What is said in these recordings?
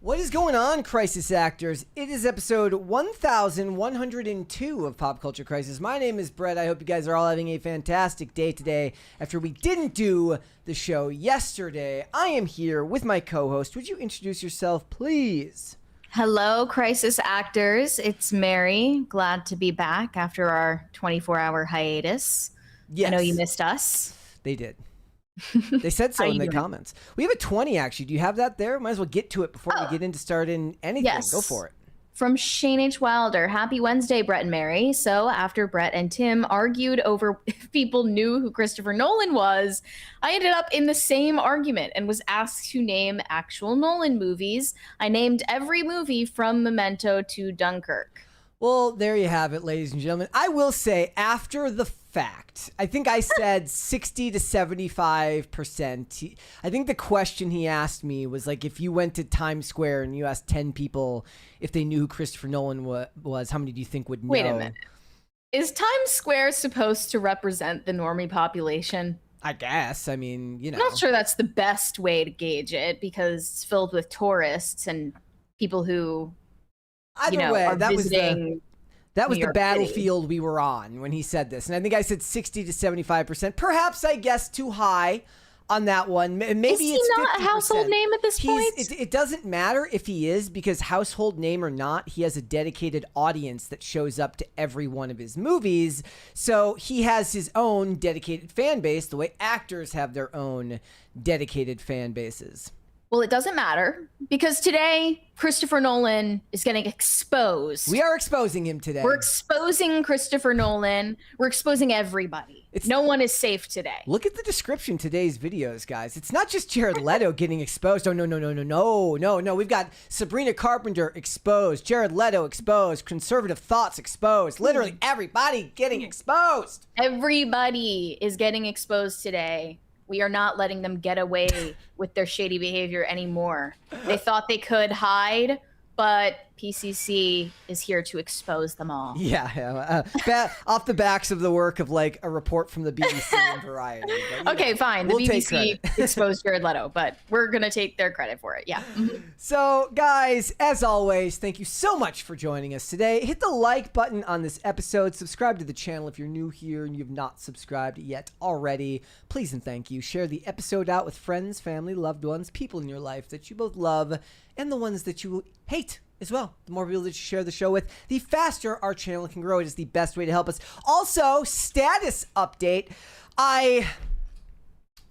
What is going on, Crisis Actors? It is episode 1102 of Pop Culture Crisis. My name is Brett. I hope you guys are all having a fantastic day today. After we didn't do the show yesterday, I am here with my co-host. Would you introduce yourself, please? Hello, Crisis Actors. It's Mary. Glad to be back after our 24-hour hiatus. Yes. I know you missed us. They did. They said so in the comments. We have a 20, actually. Do you have that there? Might as well get to it before we get into starting anything. Yes. Go for it. From Shane H. Wilder. Happy Wednesday, Brett and Mary. So after Brett and Tim argued over if people knew who Christopher Nolan was, I ended up in the same argument and was asked to name actual Nolan movies. I named every movie from Memento to Dunkirk. Well, there you have it, ladies and gentlemen. I will say, after the fact, I think I said 60 to 75%. I think the question he asked me was like, if you went to Times Square and you asked 10 people if they knew who Christopher Nolan was, how many do you think would know? Wait a minute. Is Times Square supposed to represent the normie population? I guess. I mean, you know. I'm not sure that's the best way to gauge it because it's filled with tourists and people who... Either way, that was the battlefield City. we were on when he said this. And I think I said 60 to 75%. Perhaps I guessed too high on that one. Maybe is he not 50%. A household name at this point? It doesn't matter if he is, because household name or not, he has a dedicated audience that shows up to every one of his movies. So he has his own dedicated fan base, the way actors have their own dedicated fan bases. Well, it doesn't matter because today Christopher Nolan is getting exposed. We are exposing him today. We're exposing Christopher Nolan. We're exposing everybody. No one is safe today. Look at the description today's videos, guys. It's not just Jared Leto getting exposed. Oh, no. We've got Sabrina Carpenter exposed, Jared Leto exposed, conservative thoughts exposed. Literally everybody getting exposed. Everybody is getting exposed today. We are not letting them get away with their shady behavior anymore. They thought they could hide, but PCC is here to expose them all. Yeah. Off the backs of the work of like a report from the BBC and Variety. But, okay, fine. The BBC exposed Jared Leto, but we're going to take their credit for it. Yeah. So, guys, as always, thank you so much for joining us today. Hit the like button on this episode. Subscribe to the channel if you're new here and you've not subscribed yet already. Please and thank you. Share the episode out with friends, family, loved ones, people in your life that you both love and the ones that you hate as well. The more people that you share the show with, the faster our channel can grow. It is the best way to help us. Also, status update. I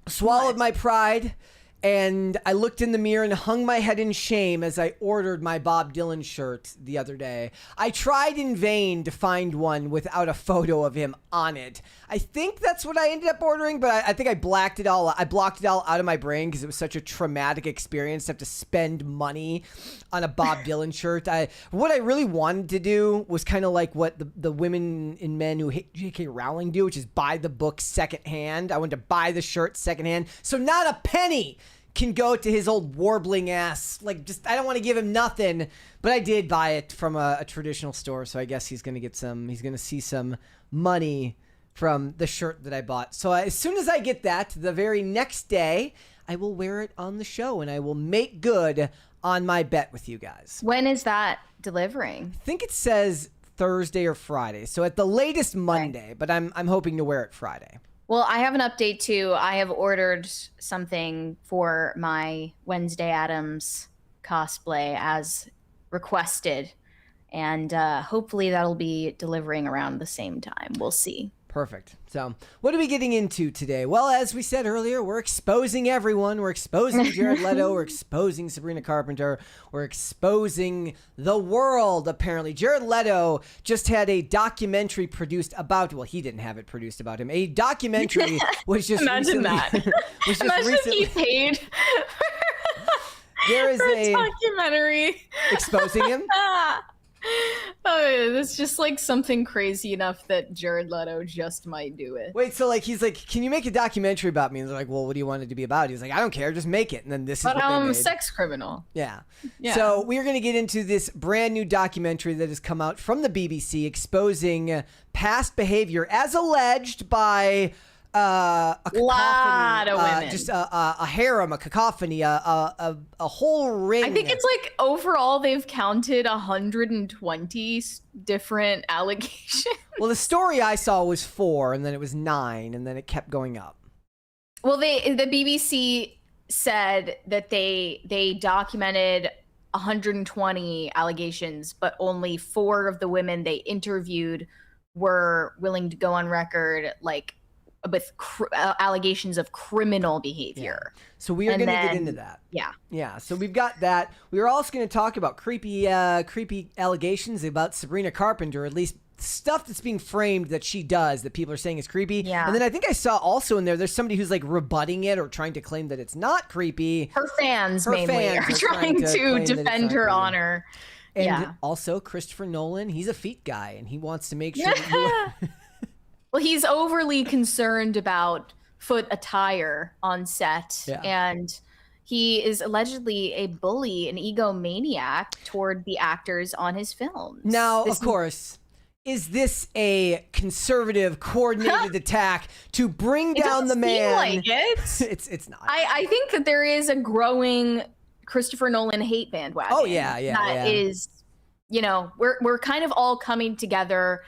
swallowed my pride and I looked in the mirror and hung my head in shame as I ordered my Bob Dylan shirt the other day. I tried in vain to find one without a photo of him on it. I think that's what I ended up ordering, but I think I blocked it all out of my brain because it was such a traumatic experience to have to spend money on a Bob Dylan shirt. What I really wanted to do was kind of like what the women and men who hate J.K. Rowling do, which is buy the book secondhand. I wanted to buy the shirt secondhand, so not a penny can go to his old warbling ass. Like, just, I don't want to give him nothing, but I did buy it from a traditional store, so I guess he's going to see some money from the shirt that I bought. So as soon as I get that, the very next day, I will wear it on the show, and I will make good on my bet with you guys. When is that delivering? I think it says Thursday or Friday, so at the latest Monday, but I'm hoping to wear it Friday. Well, I have an update too. I have ordered something for my Wednesday Addams cosplay as requested, and hopefully that'll be delivering around the same time. We'll see. Perfect. So what are we getting into today? Well, as we said earlier, we're exposing everyone. We're exposing Jared Leto. We're exposing Sabrina Carpenter. We're exposing the world, apparently. Jared Leto just had a documentary produced about, well, he didn't have it produced about him. A documentary was just Imagine that. Imagine if he paid there is for a documentary exposing him. Oh, that's just like something crazy enough that Jared Leto just might do it. Wait, so like he's like, can you make a documentary about me? And they're like, well, what do you want it to be about? He's like, I don't care, just make it. And then this is what I'm they a made. sex criminal. Yeah. So we're going to get into this brand new documentary that has come out from the BBC exposing past behavior as alleged by a cacophony, Lot of women. just a harem, a cacophony, a whole ring. I think it's like overall they've counted 120 different allegations. Well, the story I saw was 4, and then it was 9, and then it kept going up. Well, the BBC said that they documented 120 allegations, but only 4 of the women they interviewed were willing to go on record, like, with allegations of criminal behavior. Yeah. So we are going to get into that. Yeah. So we've got that. We are also going to talk about creepy allegations about Sabrina Carpenter, at least stuff that's being framed that she does that people are saying is creepy. Yeah. And then I think I saw also in there's somebody who's like rebutting it or trying to claim that it's not creepy. Her fans mainly are trying to defend her honor. And also Christopher Nolan, he's a feet guy and he wants to make sure that well, he's overly concerned about foot attire on set, and he is allegedly a bully, an egomaniac toward the actors on his films. Now, of course, is this a conservative coordinated attack to bring down the man? Seem like it. It's not. I think that there is a growing Christopher Nolan hate bandwagon. Oh yeah. That is, we're kind of all coming together,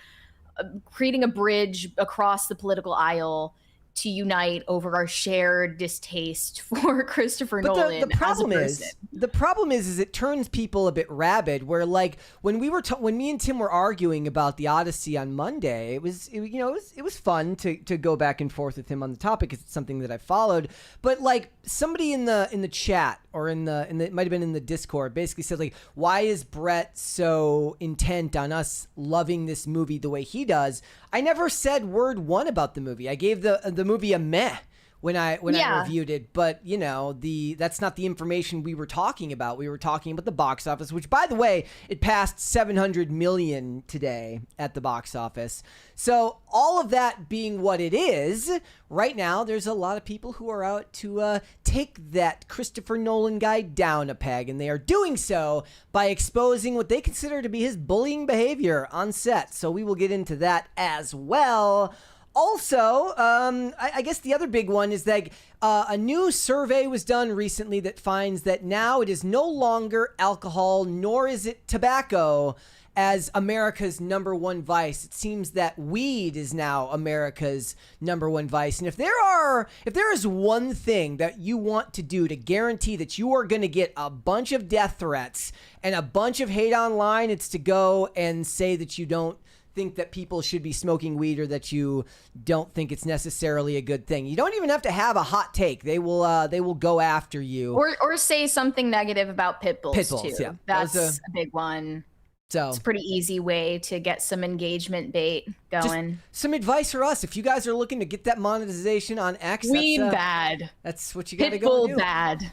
creating a bridge across the political aisle to unite over our shared distaste for Christopher Nolan. The problem is it turns people a bit rabid. Where like when me and Tim were arguing about the Odyssey on Monday, it was fun to go back and forth with him on the topic because it's something that I followed. But like somebody in the chat or it might have been in the Discord basically said like, why is Brett so intent on us loving this movie the way he does? I never said word one about the movie. I gave the movie a meh when I reviewed it, but that's not the information we were talking about. We were talking about the box office, which by the way, it passed 700 million today at the box office. So all of that being what it is, right now there's a lot of people who are out to take that Christopher Nolan guy down a peg, and they are doing so by exposing what they consider to be his bullying behavior on set. So we will get into that as well. Also, I guess the other big one is that a new survey was done recently that finds that now it is no longer alcohol, nor is it tobacco as America's number one vice. It seems that weed is now America's number one vice. And if there is one thing that you want to do to guarantee that you are going to get a bunch of death threats and a bunch of hate online, it's to go and say that you don't think that people should be smoking weed or that you don't think it's necessarily a good thing. You don't even have to have a hot take. They will go after you. Or say something negative about pit bulls too. Yeah. That's a big one. So it's a pretty easy way to get some engagement bait going. Just some advice for us. If you guys are looking to get that monetization on X, weed bad. That's what you got to go do. Pit bull bad.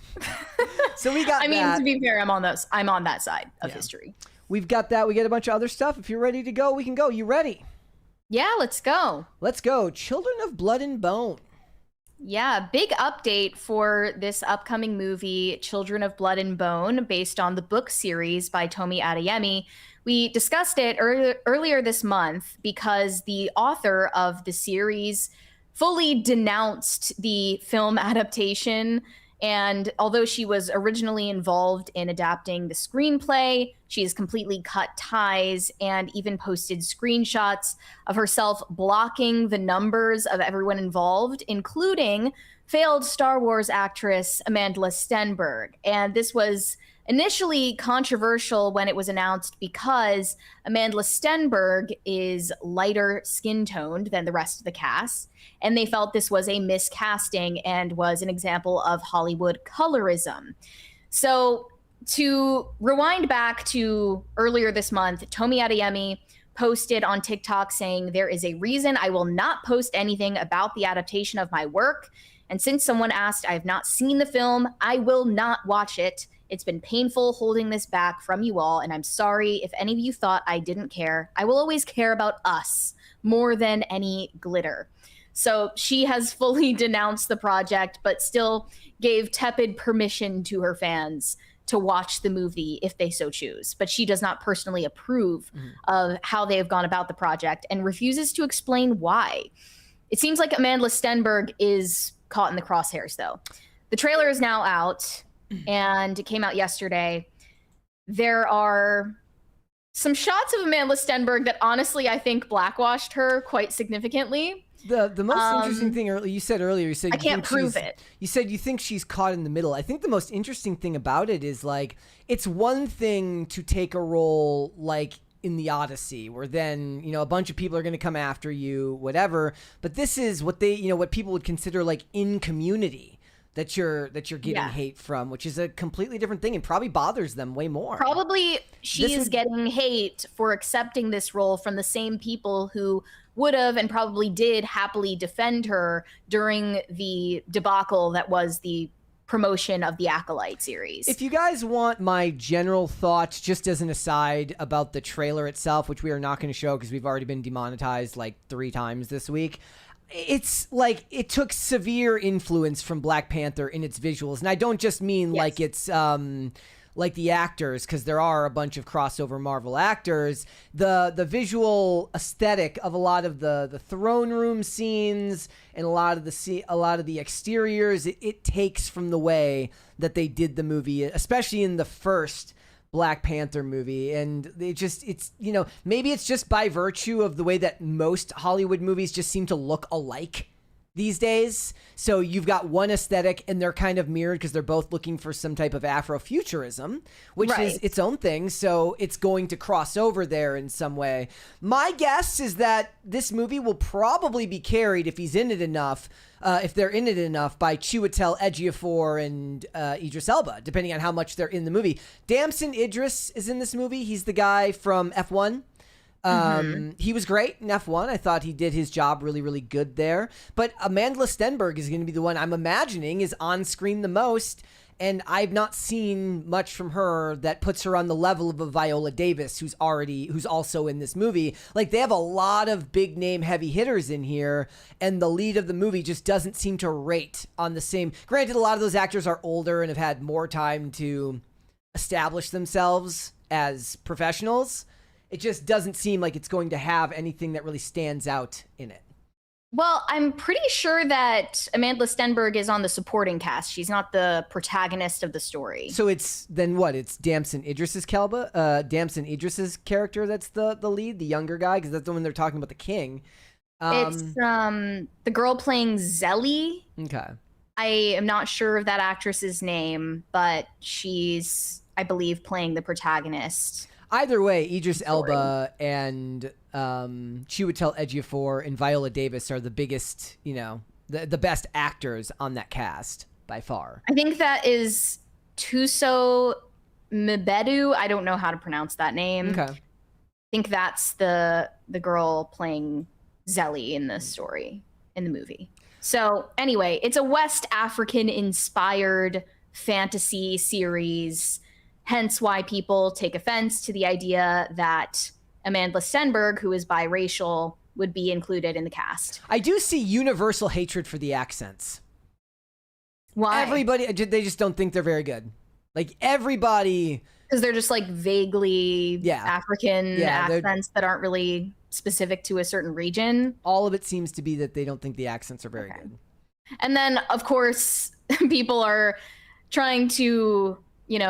So we got to be fair, I'm on that side of history. We've got that. We got a bunch of other stuff. If you're ready to go, we can go. You ready? Yeah, let's go. Let's go. Children of Blood and Bone. Yeah, big update for this upcoming movie, Children of Blood and Bone, based on the book series by Tomi Adeyemi. We discussed it earlier this month because the author of the series fully denounced the film adaptation. And although she was originally involved in adapting the screenplay, she has completely cut ties and even posted screenshots of herself blocking the numbers of everyone involved, including failed Star Wars actress Amanda Stenberg. And this was initially controversial when it was announced because Amanda Stenberg is lighter skin toned than the rest of the cast, and they felt this was a miscasting and was an example of Hollywood colorism. So to rewind back to earlier this month, Tomi Adeyemi posted on TikTok saying, "There is a reason I will not post anything about the adaptation of my work. And since someone asked, I have not seen the film, I will not watch it. It's been painful holding this back from you all, and I'm sorry if any of you thought I didn't care. I will always care about us more than any glitter." So she has fully denounced the project, but still gave tepid permission to her fans to watch the movie if they so choose. But she does not personally approve of how they have gone about the project and refuses to explain why. It seems like Amanda Stenberg is caught in the crosshairs, though. The trailer is now out, and it came out yesterday. There are some shots of Amanda Stenberg that honestly I think blackwashed her quite significantly. The most interesting thing you said earlier, you said I can't prove it. You said you think she's caught in the middle. I think the most interesting thing about it is like it's one thing to take a role like in the Odyssey, where then a bunch of people are going to come after you, whatever. But this is what what people would consider like in Community. That you're getting hate from, which is a completely different thing and probably bothers them way more. Probably she's getting hate for accepting this role from the same people who would have and probably did happily defend her during the debacle that was the promotion of the Acolyte series. If you guys want my general thoughts, just as an aside about the trailer itself, which we are not going to show because we've already been demonetized like 3 times this week. It's like it took severe influence from Black Panther in its visuals. And I don't just mean like it's like the actors, because there are a bunch of crossover Marvel actors. The visual aesthetic of a lot of the throne room scenes and a lot of the exteriors, it takes from the way that they did the movie, especially in the first Black Panther movie. And it's maybe it's just by virtue of the way that most Hollywood movies just seem to look alike these days. So you've got one aesthetic and they're kind of mirrored because they're both looking for some type of Afrofuturism, which is its own thing. So it's going to cross over there in some way. My guess is that this movie will probably be carried, if he's in it enough, if they're in it enough, by Chiwetel Ejiofor and Idris Elba, depending on how much they're in the movie. Damson Idris is in this movie. He's the guy from F1. He was great in F1. I thought he did his job really, really good there. But Amanda Stenberg is going to be the one I'm imagining is on screen the most. And I've not seen much from her that puts her on the level of a Viola Davis, who's also in this movie. Like, they have a lot of big name heavy hitters in here, and the lead of the movie just doesn't seem to rate on the same. Granted, a lot of those actors are older and have had more time to establish themselves as professionals. It just doesn't seem like it's going to have anything that really stands out in it. Well, I'm pretty sure that Amanda Stenberg is on the supporting cast. She's not the protagonist of the story. So it's then what? It's Damson Idris's character that's the lead, the younger guy, because that's the one they're talking about, the king. It's the girl playing Zelly. Okay. I am not sure of that actress's name, but she's, I believe, playing the protagonist. Either way, Idris Elba and Chiwetel Ejiofor and Viola Davis are the biggest, the best actors on that cast by far. I think that is Tuso Mbedu. I don't know how to pronounce that name. Okay. I think that's the girl playing Zelly in the story, in the movie. So anyway, it's a West African inspired fantasy series. Hence why people take offense to the idea that Amanda Stenberg, who is biracial, would be included in the cast. I do see universal hatred for the accents. Why? Everybody, they just don't think they're very good. Like, everybody... Because they're just like vaguely African accents that aren't really specific to a certain region. All of it seems to be that they don't think the accents are very good. And then, of course, people are trying to...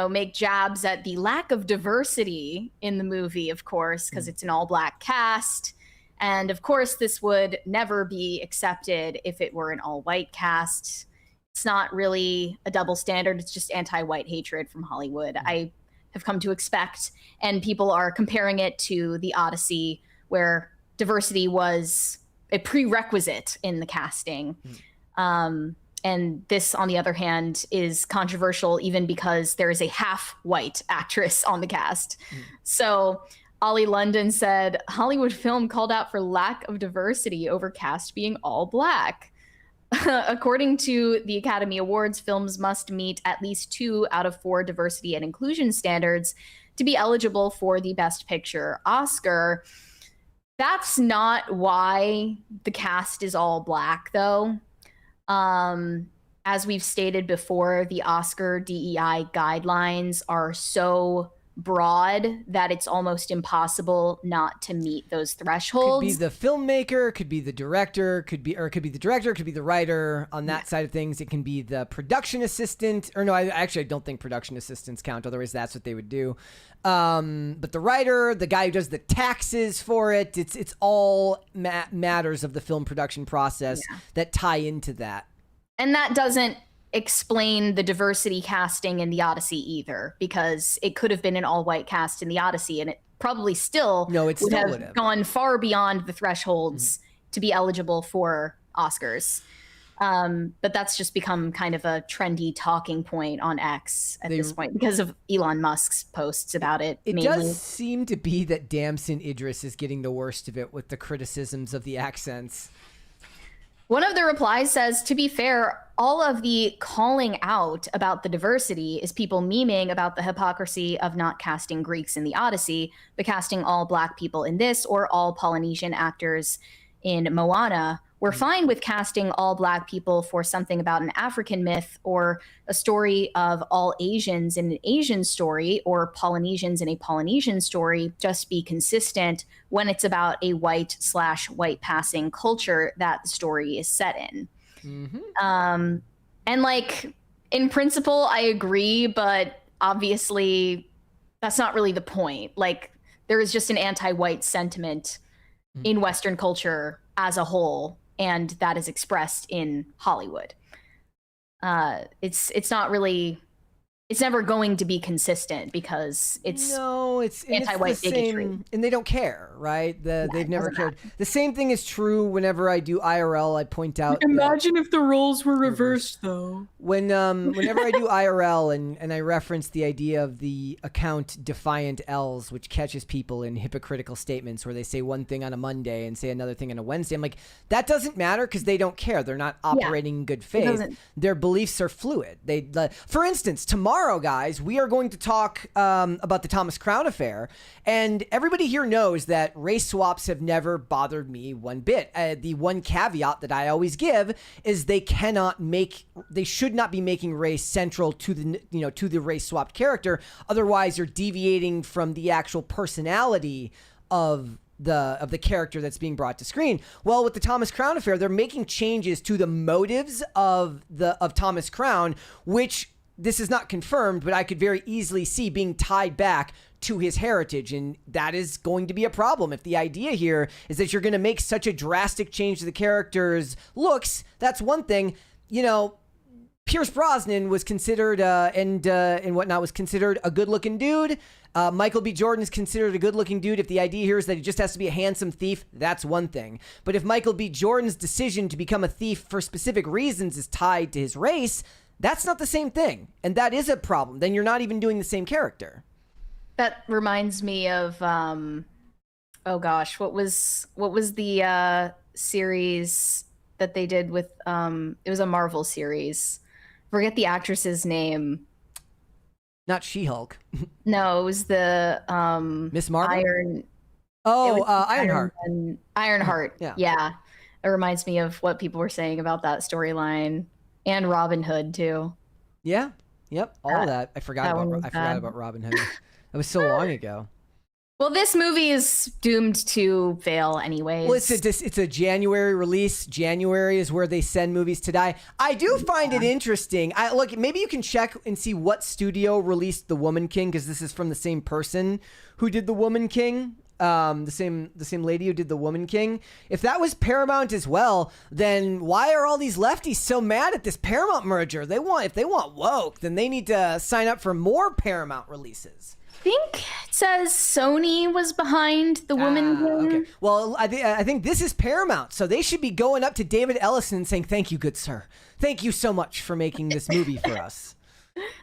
make jabs at the lack of diversity in the movie, of course, because it's an all-black cast. And, of course, this would never be accepted if it were an all-white cast. It's not really a double standard. It's just anti-white hatred from Hollywood. I have come to expect. And people are comparing it to The Odyssey, where diversity was a prerequisite in the casting. And this, on the other hand, is controversial even because there is a half-white actress on the cast. So Ollie London said, Hollywood film called out for lack of diversity over cast being all black. According to the Academy Awards, films must meet at least 2 out of 4 diversity and inclusion standards to be eligible for the Best Picture Oscar. That's not why the cast is all black, though. As we've stated before, the Oscar DEI guidelines are so broad that it's almost impossible not to meet those thresholds. Could be the filmmaker, could be the director, could be the writer on that side of things. It can be the production assistant, or no, I don't think production assistants count. Otherwise, that's what they would do. But the writer, the guy who does the taxes for it, it's all matters of the film production process that tie into that. And that doesn't explain the diversity casting in the Odyssey either, because it could have been an all-white cast in the Odyssey, and it probably still would have gone far beyond the thresholds to be eligible for Oscars. But that's just become kind of a trendy talking point on X at this point because of Elon Musk's posts about it. It does seem to be that Damson Idris is getting the worst of it with the criticisms of the accents. One of the replies says, to be fair, all of the calling out about the diversity is people memeing about the hypocrisy of not casting Greeks in the Odyssey, but casting all Black people in this or all Polynesian actors in Moana. We're fine with casting all Black people for something about an African myth or a story of all Asians in an Asian story or Polynesians in a Polynesian story. Just be consistent when it's about a white/white passing culture that the story is set in. And like, in principle, I agree, but obviously that's not really the point. Like, there is just an anti-white sentiment in Western culture as a whole, and that is expressed in Hollywood. It's not really, it's never going to be consistent because it's anti-white bigotry. And they don't care, right? They've never cared. The same thing is true whenever I do IRL. I point out. Imagine if the roles were reversed, though. Whenever I do IRL and I reference the idea of the account Defiant L's, which catches people in hypocritical statements where they say one thing on a Monday and say another thing on a Wednesday, I'm like, that doesn't matter because they don't care. They're not operating in good faith. Their beliefs are fluid. For instance, tomorrow, guys, we are going to talk about the Thomas Crown affair, and everybody here knows that race swaps have never bothered me one bit. The one caveat that I always give is they should not be making race central to the race swapped character. Otherwise, you're deviating from the actual personality of the character that's being brought to screen. Well, with the Thomas Crown affair, they're making changes to the motives of Thomas Crown, which this is not confirmed, but I could very easily see being tied back to his heritage, and that is going to be a problem. If the idea here is that you're going to make such a drastic change to the character's looks, that's one thing. Pierce Brosnan was considered and whatnot was considered a good-looking dude. Michael B. Jordan is considered a good-looking dude. If the idea here is that he just has to be a handsome thief, that's one thing. But if Michael B. Jordan's decision to become a thief for specific reasons is tied to his race, that's not the same thing, and that is a problem. Then you're not even doing the same character. That reminds me of oh gosh, what was the series that they did with it was a Marvel series. Forget the actress's name. Not She-Hulk. No, it was the Miss Marvel. Ironheart. Ironheart. Yeah. It reminds me of what people were saying about that storyline. And Robin Hood too. Yeah. Yep. All of that. I forgot about Robin Hood. That was so long ago. Well, this movie is doomed to fail anyways. Well, it's a January release. January is where they send movies to die. I do find it interesting. Look, maybe you can check and see what studio released The Woman King, because this is from the same person who did The Woman King. The same lady who did The Woman King. If that was Paramount as well, then why are all these lefties so mad at this Paramount merger? If they want woke, then they need to sign up for more Paramount releases. I think it says Sony was behind The Woman King. Okay. Well, I think this is Paramount, so they should be going up to David Ellison and saying, "Thank you, good sir. Thank you so much for making this movie for us."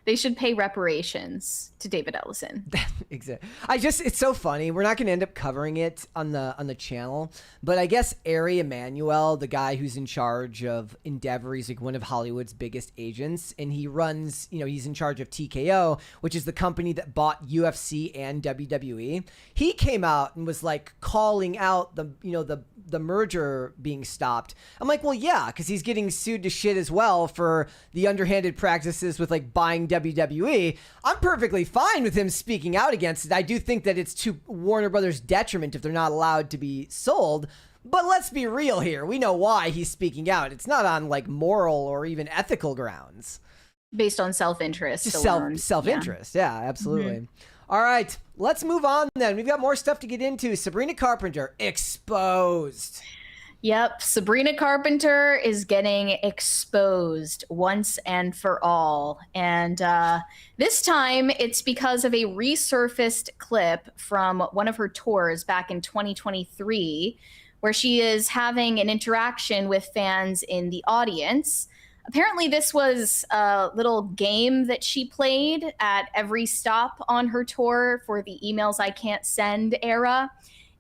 They should pay reparations to David Ellison. Exactly. It's so funny. We're not going to end up covering it on the channel, but I guess Ari Emanuel, the guy who's in charge of Endeavor, he's like one of Hollywood's biggest agents, and he runs, he's in charge of TKO, which is the company that bought UFC and WWE. He came out and was like calling out the merger being stopped. I'm like, well, yeah, because he's getting sued to shit as well for the underhanded practices with like buying WWE. I'm perfectly fine with him speaking out against it. I do think that it's to Warner Brothers' detriment if they're not allowed to be sold. But let's be real here. We know why he's speaking out. It's not on like moral or even ethical grounds. Based on self-interest. Just alone. self-interest. Yeah, absolutely. All right, let's move on then. We've got more stuff to get into. Sabrina Carpenter, exposed. Yep, Sabrina Carpenter is getting exposed once and for all. And this time it's because of a resurfaced clip from one of her tours back in 2023, where she is having an interaction with fans in the audience. Apparently this was a little game that she played at every stop on her tour for the emails I can't send era.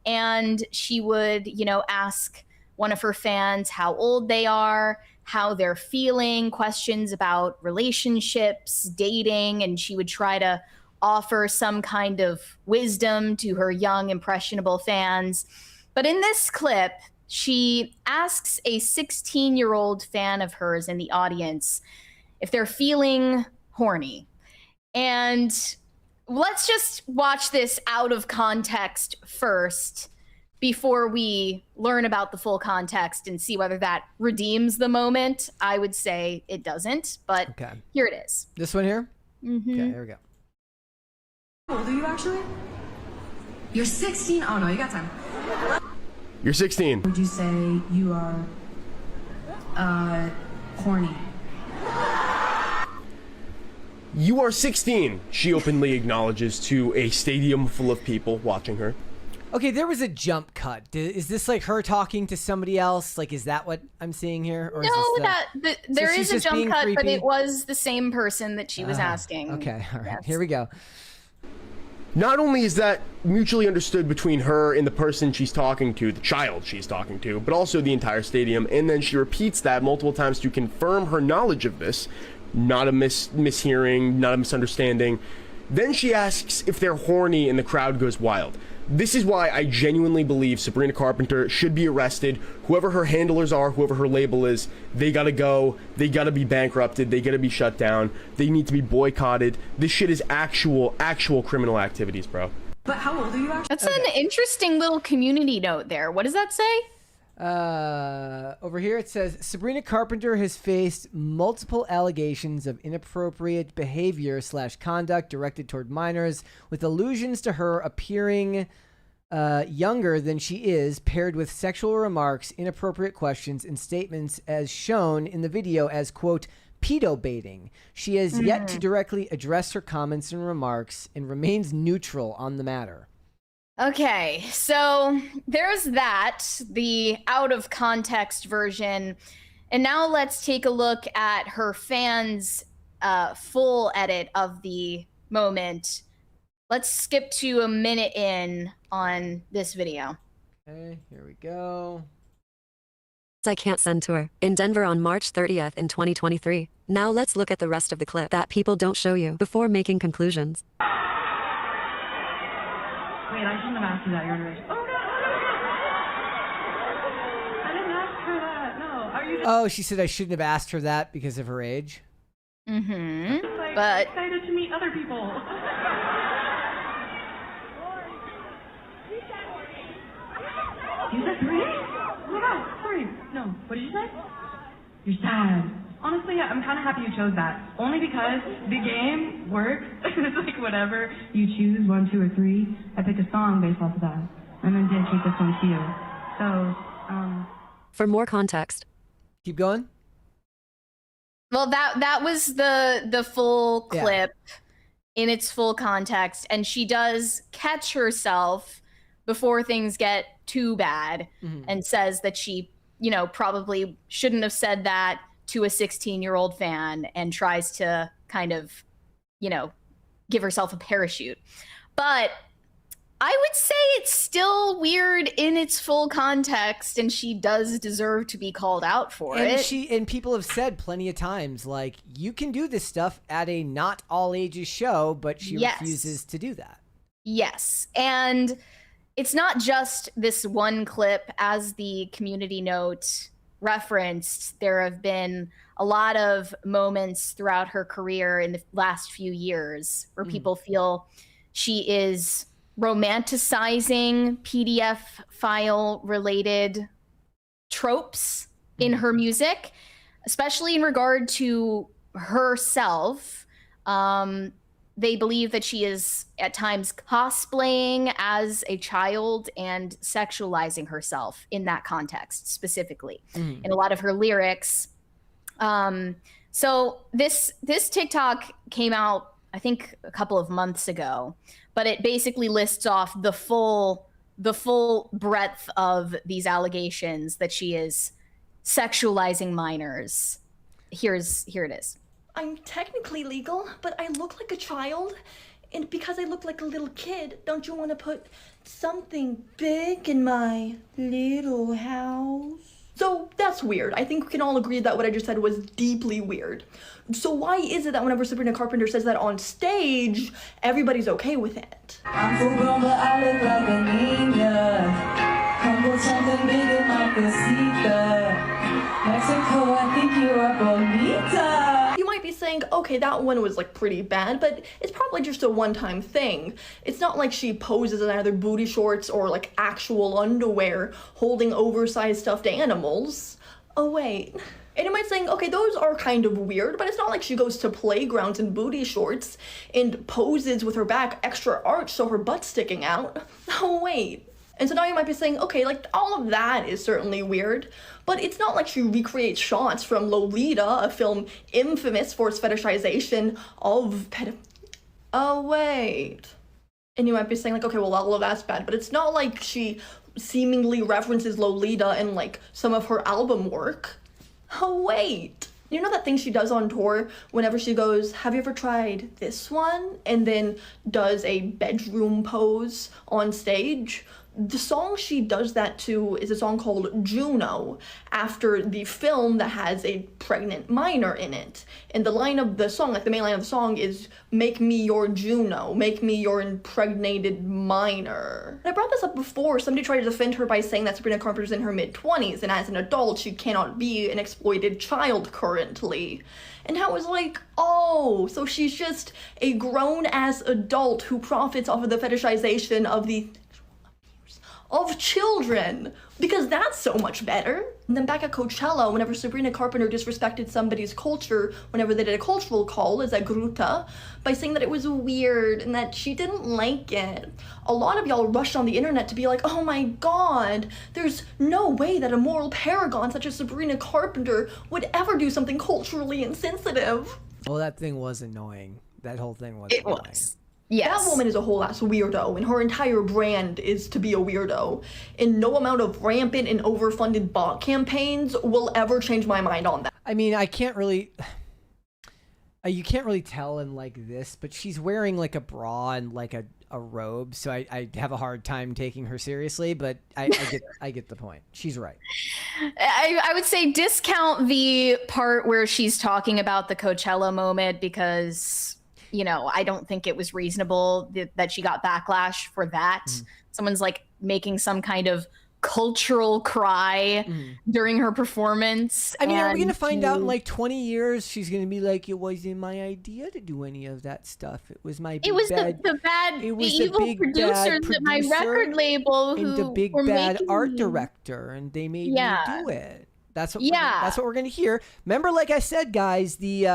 And she would, ask one of her fans how old they are, how they're feeling, questions about relationships, dating, and she would try to offer some kind of wisdom to her young, impressionable fans. But in this clip, she asks a 16-year-old fan of hers in the audience if they're feeling horny. And let's just watch this out of context first before we learn about the full context and see whether that redeems the moment. I would say it doesn't, but here it is. This one here? Mm-hmm. Okay, here we go. How old are you actually? You're 16? Oh no, you got time. You're 16. Would you say you are horny? You are 16, she openly acknowledges to a stadium full of people watching her. Okay, there was a jump cut. Is this like her talking to somebody else? Like, is that what I'm seeing here? Or No, is there she's is a just jump being cut, but creepy? it was the same person that she was asking. Okay, all right, Yes. here we go. Not only is that mutually understood between her and the person she's talking to, the child she's talking to, but also the entire stadium, and then she repeats that multiple times to confirm her knowledge of this. Not a mishearing, not a misunderstanding. Then she asks if they're horny and the crowd goes wild. This is why I genuinely believe Sabrina Carpenter should be arrested. Whoever her handlers are, whoever her label is, they gotta go. They gotta be bankrupted. They gotta be shut down. They need to be boycotted. This shit is actual criminal activities, bro. But how old are you actually? That's an interesting little community note there. What does that say? Over here it says Sabrina Carpenter has faced multiple allegations of inappropriate behavior / conduct directed toward minors, with allusions to her appearing younger than she is, paired with sexual remarks, inappropriate questions, and statements as shown in the video as, quote, pedo baiting. She has yet to directly address her comments and remarks and remains neutral on the matter. Okay, so there's that, the out of context version. And now let's take a look at her fans' full edit of the moment. Let's skip to a minute in on this video. Okay, here we go. I Can't Send Tour in Denver on March 30th in 2023. Now let's look at the rest of the clip that people don't show you before making conclusions. Wait, I shouldn't have asked you that. You're underage. Oh no! I didn't ask her that. No. Are you just Oh, she said I shouldn't have asked her that because of her age. Mm-hmm. like But excited to meet other people? You said 3? Oh my god, sorry. No. What did you say? You're sad. Honestly, I'm kind of happy you chose that. Only because the game works. It's like whatever you choose, 1, 2, or 3. I picked a song based off of that. And then dedicate this one to you. So, For more context, Keep going. well, that was the full Yeah. clip in its full context, and she does catch herself before things get too bad and says that she, probably shouldn't have said that to a 16-year-old fan, and tries to kind of, give herself a parachute. But I would say it's still weird in its full context, and she does deserve to be called out for And it. people have said plenty of times, like, you can do this stuff at a not all ages show, but she Yes. refuses to do that. Yes. And it's not just this one clip, as the community note referenced, there have been a lot of moments throughout her career in the last few years where people feel she is romanticizing PDF file related tropes in her music, especially in regard to herself. They believe that she is at times cosplaying as a child and sexualizing herself in that context specifically in a lot of her lyrics. So this TikTok came out, I think, a couple of months ago, but it basically lists off the full breadth of these allegations that she is sexualizing minors. Here it is. I'm technically legal, but I look like a child. And because I look like a little kid, don't you want to put something big in my little house? So that's weird. I think we can all agree that what I just said was deeply weird. So why is it that whenever Sabrina Carpenter says that on stage, everybody's okay with it? I'm full grown, but I look like a ninja. Come with something big in my casita. Mexico, I think you are bonita. You might be saying, okay, that one was like pretty bad, but it's probably just a one-time thing. It's not like she poses in either booty shorts or like actual underwear holding oversized stuffed animals. Oh wait. And you might think, okay, those are kind of weird, but it's not like she goes to playgrounds in booty shorts and poses with her back extra arched so her butt's sticking out. Oh wait. And so now you might be saying, okay, like all of that is certainly weird, but it's not like she recreates shots from Lolita, a film infamous for its fetishization of Oh wait. And you might be saying like, okay, well all of that's bad, but it's not like she seemingly references Lolita in like some of her album work. Oh wait. You know that thing she does on tour whenever she goes, have you ever tried this one? And then does a bedroom pose on stage? The song she does that to is a song called Juno, after the film that has a pregnant minor in it. And the line of the song, like the main line of the song is, make me your Juno, make me your impregnated minor. And I brought this up before. Somebody tried to defend her by saying that Sabrina Carpenter's in her mid-20s, and as an adult, she cannot be an exploited child currently. And I was like, oh, so she's just a grown-ass adult who profits off of the fetishization of children, because that's so much better. And then back at Coachella, whenever Sabrina Carpenter disrespected somebody's culture, whenever they did a cultural call as a gruta, by saying that it was weird and that she didn't like it, a lot of y'all rushed on the internet to be like, oh my god, there's no way that a moral paragon such as Sabrina Carpenter would ever do something culturally insensitive. Oh, that thing was annoying. That whole thing was It annoying. was. Yes. That woman is a whole ass weirdo, and her entire brand is to be a weirdo. And no amount of rampant and overfunded bot campaigns will ever change my mind on that. I mean, I can't really... you can't really tell in like this, but she's wearing like a bra and like a robe, so I have a hard time taking her seriously, but I get the point. She's right. I would say discount the part where she's talking about the Coachella moment, because... you know, I don't think it was reasonable that she got backlash for that. Someone's like making some kind of cultural cry during her performance. I mean, are we going to find out in like 20 years she's going to be like, it wasn't my idea to do any of that stuff. It was my big bad... the evil producers at my record label who and the big were bad making art me. director, and they made me do it. That's what we're gonna hear. Remember, like I said, guys, the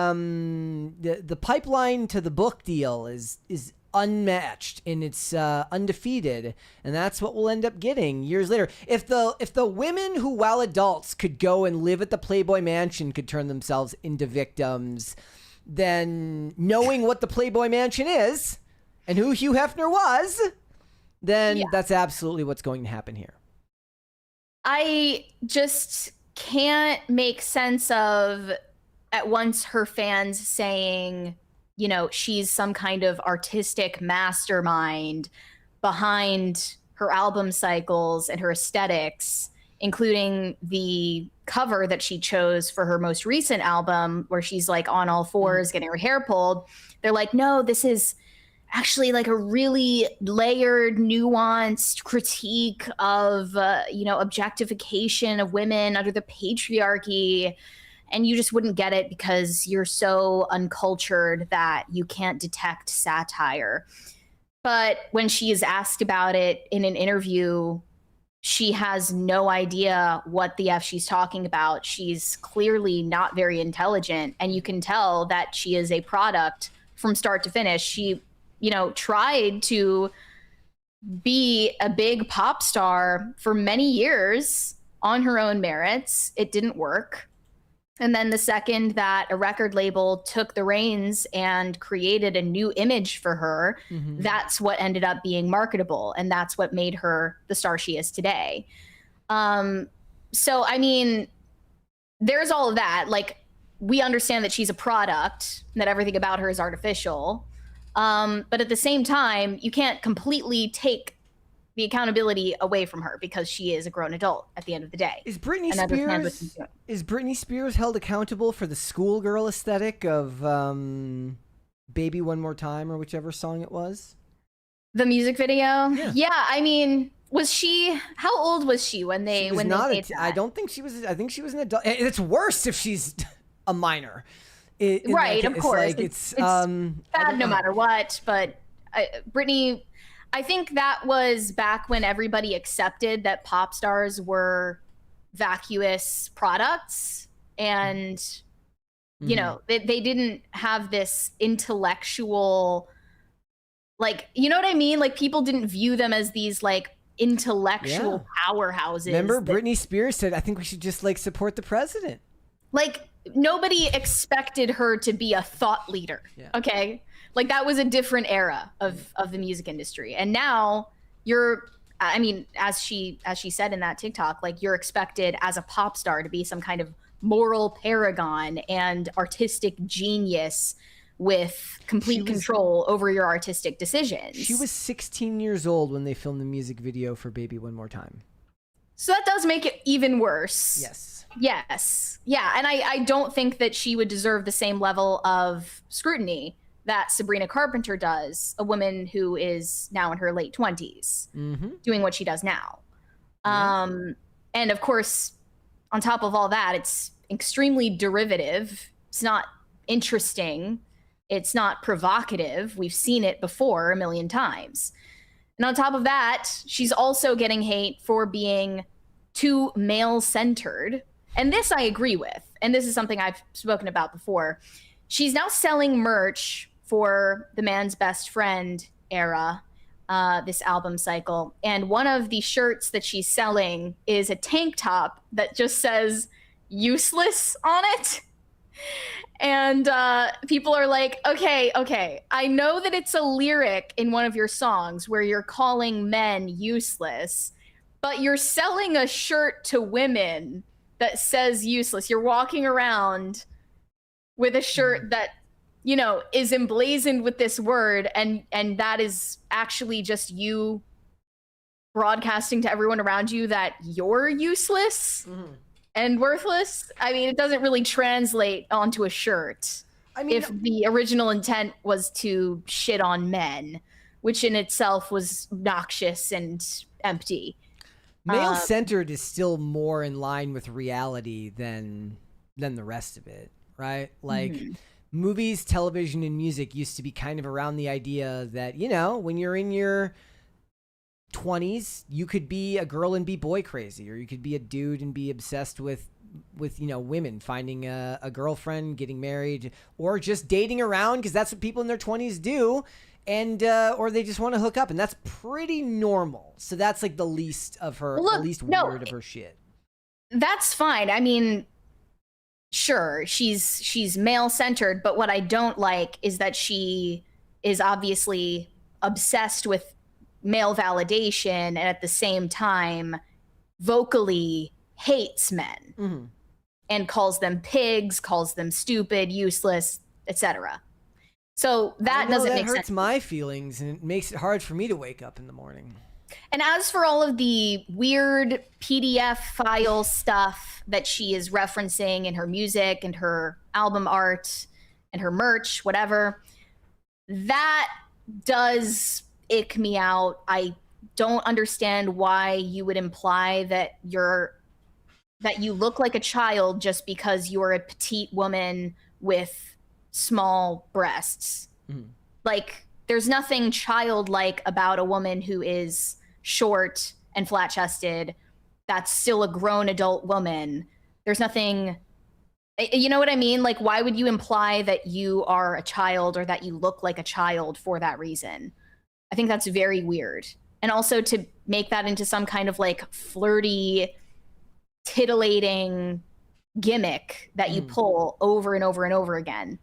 pipeline to the book deal is unmatched and it's undefeated, and that's what we'll end up getting years later. If the women who, while adults, could go and live at the Playboy Mansion could turn themselves into victims, then knowing what the Playboy Mansion is and who Hugh Hefner was, then that's absolutely what's going to happen here. I just can't make sense of at once her fans saying, you know, she's some kind of artistic mastermind behind her album cycles and her aesthetics, including the cover that she chose for her most recent album where she's like on all fours getting her hair pulled. They're like, no, this is actually like a really layered, nuanced critique of, objectification of women under the patriarchy. And you just wouldn't get it because you're so uncultured that you can't detect satire. But when she is asked about it in an interview, she has no idea what the F she's talking about. She's clearly not very intelligent. And you can tell that she is a product from start to finish. She, tried to be a big pop star for many years on her own merits. It didn't work. And then the second that a record label took the reins and created a new image for her, that's what ended up being marketable. And that's what made her the star she is today. So, I mean, there's all of that. Like, we understand that she's a product, that everything about her is artificial. But at the same time, you can't completely take the accountability away from her because she is a grown adult at the end of the day. Is Britney Spears held accountable for the schoolgirl aesthetic of Baby One More Time, or whichever song it was? The music video? Yeah, I mean, how old was she when they made that? I don't think she was. I think she was an adult. It's worse if she's a minor. Right, of course. It's bad no matter what, but Britney, I think that was back when everybody accepted that pop stars were vacuous products, and they didn't have this intellectual, like, you know what I mean? Like, people didn't view them as these like intellectual powerhouses. Remember, Britney Spears said, "I think we should just like support the president." Like, nobody expected her to be a thought leader. Okay. Like, that was a different era of the music industry. And now as she said in that TikTok, like, you're expected as a pop star to be some kind of moral paragon and artistic genius with complete control over your artistic decisions. She was 16 years old when they filmed the music video for Baby One More Time. So that does make it even worse. Yes. Yeah. And I don't think that she would deserve the same level of scrutiny that Sabrina Carpenter does, a woman who is now in her late 20s, doing what she does now. And of course, on top of all that, it's extremely derivative. It's not interesting. It's not provocative. We've seen it before a million times. And on top of that, she's also getting hate for being too male-centered. And this I agree with. And this is something I've spoken about before. She's now selling merch for the Man's Best Friend era, this album cycle. And one of the shirts that she's selling is a tank top that just says useless on it. And people are like, okay, I know that it's a lyric in one of your songs where you're calling men useless, but you're selling a shirt to women that says useless. You're walking around with a shirt that, is emblazoned with this word, and that is actually just you broadcasting to everyone around you that you're useless and worthless. I mean, it doesn't really translate onto a shirt. I mean, if the original intent was to shit on men, which in itself was noxious and empty. Male-centered is still more in line with reality than the rest of it, right? Like, movies, television, and music used to be kind of around the idea that, when you're in your 20s, you could be a girl and be boy crazy, or you could be a dude and be obsessed with women, finding a girlfriend, getting married, or just dating around, because that's what people in their 20s do. And or they just want to hook up, and that's pretty normal. So that's like the least of her, weird of her shit. That's fine. I mean, sure, she's male-centered, but what I don't like is that she is obviously obsessed with male validation and at the same time vocally hates men and calls them pigs, calls them stupid, useless, etc. So that doesn't make sense. That hurts my feelings, and it makes it hard for me to wake up in the morning. And as for all of the weird PDF file stuff that she is referencing in her music and her album art and her merch, whatever, that does ick me out. I don't understand why you would imply that you look like a child just because you're a petite woman with small breasts. Like, there's nothing childlike about a woman who is short and flat-chested that's still a grown adult woman. There's nothing, you know what I mean? Like, why would you imply that you are a child or that you look like a child for that reason? I think that's very weird. And also to make that into some kind of like flirty, titillating gimmick that you pull over and over and over again.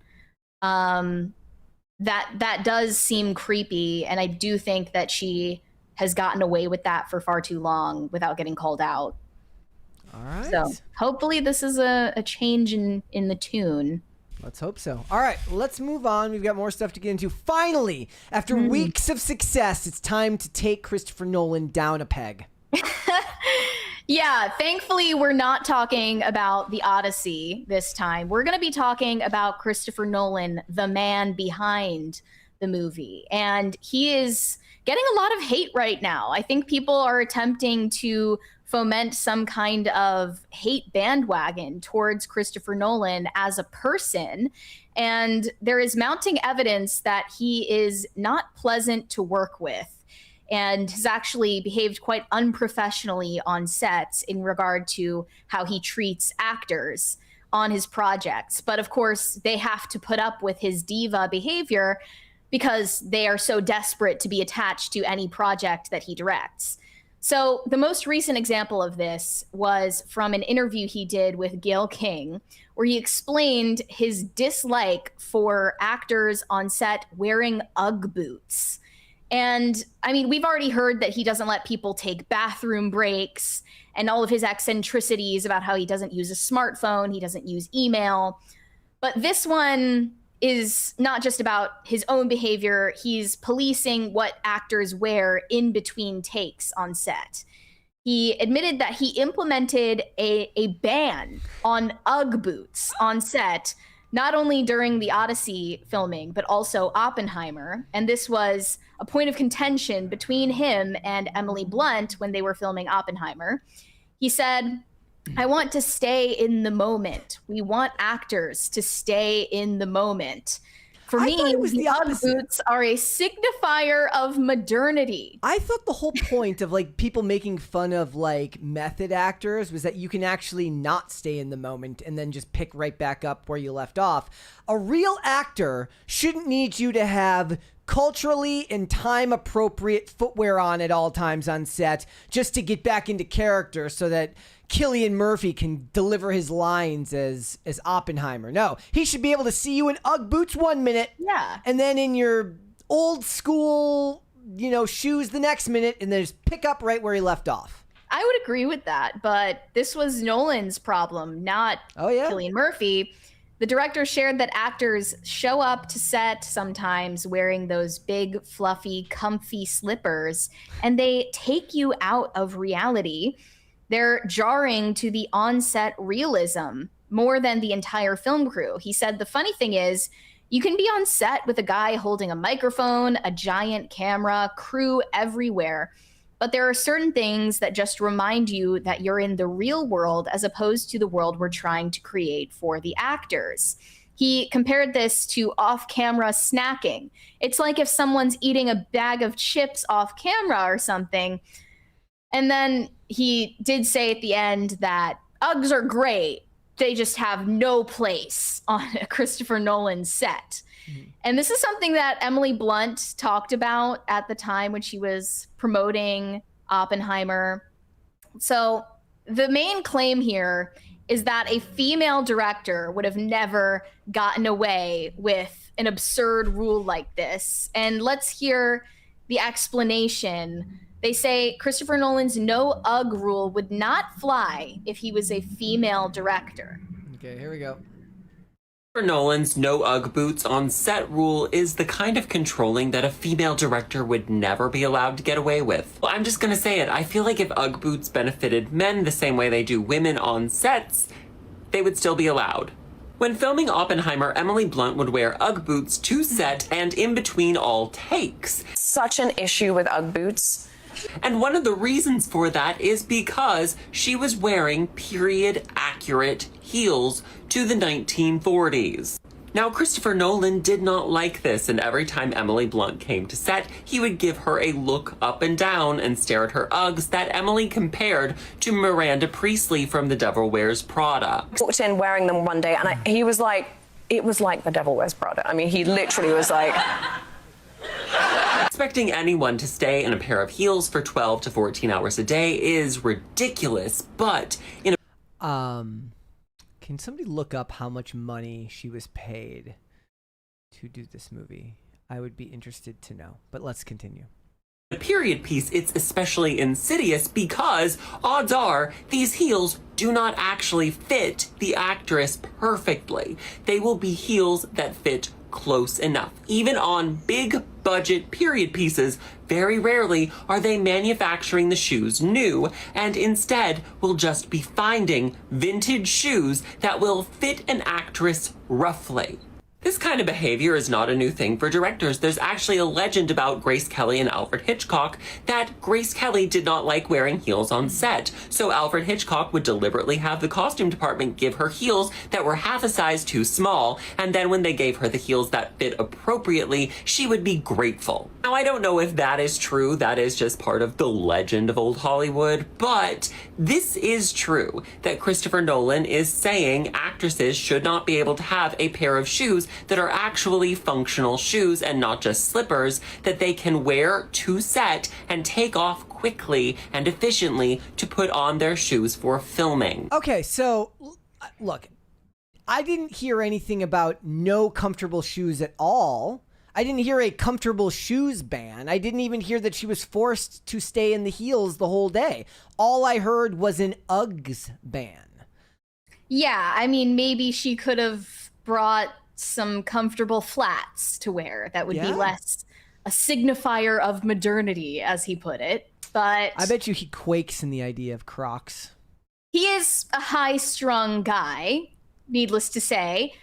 That does seem creepy, and I do think that she has gotten away with that for far too long without getting called out. All right. So hopefully this is a change in the tune. Let's hope so. All right, let's move on. We've got more stuff to get into. Finally, after weeks of success, it's time to take Christopher Nolan down a peg. Yeah, thankfully we're not talking about the Odyssey this time. We're going to be talking about Christopher Nolan, the man behind the movie. And he is getting a lot of hate right now. I think people are attempting to foment some kind of hate bandwagon towards Christopher Nolan as a person. And there is mounting evidence that he is not pleasant to work with and has actually behaved quite unprofessionally on sets in regard to how he treats actors on his projects. But of course, they have to put up with his diva behavior because they are so desperate to be attached to any project that he directs. So the most recent example of this was from an interview he did with Gayle King, where he explained his dislike for actors on set wearing Ugg boots. And I mean, we've already heard that he doesn't let people take bathroom breaks and all of his eccentricities about how he doesn't use a smartphone, he doesn't use email. But this one is not just about his own behavior. He's policing what actors wear in between takes on set. He admitted that he implemented a ban on Ugg boots on set, not only during the Odyssey filming, but also Oppenheimer. And this was a point of contention between him and Emily Blunt when they were filming Oppenheimer. He said, "I want to stay in the moment. We want actors to stay in the moment. For I me, thought it was the the Ugg opposite. boots are a signifier of modernity." I thought the whole point of like people making fun of like method actors was that you can actually not stay in the moment and then just pick right back up where you left off. A real actor shouldn't need you to have culturally and time appropriate footwear on at all times on set just to get back into character so that Cillian Murphy can deliver his lines as Oppenheimer. No, he should be able to see you in Ugg boots 1 minute, Yeah. and then in your old school, shoes the next minute, and then just pick up right where he left off. I would agree with that, but this was Nolan's problem, not Cillian Murphy. The director shared that actors show up to set sometimes wearing those big, fluffy, comfy slippers, and they take you out of reality. They're jarring to the on-set realism more than the entire film crew. He said the funny thing is, you can be on set with a guy holding a microphone, a giant camera, crew everywhere, but there are certain things that just remind you that you're in the real world as opposed to the world we're trying to create for the actors. He compared this to off-camera snacking. It's like if someone's eating a bag of chips off camera or something. And then he did say at the end that Uggs are great. They just have no place on a Christopher Nolan set. And this is something that Emily Blunt talked about at the time when she was promoting Oppenheimer. So the main claim here is that a female director would have never gotten away with an absurd rule like this. And let's hear the explanation. They say Christopher Nolan's no Ugg rule would not fly if he was a female director. Okay, here we go. Christopher Nolan's no Ugg boots on set rule is the kind of controlling that a female director would never be allowed to get away with. Well, I'm just gonna say it. I feel like if Ugg boots benefited men the same way they do women on sets, they would still be allowed. When filming Oppenheimer, Emily Blunt would wear Ugg boots to set and in between all takes. Such an issue with Ugg boots. And one of the reasons for that is because she was wearing period-accurate heels to the 1940s. Now, Christopher Nolan did not like this, and every time Emily Blunt came to set, he would give her a look up and down and stare at her Uggs that Emily compared to Miranda Priestley from The Devil Wears Prada. Walked in wearing them one day, and he was like, it was like The Devil Wears Prada. I mean, he literally was like... Expecting anyone to stay in a pair of heels for 12 to 14 hours a day is ridiculous, but in a... Can somebody look up how much money she was paid to do this movie? I would be interested to know, but let's continue. A period piece, it's especially insidious because odds are these heels do not actually fit the actress perfectly. They will be heels that fit close enough. Even on big budget period pieces, very rarely are they manufacturing the shoes new, and instead will just be finding vintage shoes that will fit an actress roughly. This kind of behavior is not a new thing for directors. There's actually a legend about Grace Kelly and Alfred Hitchcock that Grace Kelly did not like wearing heels on set. So Alfred Hitchcock would deliberately have the costume department give her heels that were half a size too small, and then when they gave her the heels that fit appropriately, she would be grateful. Now, I don't know if that is true. That is just part of the legend of old Hollywood, but this is true that Christopher Nolan is saying actresses should not be able to have a pair of shoes that are actually functional shoes and not just slippers that they can wear to set and take off quickly and efficiently to put on their shoes for filming. Okay, so look, I didn't hear anything about no comfortable shoes at all. I didn't hear a comfortable shoes ban. I didn't even hear that she was forced to stay in the heels the whole day. All I heard was an Uggs ban. Yeah, I mean, maybe she could have brought some comfortable flats to wear that would be less a signifier of modernity, as he put it. But I bet you he quakes in the idea of Crocs. He is a high-strung guy, needless to say.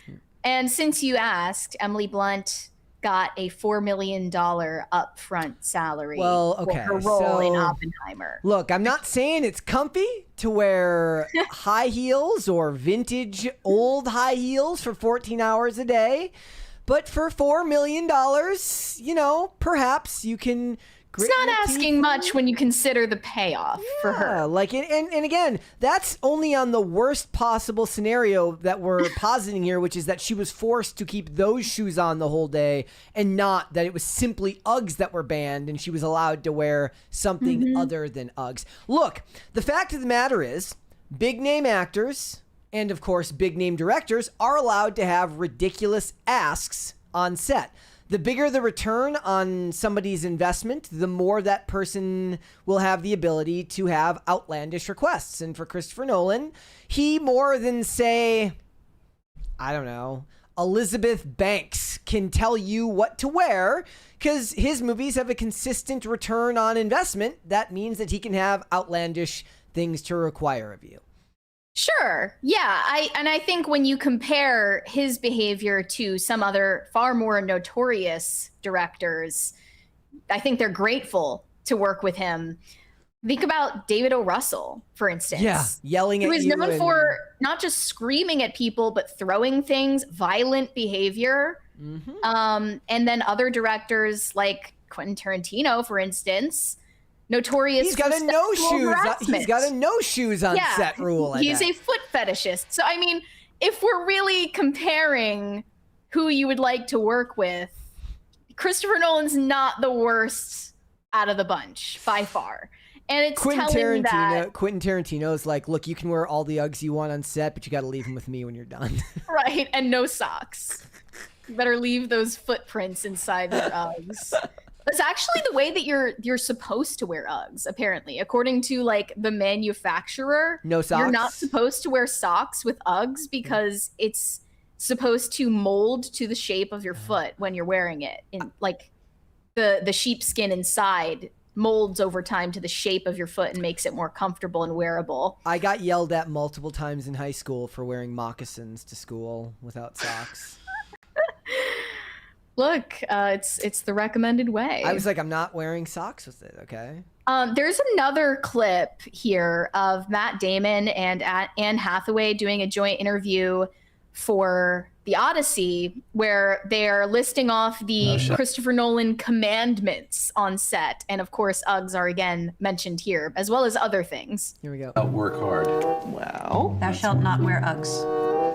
And since you asked, Emily Blunt got a $4 million upfront salary for her role in Oppenheimer. Look, I'm not saying it's comfy to wear high heels or vintage old high heels for 14 hours a day, but for $4 million, you know, perhaps you can... It's not asking much when you consider the payoff for her. Like, and again, that's only on the worst possible scenario that we're positing here, which is that she was forced to keep those shoes on the whole day and not that it was simply Uggs that were banned and she was allowed to wear something other than Uggs. Look, the fact of the matter is, big name actors and, of course, big name directors are allowed to have ridiculous asks on set. The bigger the return on somebody's investment, the more that person will have the ability to have outlandish requests. And for Christopher Nolan, he more than, say, I don't know, Elizabeth Banks can tell you what to wear because his movies have a consistent return on investment. That means that he can have outlandish things to require of you. Sure. Yeah. I think when you compare his behavior to some other far more notorious directors, I think they're grateful to work with him. Think about David O. Russell, for instance. Yeah, yelling at you. He was known for not just screaming at people, but throwing things, violent behavior. And then other directors like Quentin Tarantino, for instance, notorious. He's got a no shoes. He's got a no shoes on set rule. He's a foot fetishist. So I mean, if we're really comparing who you would like to work with, Christopher Nolan's not the worst out of the bunch by far. And it's Quentin Tarantino's like, look, you can wear all the Uggs you want on set, but you got to leave them with me when you're done. Right, and no socks. You better leave those footprints inside your Uggs. That's actually the way that you're supposed to wear Uggs, apparently. According to like the manufacturer, no socks. You're not supposed to wear socks with Uggs because it's supposed to mold to the shape of your foot when you're wearing it. In like the sheepskin inside molds over time to the shape of your foot and makes it more comfortable and wearable. I got yelled at multiple times in high school for wearing moccasins to school without socks. Look, it's the recommended way. I was like, I'm not wearing socks with it, okay? There's another clip here of Matt Damon and Anne Hathaway doing a joint interview for The Odyssey, where they're listing off the Christopher Nolan commandments on set. And of course, Uggs are again mentioned here, as well as other things. Here we go. I'll work hard. Well, Thou shalt not wear Uggs.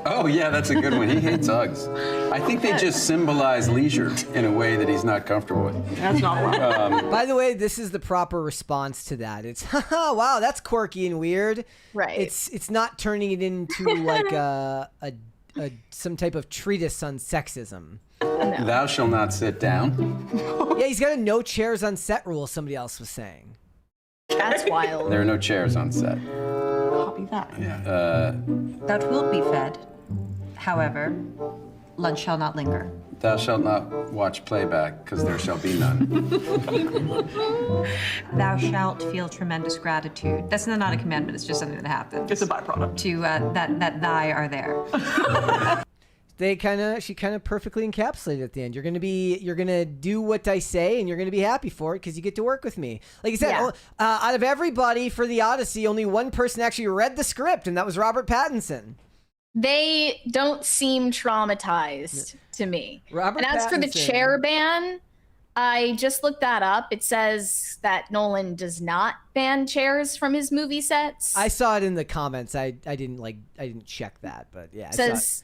Oh, yeah, that's a good one. He hates Uggs. I think they just symbolize leisure in a way that he's not comfortable with. that's not wrong. By the way, this is the proper response to that. It's, haha, wow, that's quirky and weird. Right. It's not turning it into like some type of treatise on sexism. No. Thou shall not sit down. Yeah, he's got a no chairs on set rule, somebody else was saying. That's wild. There are no chairs on set. Copy that. Yeah. Thou wilt be fed. However, lunch shall not linger. Thou shalt not watch playback, because there shall be none. Thou shalt feel tremendous gratitude. That's not a commandment, it's just something that happens. It's a byproduct. To that thy are there. She kind of perfectly encapsulated at the end. You're gonna do what I say, and you're gonna be happy for it because you get to work with me. Like I said, Yeah. out of everybody for the Odyssey, only one person actually read the script, and that was Robert Pattinson. They don't seem traumatized to me. Robert and as for the Pattinson. chair ban, I just looked that up. It says that Nolan does not ban chairs from his movie sets. I saw it in the comments. I didn't check that, but yeah. It says,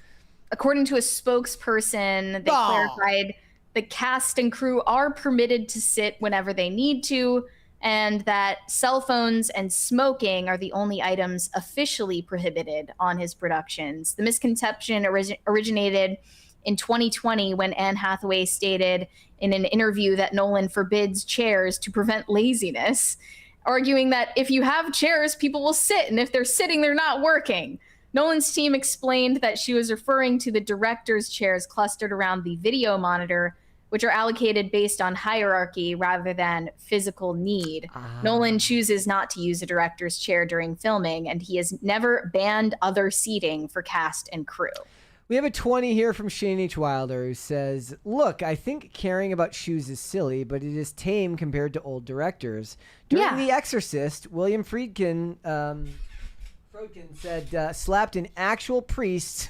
according to a spokesperson, they clarified the cast and crew are permitted to sit whenever they need to, and that cell phones and smoking are the only items officially prohibited on his productions. The misconception originated in 2020 when Anne Hathaway stated in an interview that Nolan forbids chairs to prevent laziness, arguing that if you have chairs, people will sit, and if they're sitting, they're not working. Nolan's team explained that she was referring to the director's chairs clustered around the video monitor, which are allocated based on hierarchy rather than physical need. Nolan chooses not to use a director's chair during filming, and he has never banned other seating for cast and crew. We have a 20 here from Shane H. Wilder who says, look, I think caring about shoes is silly, but it is tame compared to old directors. During The Exorcist, William Friedkin said, slapped an actual priest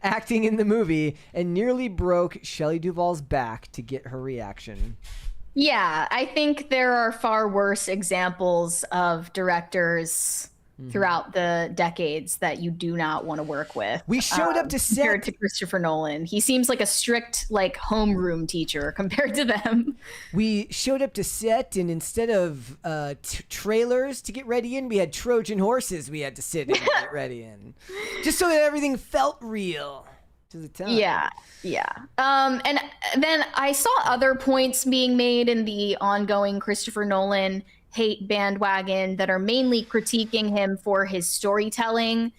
acting in the movie and nearly broke Shelley Duvall's back to get her reaction. Yeah, I think there are far worse examples of directors throughout the decades that you do not want to work with. We showed up to set compared to Christopher Nolan. He seems like a strict homeroom teacher compared to them. We showed up to set, and instead of trailers to get ready in, we had Trojan horses we had to sit in and get ready in, just so that everything felt real to the time. Yeah. And then I saw other points being made in the ongoing Christopher Nolan hate bandwagon that are mainly critiquing him for his storytelling.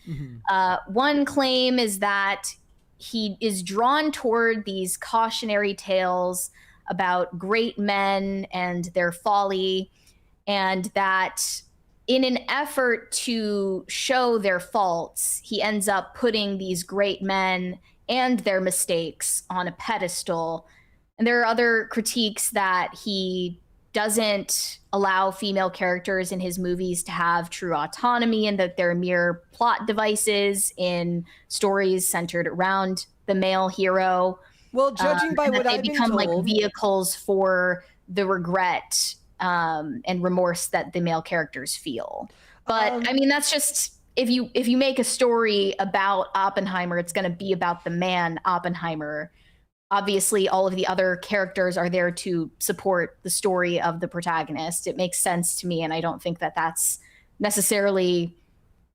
One claim is that he is drawn toward these cautionary tales about great men and their folly, and that in an effort to show their faults, he ends up putting these great men and their mistakes on a pedestal. And there are other critiques that he doesn't allow female characters in his movies to have true autonomy, and that they're mere plot devices in stories centered around the male hero. Well, judging by what I've been told, they become vehicles for the regret and remorse that the male characters feel. But I mean, that's just, if you make a story about Oppenheimer, it's going to be about the man Oppenheimer. Obviously, all of the other characters are there to support the story of the protagonist. It makes sense to me, and I don't think that that's necessarily,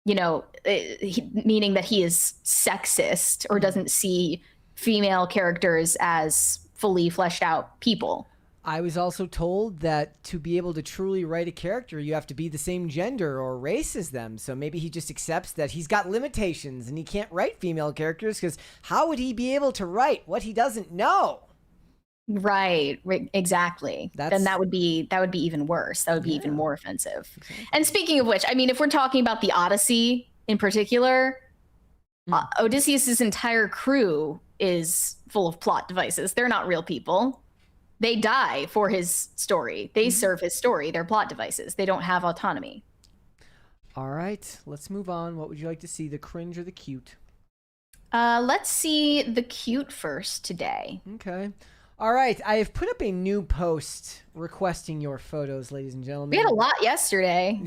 meaning that he is sexist or doesn't see female characters as fully fleshed out people. I was also told that to be able to truly write a character, you have to be the same gender or race as them. So maybe he just accepts that he's got limitations and he can't write female characters, because how would he be able to write what he doesn't know? Right, exactly. Then that would be even worse. That would be even more offensive. Exactly. And speaking of which, I mean, if we're talking about the Odyssey in particular, Odysseus's entire crew is full of plot devices. They're not real people. They die for his story. They serve his story. They're plot devices. They don't have autonomy. All right, let's move on. What would you like to see, the cringe or the cute? Let's see the cute first today. Okay. All right, I have put up a new post requesting your photos, ladies and gentlemen. We had a lot yesterday.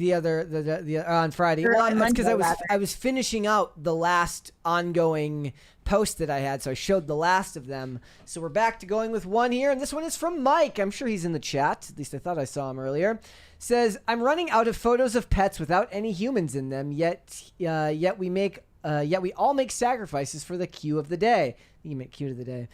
On Friday. Or Well, on that's because Monday, I was finishing out the last ongoing post that I had, so I showed the last of them. So we're back to going with one here, and this one is from Mike. I'm sure he's in the chat. At least I thought I saw him earlier. Says, I'm running out of photos of pets without any humans in them. Yet we all make sacrifices for the cue of the day. You can make cue of the day.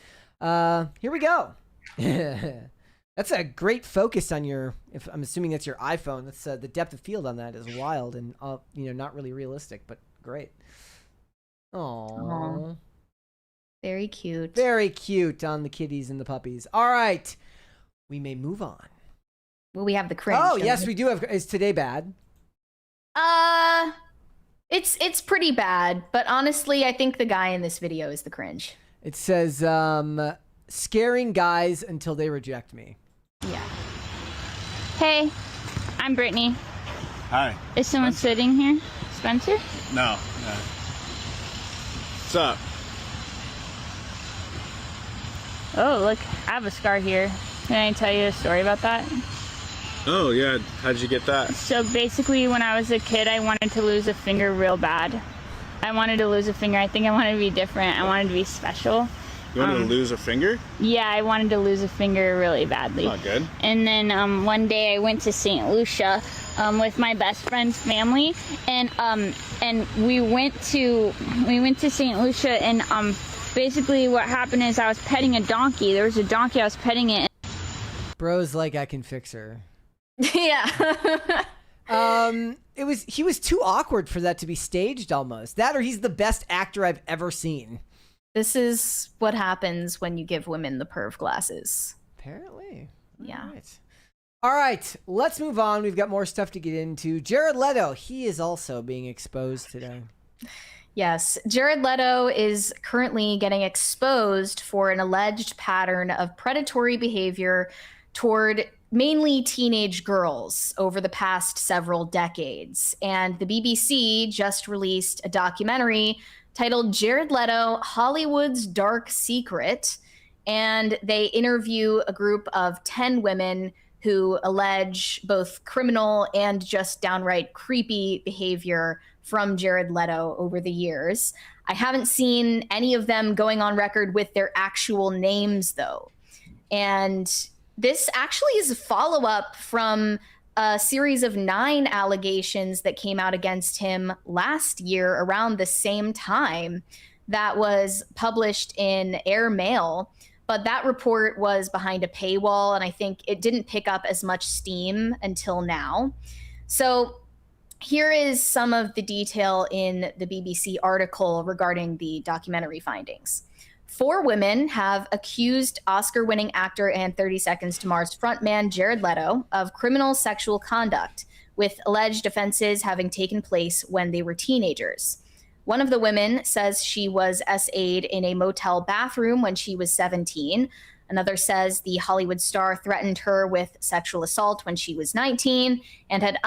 Here we go. That's a great focus on your, if I'm assuming that's your iPhone. That's the depth of field on that is wild and not really realistic, but great. Aww. Very cute. Very cute on the kitties and the puppies. All right, we may move on. Well, we have the cringe. Oh yes, we do have. Is today bad? It's pretty bad, but honestly, I think the guy in this video is the cringe. It says, scaring guys until they reject me. Yeah. Hey, I'm Brittany. Hi. Is someone sitting here? Spencer? No. What's up? Oh, look, I have a scar here. Can I tell you a story about that? Oh, yeah. How'd you get that? So basically, when I was a kid, I wanted to lose a finger real bad. I wanted to lose a finger. I think I wanted to be different. I wanted to be special. You wanted to lose a finger? Yeah, I wanted to lose a finger really badly. Not good. And then one day I went to St. Lucia with my best friend's family, and we went to St. Lucia, and basically what happened is I was petting a donkey. There was a donkey, I was petting it. Bro's like, I can fix her. Yeah. He was too awkward for that to be staged almost. That or he's the best actor I've ever seen. This is what happens when you give women the perv glasses. Apparently. Yeah. All right, let's move on. We've got more stuff to get into. Jared Leto, he is also being exposed today. Yes, Jared Leto is currently getting exposed for an alleged pattern of predatory behavior toward mainly teenage girls over the past several decades. And the BBC just released a documentary titled Jared Leto, Hollywood's Dark Secret. And they interview a group of 10 women who allege both criminal and just downright creepy behavior from Jared Leto over the years. I haven't seen any of them going on record with their actual names, though. And this actually is a follow-up from a series of 9 allegations that came out against him last year around the same time that was published in Air Mail. But that report was behind a paywall, and I think it didn't pick up as much steam until now. So here is some of the detail in the BBC article regarding the documentary findings. 4 women have accused Oscar-winning actor and 30 Seconds to Mars frontman Jared Leto of criminal sexual conduct, with alleged offenses having taken place when they were teenagers. One of the women says she was SA'd in a motel bathroom when she was 17. Another says the Hollywood star threatened her with sexual assault when she was 19 and had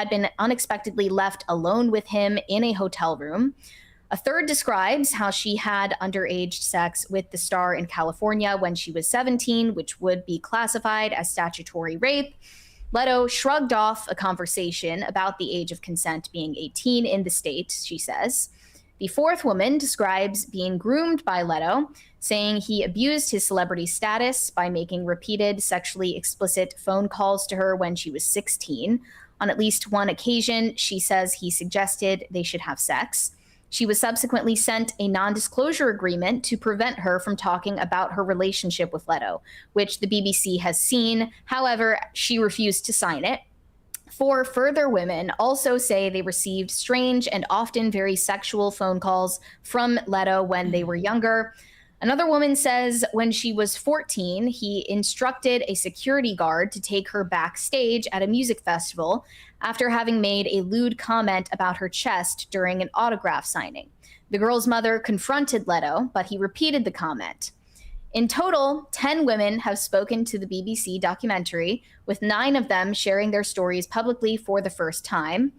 been unexpectedly left alone with him in a hotel room. A third describes how she had underage sex with the star in California when she was 17, which would be classified as statutory rape. Leto shrugged off a conversation about the age of consent being 18 in the state, she says. The fourth woman describes being groomed by Leto, saying he abused his celebrity status by making repeated sexually explicit phone calls to her when she was 16. On at least one occasion, she says he suggested they should have sex. She was subsequently sent a non-disclosure agreement to prevent her from talking about her relationship with Leto, which the BBC has seen. However, she refused to sign it. 4 further women also say they received strange and often very sexual phone calls from Leto when they were younger. Another woman says when she was 14, he instructed a security guard to take her backstage at a music festival after having made a lewd comment about her chest during an autograph signing. The girl's mother confronted Leto, but he repeated the comment. In total, 10 women have spoken to the BBC documentary, with 9 of them sharing their stories publicly for the first time.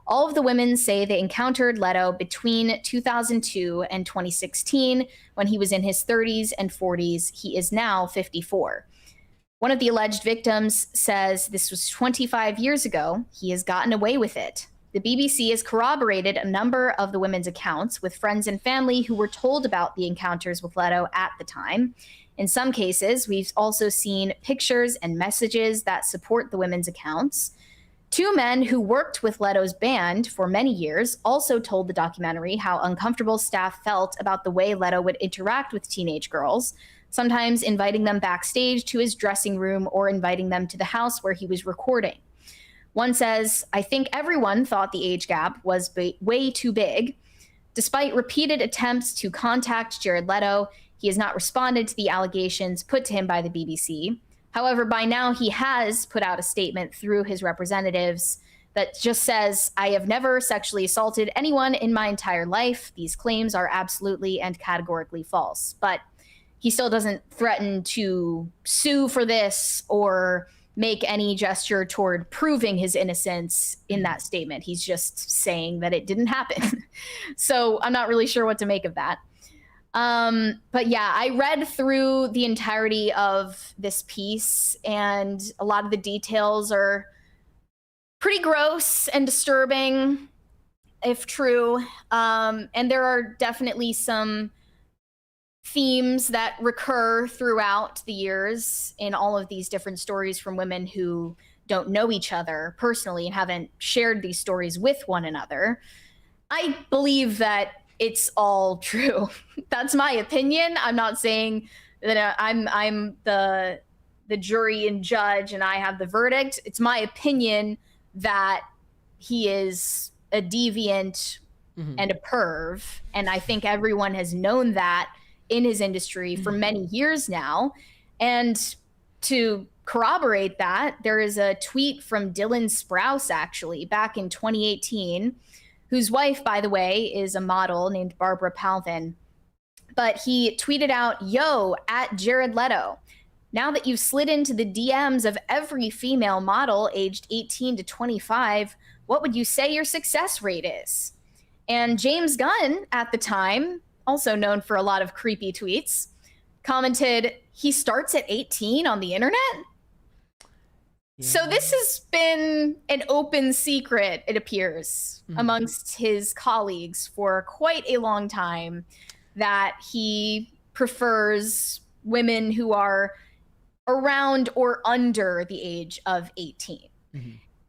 All of the women say they encountered Leto between 2002 and 2016 when he was in his 30s and 40s. He is now 54. One of the alleged victims says this was 25 years ago. He has gotten away with it. The BBC has corroborated a number of the women's accounts with friends and family who were told about the encounters with Leto at the time. In some cases, we've also seen pictures and messages that support the women's accounts. 2 men who worked with Leto's band for many years also told the documentary how uncomfortable staff felt about the way Leto would interact with teenage girls, sometimes inviting them backstage to his dressing room or inviting them to the house where he was recording. One says, I think everyone thought the age gap was way too big. Despite repeated attempts to contact Jared Leto, he has not responded to the allegations put to him by the BBC. However, by now he has put out a statement through his representatives that just says, I have never sexually assaulted anyone in my entire life. These claims are absolutely and categorically false. But he still doesn't threaten to sue for this or make any gesture toward proving his innocence in that statement. He's just saying that it didn't happen. So I'm not really sure what to make of that. But yeah, I read through the entirety of this piece, and a lot of the details are pretty gross and disturbing, if true. And there are definitely some themes that recur throughout the years in all of these different stories from women who don't know each other personally and haven't shared these stories with one another. I believe that it's all true. That's my opinion. I'm not saying that I'm the jury and judge and I have the verdict. It's my opinion that he is a deviant and a perv. And I think everyone has known that in his industry for many years now. And to corroborate that, there is a tweet from Dylan Sprouse, actually, back in 2018, whose wife, by the way, is a model named Barbara Palvin. But he tweeted out, yo, at Jared Leto, now that you've slid into the DMs of every female model aged 18 to 25, what would you say your success rate is? And James Gunn, at the time, also known for a lot of creepy tweets, commented, he starts at 18 on the internet? So this has been an open secret, it appears, amongst his colleagues for quite a long time, that he prefers women who are around or under the age of 18.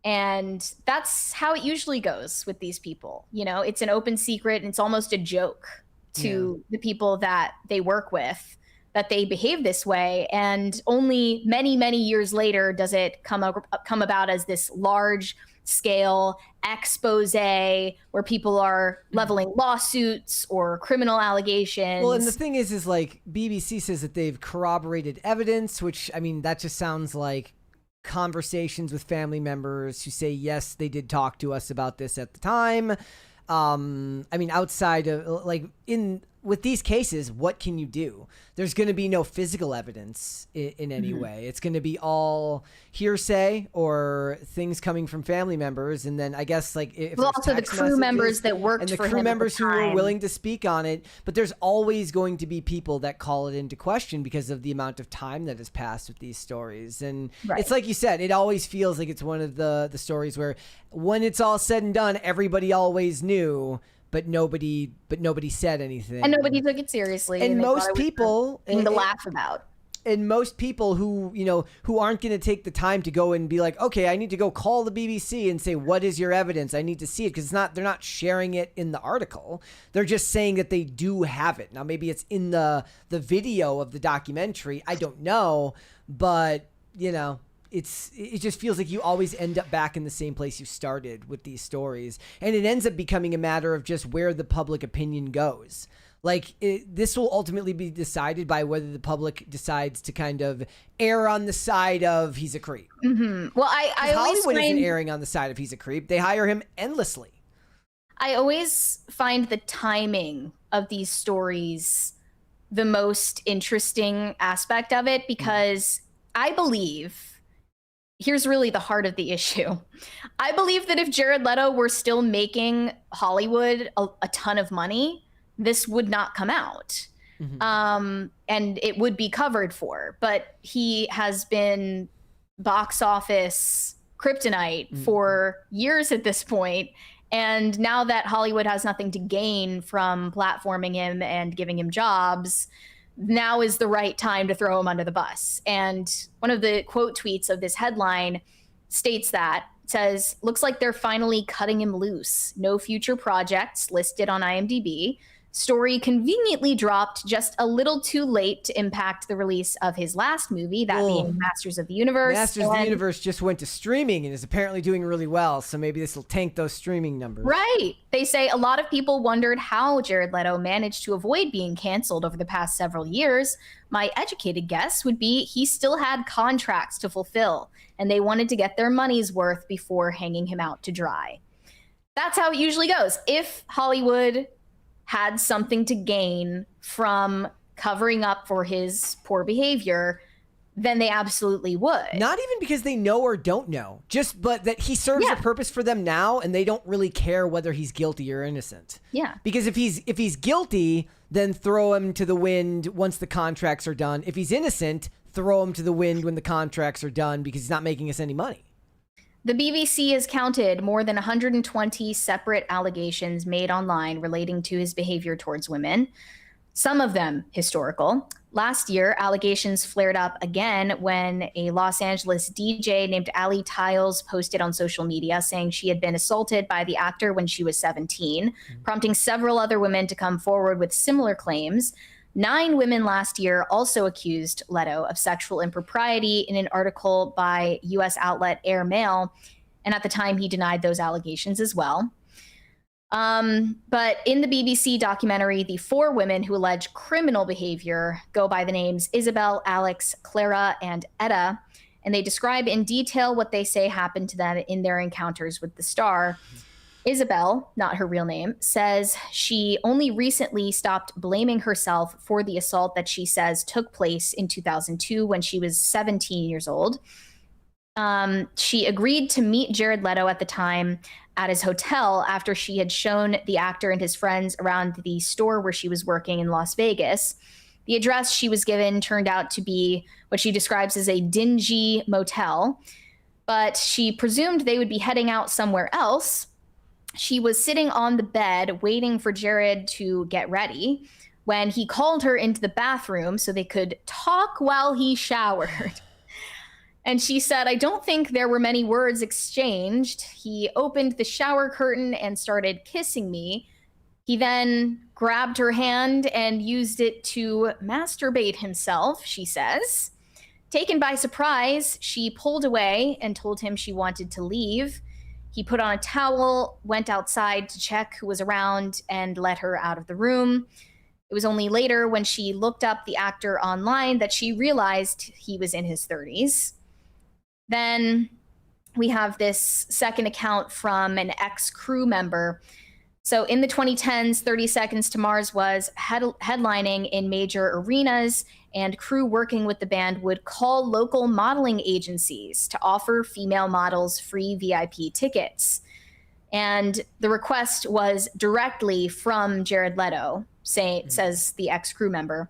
And that's how it usually goes with these people. You know, it's an open secret and it's almost a joke to the people that they work with, that they behave this way. And only many, many years later does it come about as this large scale expose where people are leveling lawsuits or criminal allegations. Well, and the thing is like BBC says that they've corroborated evidence, which, I mean, that just sounds like conversations with family members who say, yes, they did talk to us about this at the time. I mean, outside of like with these cases, what can you do? There's going to be no physical evidence in any way. It's going to be all hearsay or things coming from family members. And then I guess like if well, also the crew members that worked for him, and the crew members who were willing to speak on it. But there's always going to be people that call it into question because of the amount of time that has passed with these stories. And it's like you said, it always feels like it's one of the stories where when it's all said and done, everybody always knew, but nobody said anything, and nobody took it seriously. And most people to laugh about. And most people who aren't going to take the time to go and be like, okay, I need to go call the BBC and say, what is your evidence? I need to see it, because they're not sharing it in the article. They're just saying that they do have it. Now maybe it's in the video of the documentary. I don't know, but it just feels like you always end up back in the same place you started with these stories. And it ends up becoming a matter of just where the public opinion goes. Like, this will ultimately be decided by whether the public decides to kind of err on the side of he's a creep. Mm-hmm. Well, I always Hollywood find, isn't erring on the side of he's a creep. They hire him endlessly. I always find the timing of these stories the most interesting aspect of it, because I believe, here's really the heart of the issue. I believe that if Jared Leto were still making Hollywood a ton of money, this would not come out. And it would be covered for. But he has been box office kryptonite for years at this point. And now that Hollywood has nothing to gain from platforming him and giving him jobs, now is the right time to throw him under the bus. And one of the quote tweets of this headline states that, it says, looks like they're finally cutting him loose. No future projects listed on IMDb. Story conveniently dropped just a little too late to impact the release of his last movie, that being Masters of the Universe. Masters of the Universe just went to streaming and is apparently doing really well, so maybe this will tank those streaming numbers. Right. They say a lot of people wondered how Jared Leto managed to avoid being canceled over the past several years. My educated guess would be he still had contracts to fulfill, and they wanted to get their money's worth before hanging him out to dry. That's how it usually goes. If Hollywood had something to gain from covering up for his poor behavior, then they absolutely would. Not even because they know or don't know, but that he serves a purpose for them now, and they don't really care whether he's guilty or innocent. Yeah. Because if he's guilty, then throw him to the wind once the contracts are done. If he's innocent, throw him to the wind when the contracts are done, because he's not making us any money. The BBC has counted more than 120 separate allegations made online relating to his behavior towards women, some of them historical. Last year, allegations flared up again when a Los Angeles DJ named Allie Tiles posted on social media saying she had been assaulted by the actor when she was 17, prompting several other women to come forward with similar claims. 9 women last year also accused Leto of sexual impropriety in an article by U.S. outlet Air Mail, and at the time he denied those allegations as well. But in the BBC documentary, the 4 women who allege criminal behavior go by the names Isabel, Alex, Clara, and Etta, and they describe in detail what they say happened to them in their encounters with the star. Isabel, not her real name, says she only recently stopped blaming herself for the assault that she says took place in 2002 when she was 17 years old. She agreed to meet Jared Leto at the time at his hotel after she had shown the actor and his friends around the store where she was working in Las Vegas. The address she was given turned out to be what she describes as a dingy motel, but she presumed they would be heading out somewhere else. She was sitting on the bed waiting for Jared to get ready when he called her into the bathroom so they could talk while he showered. And she said, I don't think there were many words exchanged. He opened the shower curtain and started kissing me. He then grabbed her hand and used it to masturbate himself, she says. Taken by surprise, she pulled away and told him she wanted to leave. He put on a towel, went outside to check who was around, and let her out of the room. It was only later when she looked up the actor online that she realized he was in his 30s. Then we have this second account from an ex-crew member. So in the 2010s, 30 Seconds to Mars was headlining in major arenas, and crew working with the band would call local modeling agencies to offer female models free VIP tickets. And the request was directly from Jared Leto, says the ex-crew member.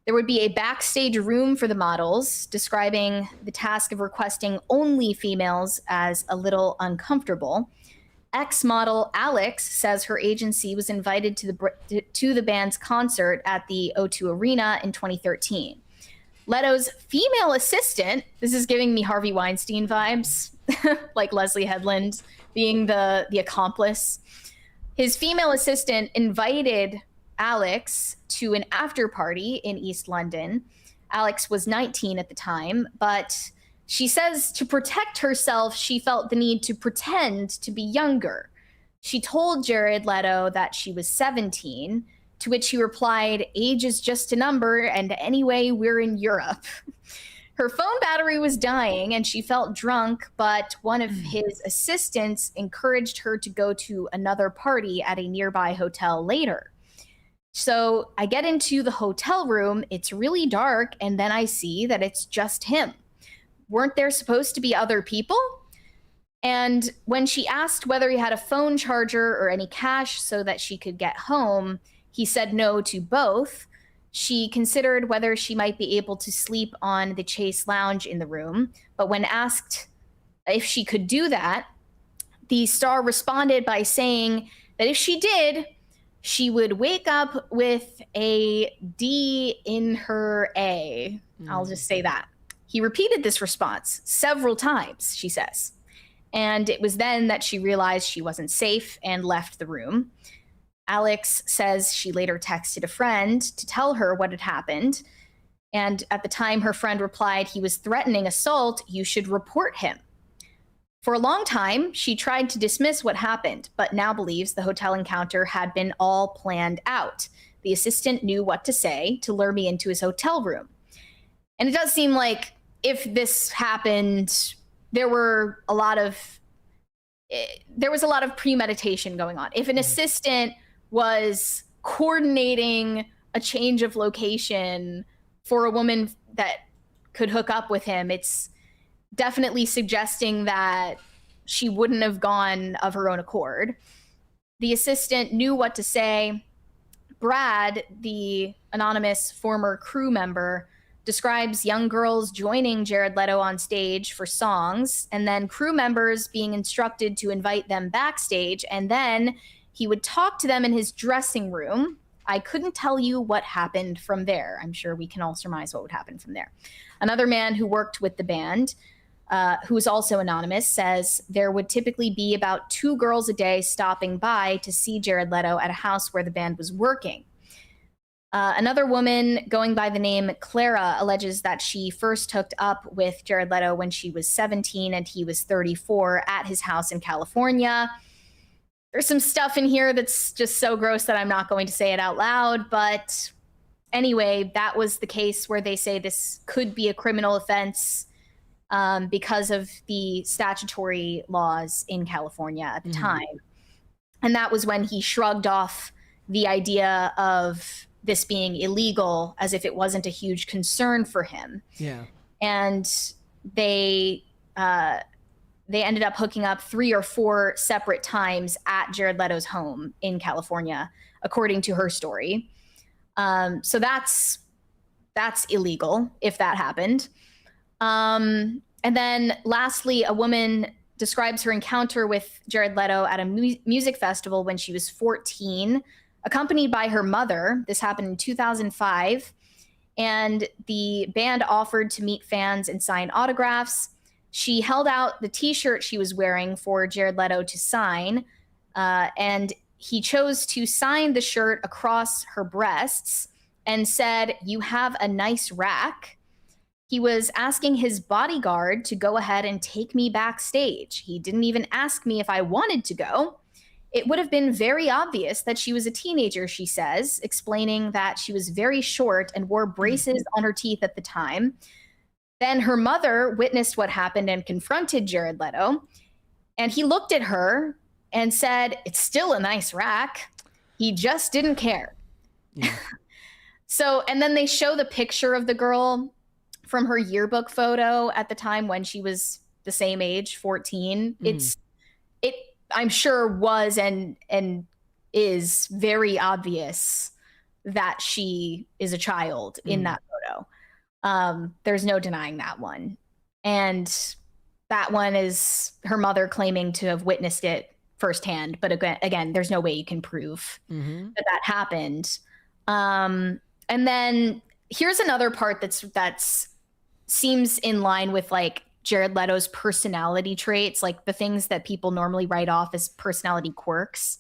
There would be a backstage room for the models, describing the task of requesting only females as a little uncomfortable. Ex-model Alex says her agency was invited to the band's concert at the O2 Arena in 2013. Leto's female assistant, this is giving me Harvey Weinstein vibes, like Leslie Headland being the accomplice. His female assistant invited Alex to an after party in East London. Alex was 19 at the time, but she says to protect herself, she felt the need to pretend to be younger. She told Jared Leto that she was 17, to which he replied, "Age is just a number, and anyway, we're in Europe." Her phone battery was dying and she felt drunk, but one of his assistants encouraged her to go to another party at a nearby hotel later. So I get into the hotel room, it's really dark, and then I see that it's just him. Weren't there supposed to be other people? And when she asked whether he had a phone charger or any cash so that she could get home, he said no to both. She considered whether she might be able to sleep on the Chase Lounge in the room, but when asked if she could do that, the star responded by saying that if she did, she would wake up with a D in her A. I'll just say that. He repeated this response several times, she says. And it was then that she realized she wasn't safe and left the room. Alex says she later texted a friend to tell her what had happened. And at the time, her friend replied, "He was threatening assault. You should report him." For a long time, she tried to dismiss what happened, but now believes the hotel encounter had been all planned out. The assistant knew what to say to lure me into his hotel room. And it does seem like if this happened, there was a lot of premeditation going on. If an assistant was coordinating a change of location for a woman that could hook up with him, it's definitely suggesting that she wouldn't have gone of her own accord. The assistant knew what to say. Brad, the anonymous former crew member, describes young girls joining Jared Leto on stage for songs, and then crew members being instructed to invite them backstage, and then he would talk to them in his dressing room. I couldn't tell you what happened from there. I'm sure we can all surmise what would happen from there. Another man who worked with the band, who is also anonymous, says there would typically be about 2 girls a day stopping by to see Jared Leto at a house where the band was working. Another woman going by the name Clara alleges that she first hooked up with Jared Leto when she was 17 and he was 34 at his house in California. There's some stuff in here that's just so gross that I'm not going to say it out loud. But anyway, that was the case where they say this could be a criminal offense because of the statutory laws in California at the time. And that was when he shrugged off the idea of this being illegal as if it wasn't a huge concern for him. Yeah. And they ended up hooking up 3 or 4 separate times at Jared Leto's home in California, according to her story. So that's illegal if that happened. And then lastly, a woman describes her encounter with Jared Leto at a music festival when she was 14, accompanied by her mother. This happened in 2005. And the band offered to meet fans and sign autographs. She held out the t-shirt she was wearing for Jared Leto to sign, and he chose to sign the shirt across her breasts and said, "You have a nice rack." He was asking his bodyguard to go ahead and take me backstage. He didn't even ask me if I wanted to go. It would have been very obvious that she was a teenager, she says, explaining that she was very short and wore braces on her teeth at the time. Then her mother witnessed what happened and confronted Jared Leto. And he looked at her and said, "It's still a nice rack." He just didn't care. Yeah. So, and then they show the picture of the girl from her yearbook photo at the time when she was the same age, 14. I'm sure was and is very obvious that she is a child in that photo. There's no denying that one. And that one is her mother claiming to have witnessed it firsthand. But again, there's no way you can prove that happened. And then here's another part that's seems in line with like Jared Leto's personality traits, like the things that people normally write off as personality quirks.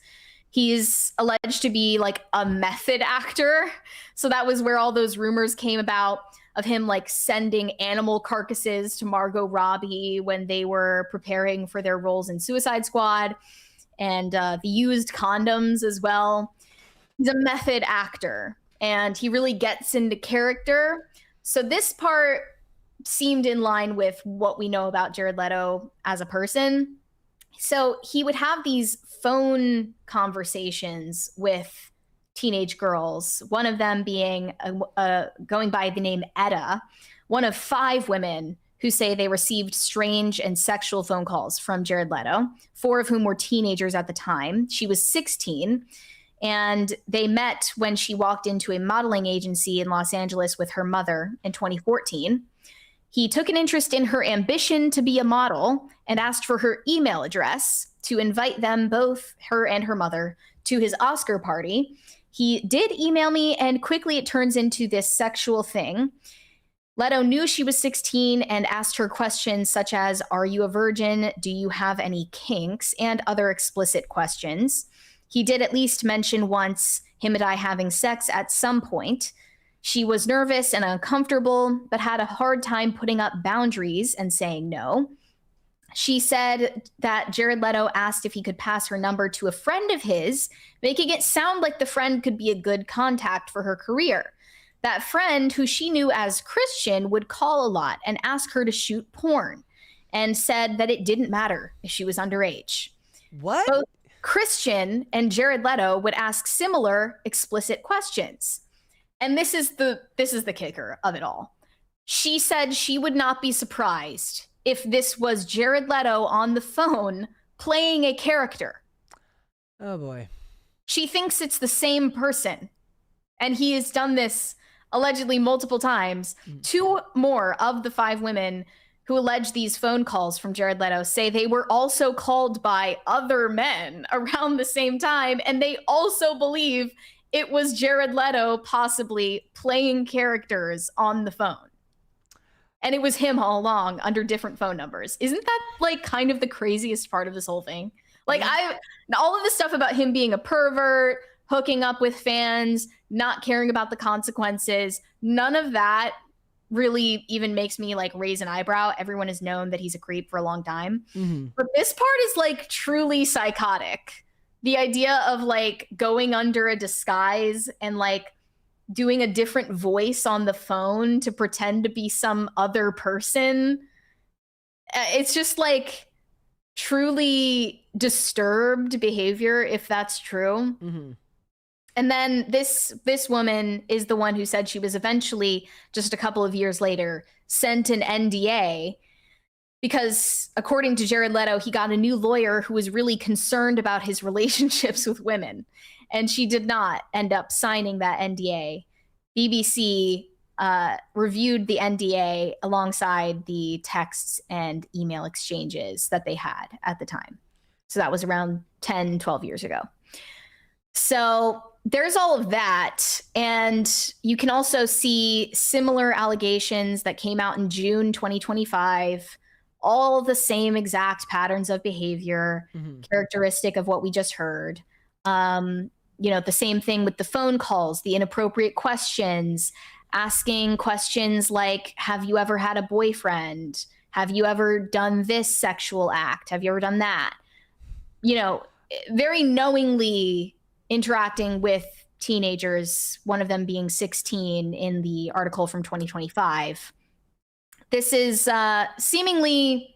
He's alleged to be like a method actor. So that was where all those rumors came about of him like sending animal carcasses to Margot Robbie when they were preparing for their roles in Suicide Squad, and the used condoms as well. He's a method actor, and he really gets into character. So this part seemed in line with what we know about Jared Leto as a person. So he would have these phone conversations with teenage girls, one of them being going by the name Etta, one of 5 women who say they received strange and sexual phone calls from Jared Leto, 4 of whom were teenagers at the time. She was 16, and they met when she walked into a modeling agency in Los Angeles with her mother in 2014. He took an interest in her ambition to be a model and asked for her email address to invite them both, her and her mother, to his Oscar party. He did email me, and quickly it turns into this sexual thing. Leto knew she was 16 and asked her questions such as, are you a virgin? Do you have any kinks? And other explicit questions. He did at least mention once him and I having sex at some point. She was nervous and uncomfortable, but had a hard time putting up boundaries and saying no. She said that Jared Leto asked if he could pass her number to a friend of his, making it sound like the friend could be a good contact for her career. That friend, who she knew as Christian, would call a lot and ask her to shoot porn, and said that it didn't matter if she was underage. What? Both Christian and Jared Leto would ask similar explicit questions. And this is the kicker of it all. She said she would not be surprised if this was Jared Leto on the phone playing a character. Oh boy. She thinks it's the same person. And he has done this allegedly multiple times. 2 more of the 5 women who allege these phone calls from Jared Leto say they were also called by other men around the same time, and they also believe it was Jared Leto possibly playing characters on the phone. And it was him all along under different phone numbers. Isn't that like kind of the craziest part of this whole thing? Like all of the stuff about him being a pervert, hooking up with fans, not caring about the consequences, none of that really even makes me like raise an eyebrow. Everyone has known that he's a creep for a long time. Mm-hmm. But this part is like truly psychotic. The idea of like going under a disguise and like doing a different voice on the phone to pretend to be some other person. It's just like truly disturbed behavior, if that's true. Mm-hmm. And then this woman is the one who said she was eventually, just a couple of years later, sent an NDA because, according to Jared Leto, he got a new lawyer who was really concerned about his relationships with women. And she did not end up signing that NDA. BBC reviewed the NDA alongside the texts and email exchanges that they had at the time. So that was around 10, 12 years ago. So there's all of that. And you can also see similar allegations that came out in June 2025, all the same exact patterns of behavior, characteristic of what we just heard. The same thing with the phone calls, the inappropriate questions, asking questions like, have you ever had a boyfriend? Have you ever done this sexual act? Have you ever done that? Very knowingly interacting with teenagers, one of them being 16 in the article from 2025. This is seemingly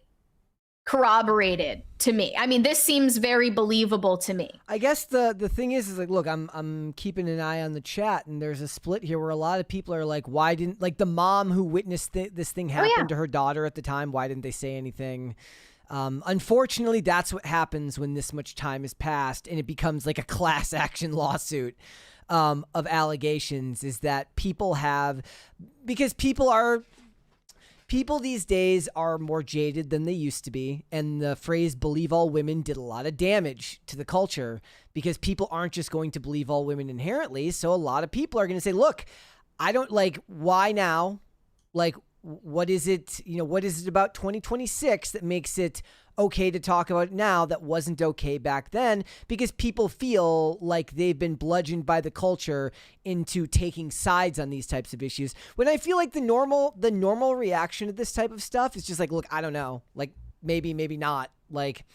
corroborated to me. I mean, this seems very believable to me. I guess the thing is like, look, I'm keeping an eye on the chat, and there's a split here where a lot of people are like, why didn't, like, the mom who witnessed this thing happen to her daughter at the time, why didn't they say anything? Unfortunately, that's what happens when this much time has passed and it becomes like a class action lawsuit of allegations, is that people these days are more jaded than they used to be. And the phrase believe all women did a lot of damage to the culture because people aren't just going to believe all women inherently. So a lot of people are going to say, look, I don't like, why now? Like, what is it, what is it about 2026 that makes it okay to talk about it now that wasn't okay back then? Because people feel like they've been bludgeoned by the culture into taking sides on these types of issues. When I feel like the normal reaction to this type of stuff is just like, look, I don't know, like maybe not. Like,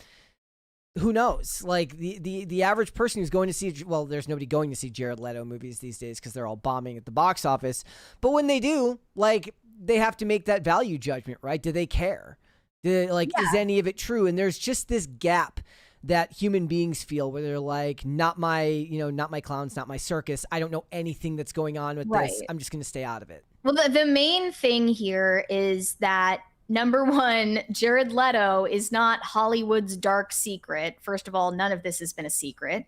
who knows? Like the average person who's going to see, well, there's nobody going to see Jared Leto movies these days because they're all bombing at the box office. But when they do, like, they have to make that value judgment, right? Do they care? Is any of it true? And there's just this gap that human beings feel where they're like, not my clowns, not my circus. I don't know anything that's going on with this. I'm just going to stay out of it. Well, the main thing here is that, number one, Jared Leto is not Hollywood's dark secret. First of all, none of this has been a secret.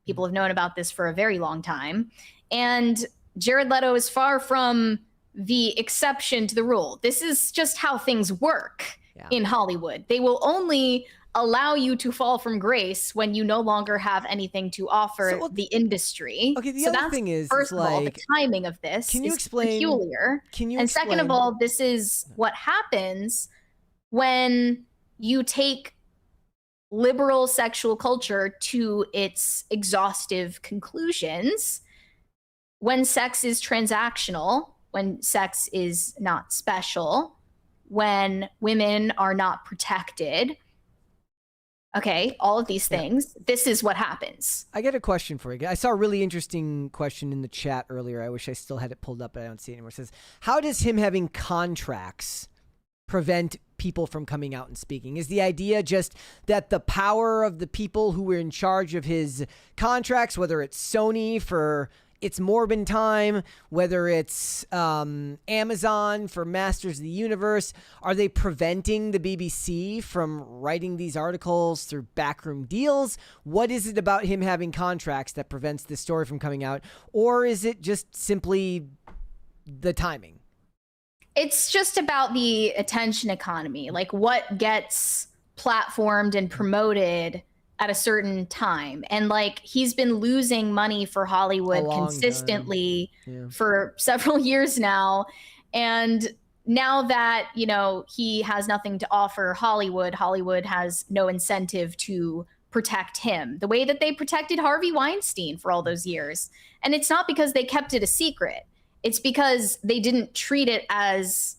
People have known about this for a very long time. And Jared Leto is far from the exception to the rule. This is just how things work in Hollywood. They will only allow you to fall from grace when you no longer have anything to offer the industry. Okay, the other thing is, first of all, the timing of this is peculiar. And second of all, this is what happens when you take liberal sexual culture to its exhaustive conclusions. When sex is transactional, when sex is not special, when women are not protected, okay, all of these things, this is what happens. I got a question for you. I saw a really interesting question in the chat earlier. I wish I still had it pulled up, but I don't see it anymore. It says, how does him having contracts prevent people from coming out and speaking? Is the idea just that the power of the people who were in charge of his contracts, whether it's Sony for It's Morbin time, whether it's Amazon for Masters of the Universe, are they preventing the BBC from writing these articles through backroom deals? What is it about him having contracts that prevents this story from coming out? Or is it just simply the timing? It's just about the attention economy, like what gets platformed and promoted at a certain time. And like, he's been losing money for Hollywood consistently for several years now. And now that, you know, he has nothing to offer Hollywood has no incentive to protect him the way that they protected Harvey Weinstein for all those years. And it's not because they kept it a secret. It's because they didn't treat it as,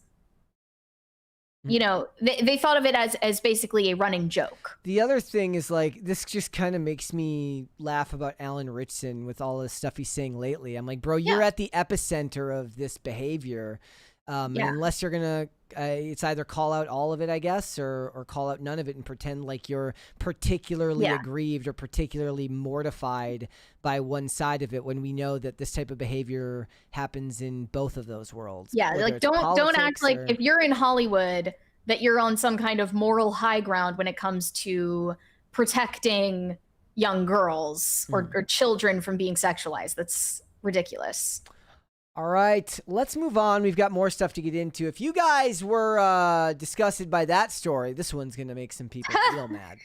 you know, they thought of it as basically a running joke. The other thing is, like, this just kind of makes me laugh about Alan Ritchson with all the stuff he's saying lately. I'm like, bro, you're at the epicenter of this behavior. And unless you're going to, it's either call out all of it, I guess, or call out none of it and pretend like you're particularly aggrieved or particularly mortified by one side of it, when we know that this type of behavior happens in both of those worlds. Yeah, like don't act like if you're in Hollywood that you're on some kind of moral high ground when it comes to protecting young girls or children from being sexualized. That's ridiculous. All right, let's move on. We've got more stuff to get into. If you guys were disgusted by that story, this one's going to make some people real mad.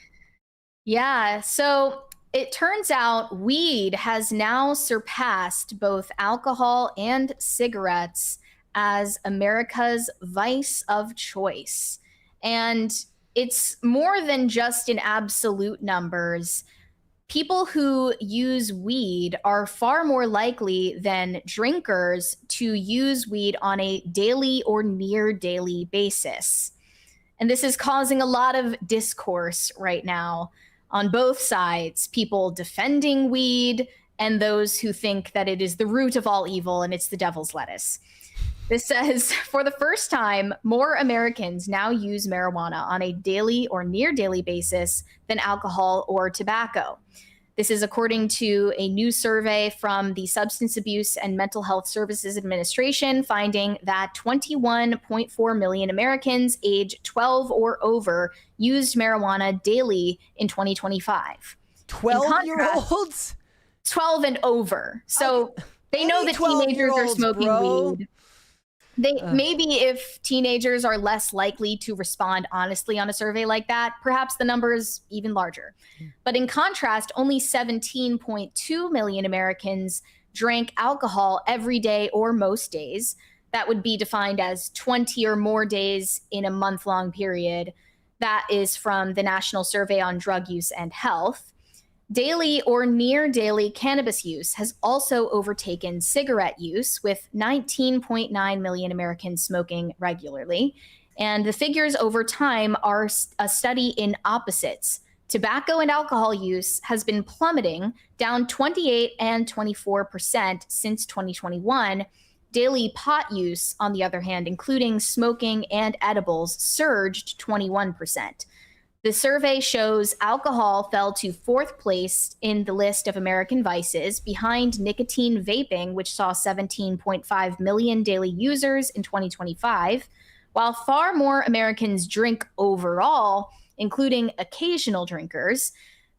Yeah, so it turns out weed has now surpassed both alcohol and cigarettes as America's vice of choice. And it's more than just in absolute numbers. People who use weed are far more likely than drinkers to use weed on a daily or near daily basis. And this is causing a lot of discourse right now on both sides, people defending weed and those who think that it is the root of all evil and it's the devil's lettuce. This says, for the first time, more Americans now use marijuana on a daily or near daily basis than alcohol or tobacco. This is according to a new survey from the Substance Abuse and Mental Health Services Administration, finding that 21.4 million Americans age 12 or over used marijuana daily in 2025. 12-year-olds? 12 and over. So they know that teenagers are smoking weed. Maybe if teenagers are less likely to respond honestly on a survey like that, perhaps the number is even larger. But in contrast, only 17.2 million Americans drank alcohol every day or most days. That would be defined as 20 or more days in a month-long period. That is from the National Survey on Drug Use and Health. Daily or near daily cannabis use has also overtaken cigarette use, with 19.9 million Americans smoking regularly. And the figures over time are a study in opposites. Tobacco and alcohol use has been plummeting, down 28 and 24% since 2021. Daily pot use, on the other hand, including smoking and edibles, surged 21%. The survey shows alcohol fell to 4th place in the list of American vices, behind nicotine vaping, which saw 17.5 million daily users in 2025. While far more Americans drink overall, including occasional drinkers,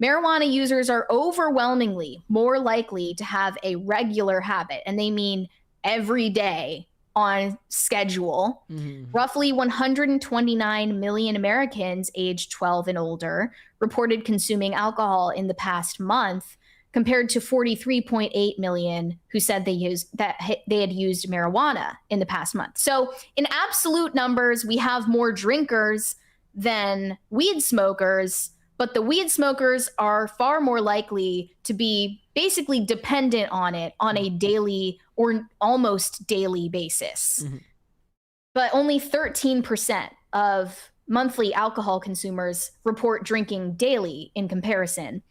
marijuana users are overwhelmingly more likely to have a regular habit, and they mean every day on schedule. Roughly 129 million Americans aged 12 and older reported consuming alcohol in the past month, compared to 43.8 million who said they had used marijuana in the past month. So in absolute numbers, we have more drinkers than weed smokers, but the weed smokers are far more likely to be basically dependent on it on a daily or almost daily basis. But only 13% of monthly alcohol consumers report drinking daily in comparison,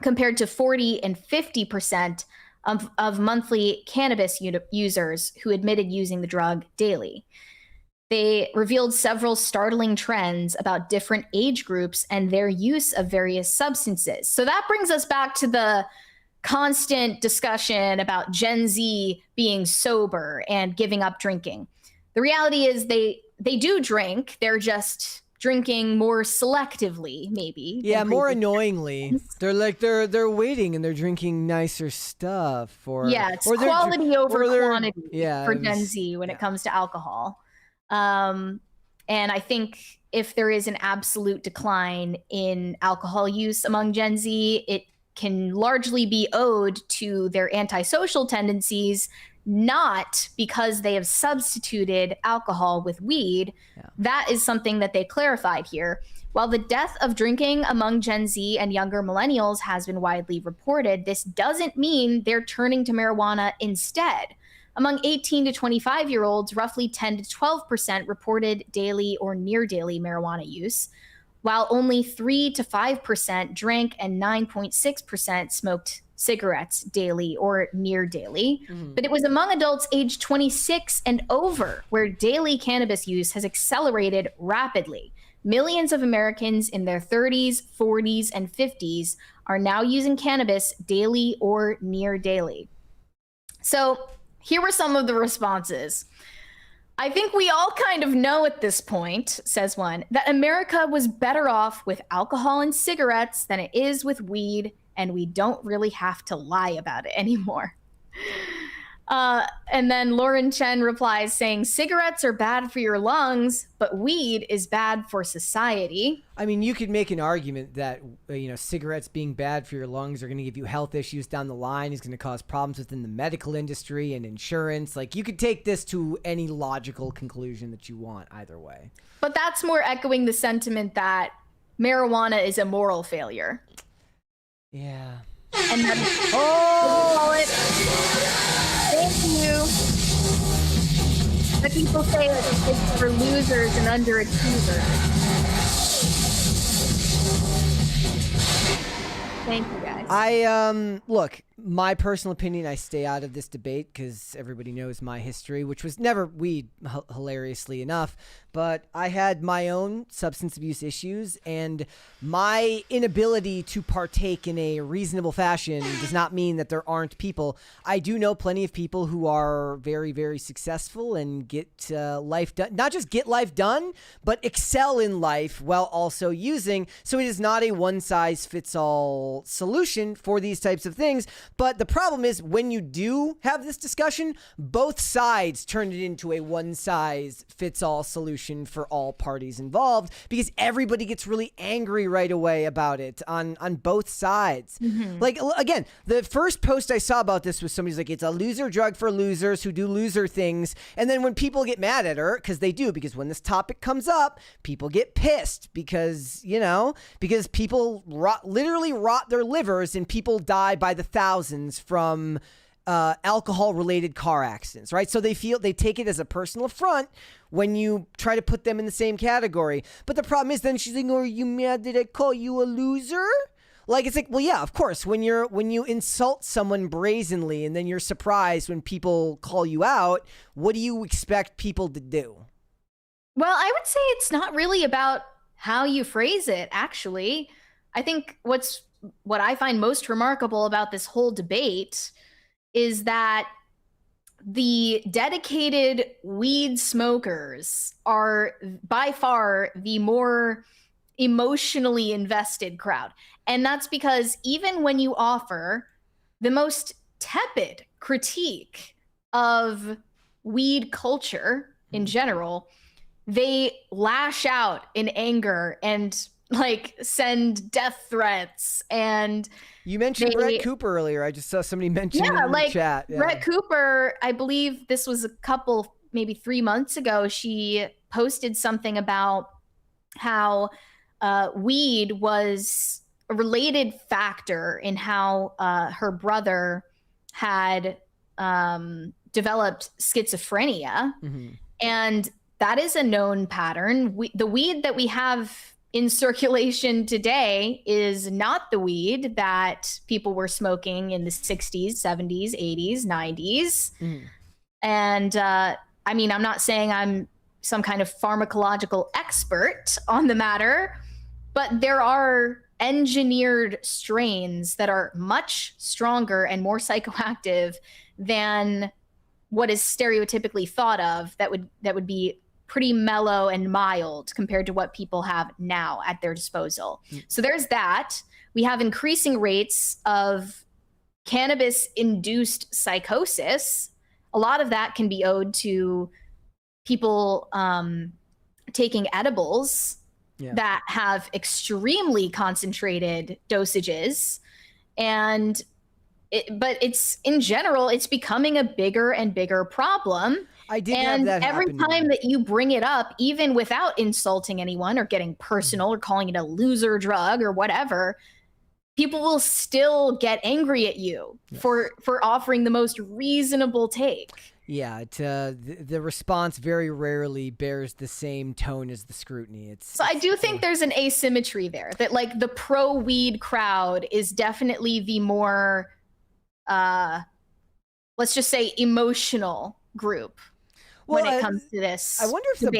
compared to 40 and 50% of monthly cannabis users who admitted using the drug daily. They revealed several startling trends about different age groups and their use of various substances. So that brings us back to the constant discussion about Gen Z being sober and giving up drinking. The reality is they do drink. They're just drinking more selectively, maybe. Yeah, more annoyingly. They're waiting and they're drinking nicer stuff. It's quality over quantity for Gen Z when it comes to alcohol. And I think if there is an absolute decline in alcohol use among Gen Z, it can largely be owed to their antisocial tendencies, not because they have substituted alcohol with weed. That is something that they clarified here. While the death of drinking among Gen Z and younger millennials has been widely reported, this doesn't mean they're turning to marijuana instead. Among 18 to 25-year-olds, roughly 10 to 12% reported daily or near daily marijuana use, while only 3 to 5% drank and 9.6% smoked cigarettes daily or near daily. But it was among adults aged 26 and over where daily cannabis use has accelerated rapidly. Millions of Americans in their 30s, 40s, and 50s are now using cannabis daily or near daily. So here were some of the responses. I think we all kind of know at this point, says one, that America was better off with alcohol and cigarettes than it is with weed, and we don't really have to lie about it anymore. And then Lauren Chen replies saying, cigarettes are bad for your lungs, but weed is bad for society. I mean, you could make an argument that, cigarettes being bad for your lungs are going to give you health issues down the line, is going to cause problems within the medical industry and insurance. Like, you could take this to any logical conclusion that you want either way. But that's more echoing the sentiment that marijuana is a moral failure. Yeah. And then, thank you. But people say that it's for losers and underachievers. Thank you, guys. Look, my personal opinion, I stay out of this debate because everybody knows my history, which was never weed, hilariously enough. But I had my own substance abuse issues, and my inability to partake in a reasonable fashion does not mean that there aren't people. I do know plenty of people who are very, very successful and get life done. Not just get life done, but excel in life while also using. So it is not a one-size-fits-all solution for these types of things. But the problem is when you do have this discussion, both sides turn it into a one-size-fits-all solution for all parties involved because everybody gets really angry right away about it on both sides. Like, again, the first post I saw about this was somebody's like, it's a loser drug for losers who do loser things. And then when people get mad at her, because they do, because when this topic comes up, people get pissed because people literally rot their livers and people die by the thousands from alcohol-related car accidents, right? So they take it as a personal affront when you try to put them in the same category. But the problem is then she's like, "Are you mad that I call you a loser?" Like, it's like, well, yeah, of course. When you insult someone brazenly and then you're surprised when people call you out, what do you expect people to do? Well, I would say it's not really about how you phrase it, actually. I think what I find most remarkable about this whole debate is that the dedicated weed smokers are by far the more emotionally invested crowd. And that's because even when you offer the most tepid critique of weed culture in general, they lash out in anger and like send death threats. And you mentioned Brett Cooper earlier. I just saw somebody mention it in the chat. Yeah. Brett Cooper, I believe this was a couple, maybe 3 months ago, she posted something about how weed was a related factor in how her brother had developed schizophrenia. Mm-hmm. And that is a known pattern. The weed that we have in circulation today is not the weed that people were smoking in the 60s, 70s, 80s, 90s. Mm. And I mean, I'm not saying I'm some kind of pharmacological expert on the matter, but there are engineered strains that are much stronger and more psychoactive than what is stereotypically thought of that would be pretty mellow and mild compared to what people have now at their disposal. So there's that. We have increasing rates of cannabis-induced psychosis. A lot of that can be owed to people taking edibles that have extremely concentrated dosages. But it's in general, it's becoming a bigger and bigger problem. I did have that every happen time that you bring it up, even without insulting anyone or getting personal or calling it a loser drug or whatever, people will still get angry at you for offering the most reasonable take. Yeah, the response very rarely bears the same tone as the scrutiny. So I do think there's an asymmetry there, that like the pro-weed crowd is definitely the more, let's just say, emotional group. When it comes to this, I wonder if the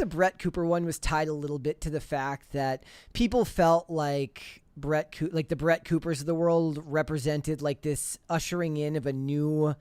Brett Cooper one was tied a little bit to the fact that people felt like the Brett Coopers of the world represented like this ushering in of a new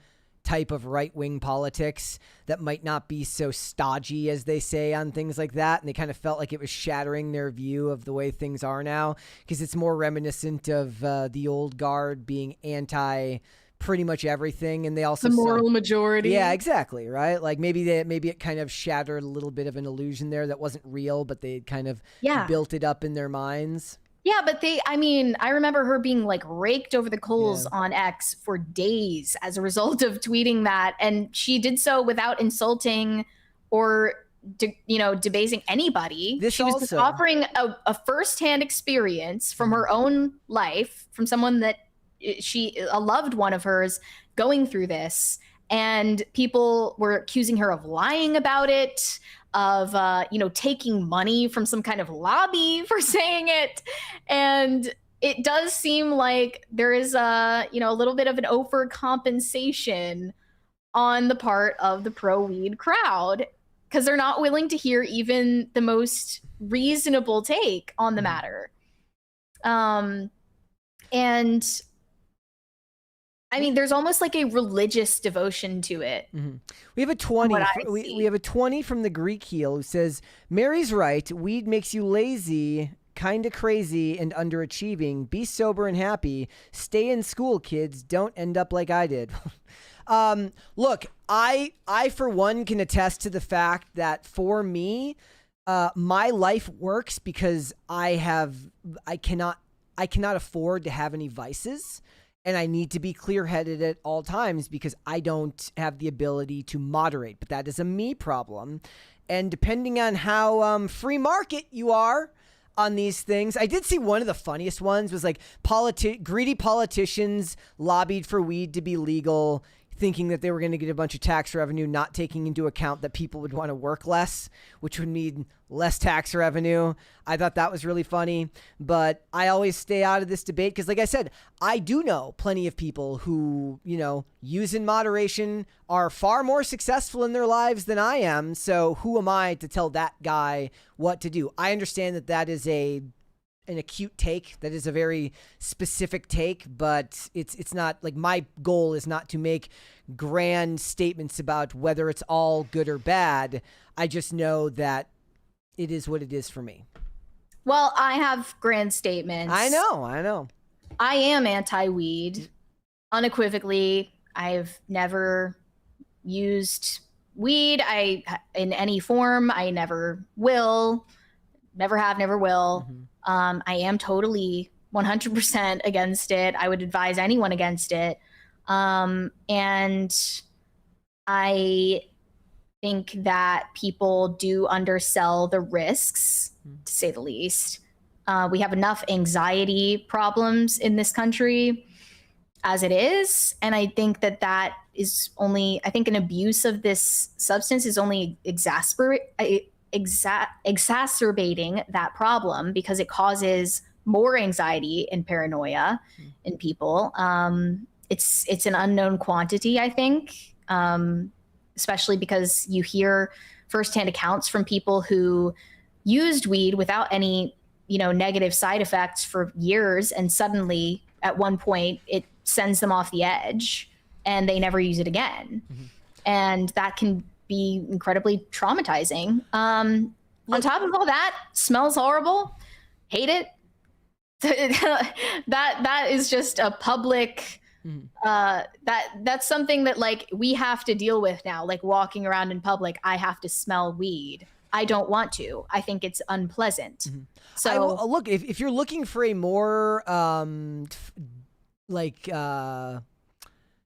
type of right-wing politics that might not be so stodgy as they say on things like that, and they kind of felt like it was shattering their view of the way things are now, because it's more reminiscent of the old guard being anti pretty much everything, and they also the moral majority. Yeah, exactly, right? Like maybe it kind of shattered a little bit of an illusion there that wasn't real, but they kind of built it up in their minds. Yeah, but I remember her being like raked over the coals on X for days as a result of tweeting that, and she did so without insulting or debasing anybody. She was just offering a firsthand experience from her own life, from someone that a loved one of hers going through this, and people were accusing her of lying about it, of taking money from some kind of lobby for saying it. And it does seem like there is a little bit of an overcompensation on the part of the pro-weed crowd, because they're not willing to hear even the most reasonable take on the matter. And I mean, there's almost like a religious devotion to it. Mm-hmm. We have a 20. We have a 20 from the Greek heel who says, "Mary's right. Weed makes you lazy, kind of crazy, and underachieving. Be sober and happy. Stay in school, kids. Don't end up like I did." Look, I for one can attest to the fact that for me, my life works because I cannot afford to have any vices. And I need to be clear-headed at all times because I don't have the ability to moderate. But that is a me problem. And depending on how free market you are, on these things. I did see one of the funniest ones was like greedy politicians lobbied for weed to be legal, thinking that they were going to get a bunch of tax revenue, not taking into account that people would want to work less, which would mean less tax revenue. I thought that was really funny, but I always stay out of this debate because, like I said, I do know plenty of people who, use in moderation, are far more successful in their lives than I am. So who am I to tell that guy what to do? I understand that that is an acute take. That is a very specific take, but it's not like my goal is not to make grand statements about whether it's all good or bad. I just know that it is what it is for me. Well, I have grand statements. I know. I am anti-weed. Unequivocally, I've never used weed in any form. I never will. Never have, never will. I am totally 100% against it. I would advise anyone against it. And I think that people do undersell the risks, to say the least. We have enough anxiety problems in this country as it is. And I think that is only, I think an abuse of this substance is only exacerbating that problem because it causes more anxiety and paranoia in people. It's an unknown quantity, I think, especially because you hear firsthand accounts from people who used weed without any, negative side effects for years, and suddenly at one point it sends them off the edge and they never use it again. And that can be incredibly traumatizing. On top of all that, smells horrible, hate it. that is just a public that's something that like we have to deal with now. Like walking around in public, I have to smell weed. I don't want to. I think it's unpleasant. So look, if you're looking for a more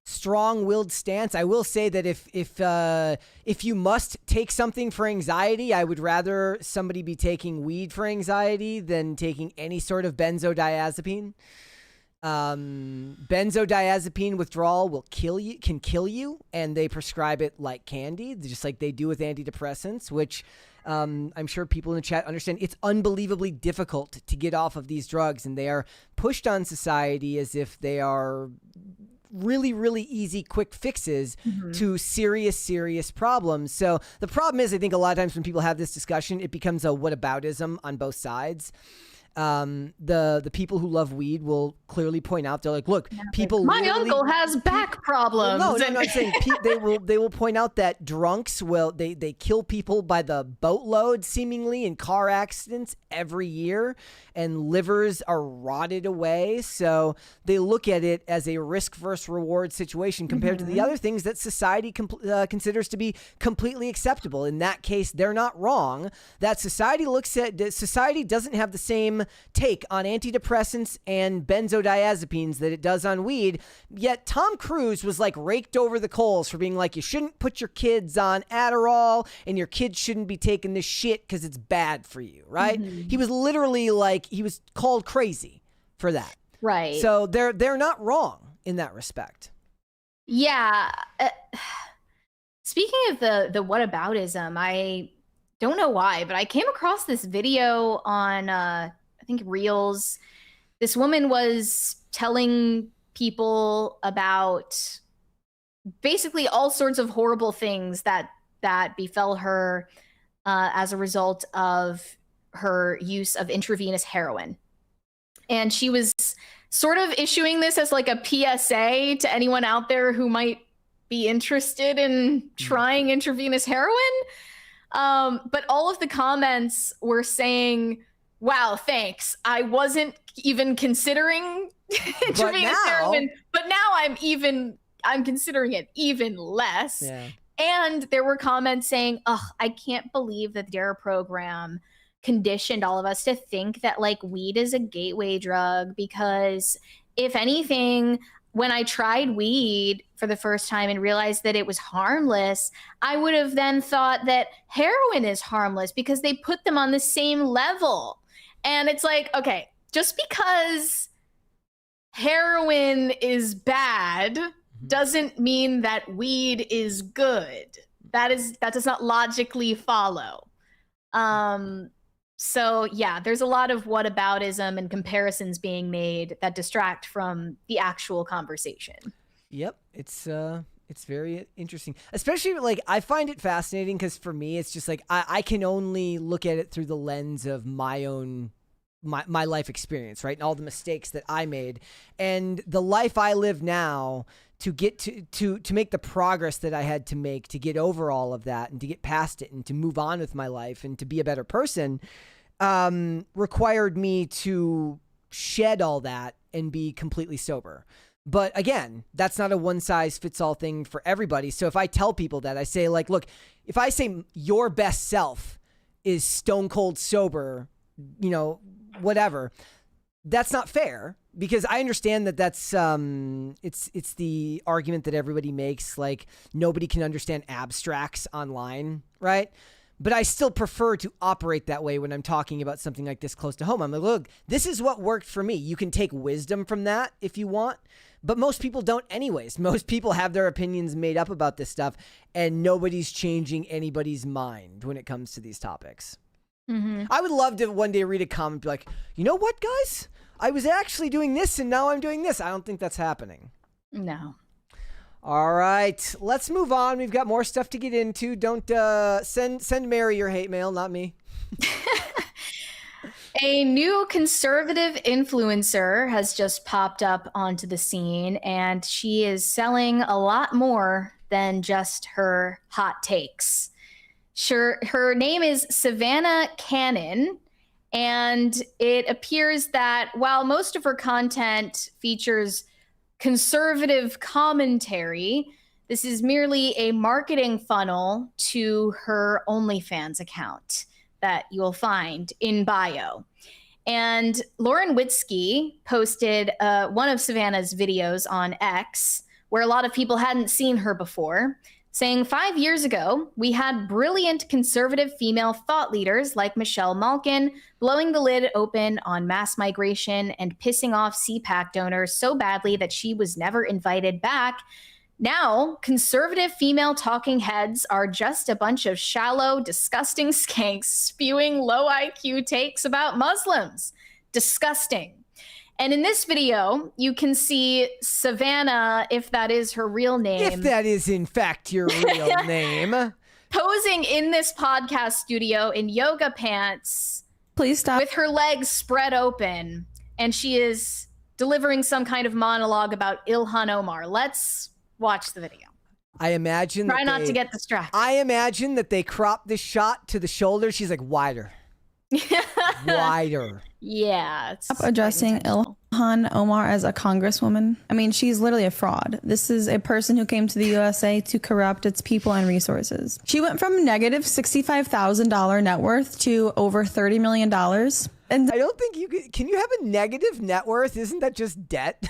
strong-willed stance, I will say that if you must take something for anxiety, I would rather somebody be taking weed for anxiety than taking any sort of benzodiazepine. Benzodiazepine withdrawal can kill you, and they prescribe it like candy, just like they do with antidepressants, which I'm sure people in the chat understand. It's unbelievably difficult to get off of these drugs, and they are pushed on society as if they are really, really easy, quick fixes to serious problems. So the problem is, I think a lot of times when people have this discussion, it becomes a whataboutism on both sides. The people who love weed will clearly point out, they're like, look, people my uncle has back problems. No, I'm not saying they will point out that drunks they kill people by the boatload seemingly in car accidents every year, and livers are rotted away. So they look at it as a risk versus reward situation compared to the other things that society considers to be completely acceptable. In that case, they're not wrong. That society doesn't have the same take on antidepressants and benzodiazepines that it does on weed. Yet Tom Cruise was like raked over the coals for being like, you shouldn't put your kids on Adderall and your kids shouldn't be taking this shit because it's bad for you, right? He was literally like, he was called crazy for that. Right. So they're not wrong in that respect. Yeah. Speaking of the whataboutism, I don't know why, but I came across this video on I think Reels. This woman was telling people about basically all sorts of horrible things that befell her as a result of her use of intravenous heroin. And she was sort of issuing this as like a PSA to anyone out there who might be interested in trying intravenous heroin. But all of the comments were saying, wow, thanks. I wasn't even considering intravenous heroin, but now I'm considering it even less. Yeah. And there were comments saying, I can't believe that the DARE program conditioned all of us to think that like weed is a gateway drug, because if anything, when I tried weed for the first time and realized that it was harmless, I would have then thought that heroin is harmless because they put them on the same level. And it's like, okay, just because heroin is bad doesn't mean that weed is good. That does not logically follow. So yeah, there's a lot of whataboutism and comparisons being made that distract from the actual conversation. Yep, it's very interesting. Especially, like, I find it fascinating because for me, it's just like I can only look at it through the lens of my own my life experience, right? And all the mistakes that I made and the life I live now to get to make the progress that I had to make to get over all of that and to get past it and to move on with my life and to be a better person required me to shed all that and be completely sober. But again, that's not a one-size-fits-all thing for everybody. So if I tell people that, I say, like, look, if I say your best self is stone cold sober, you know, whatever, that's not fair, because I understand that that's it's the argument that everybody makes, like nobody can understand abstracts online, right? But I still prefer to operate that way when I'm talking about something like this close to home. I'm like, look, this is what worked for me. You can take wisdom from that if you want, but most people don't anyways. Most people have their opinions made up about this stuff, and nobody's changing anybody's mind when it comes to these topics. I would love to one day read a comment and be like, you know what, guys? I was actually doing this and now I'm doing this. I don't think that's happening. No. All right, let's move on. We've got more stuff to get into. Don't send Mary your hate mail, not me. A new conservative influencer has just popped up onto the scene, and she is selling a lot more than just her hot takes. Sure, her name is Savannah Cannon, and it appears that while most of her content features conservative commentary, this is merely a marketing funnel to her OnlyFans account that you'll find in bio. And Lauren Witzke posted one of Savannah's videos on X, where a lot of people hadn't seen her before, saying 5 years ago, we had brilliant conservative female thought leaders like Michelle Malkin blowing the lid open on mass migration and pissing off CPAC donors so badly that she was never invited back. Now, conservative female talking heads are just a bunch of shallow, disgusting skanks spewing low IQ takes about Muslims. Disgusting. And in this video, you can see Savannah, if that is her real name. If that is, in fact, your real name. Posing in this podcast studio in yoga pants. Please stop. With her legs spread open. And she is delivering some kind of monologue about Ilhan Omar. Let's watch the video. I imagine. Try not to get distracted. I imagine that they cropped this shot to the shoulder. She's like, wider. Wider. Yeah. Stop addressing Ilhan Omar as a congresswoman. I mean, she's literally a fraud. This is a person who came to the USA to corrupt its people and resources. She went from negative $65,000 net worth to over $30 million. And I don't think you can you have a negative net worth? Isn't that just debt?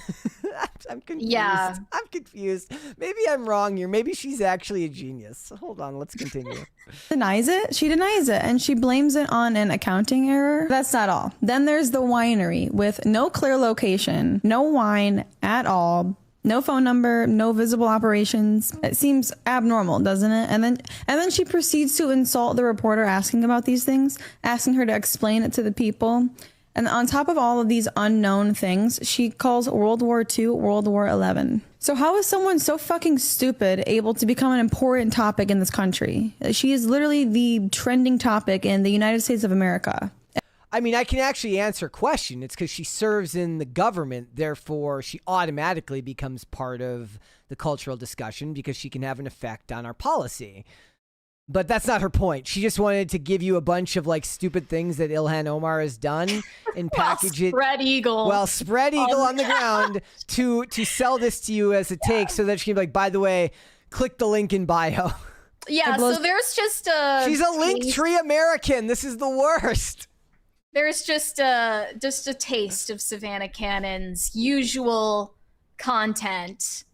I'm confused. Yeah. I'm confused. Maybe I'm wrong here. Maybe she's actually a genius. Hold on, let's continue. Denies it. She denies it, and she blames it on an accounting error. That's not all. Then there's the winery with no clear location, no wine at all, no phone number, no visible operations. It seems abnormal, doesn't it? And then she proceeds to insult the reporter asking about these things, asking her to explain it to the people. And on top of all of these unknown things, she calls World War II World War XI. So how is someone so fucking stupid able to become an important topic in this country? She is literally the trending topic in the United States of America. I mean, I can actually answer a question. It's because she serves in the government. Therefore, she automatically becomes part of the cultural discussion because she can have an effect on our policy. But that's not her point. She just wanted to give you a bunch of like stupid things that Ilhan Omar has done and package it. Spread eagle. Well, spread eagle on the ground to sell this to you as a take so that she can be like, by the way, click the link in bio. Yeah, so there's just a... She's a Linktree American. This is the worst. There's just a taste of Savannah Cannon's usual content.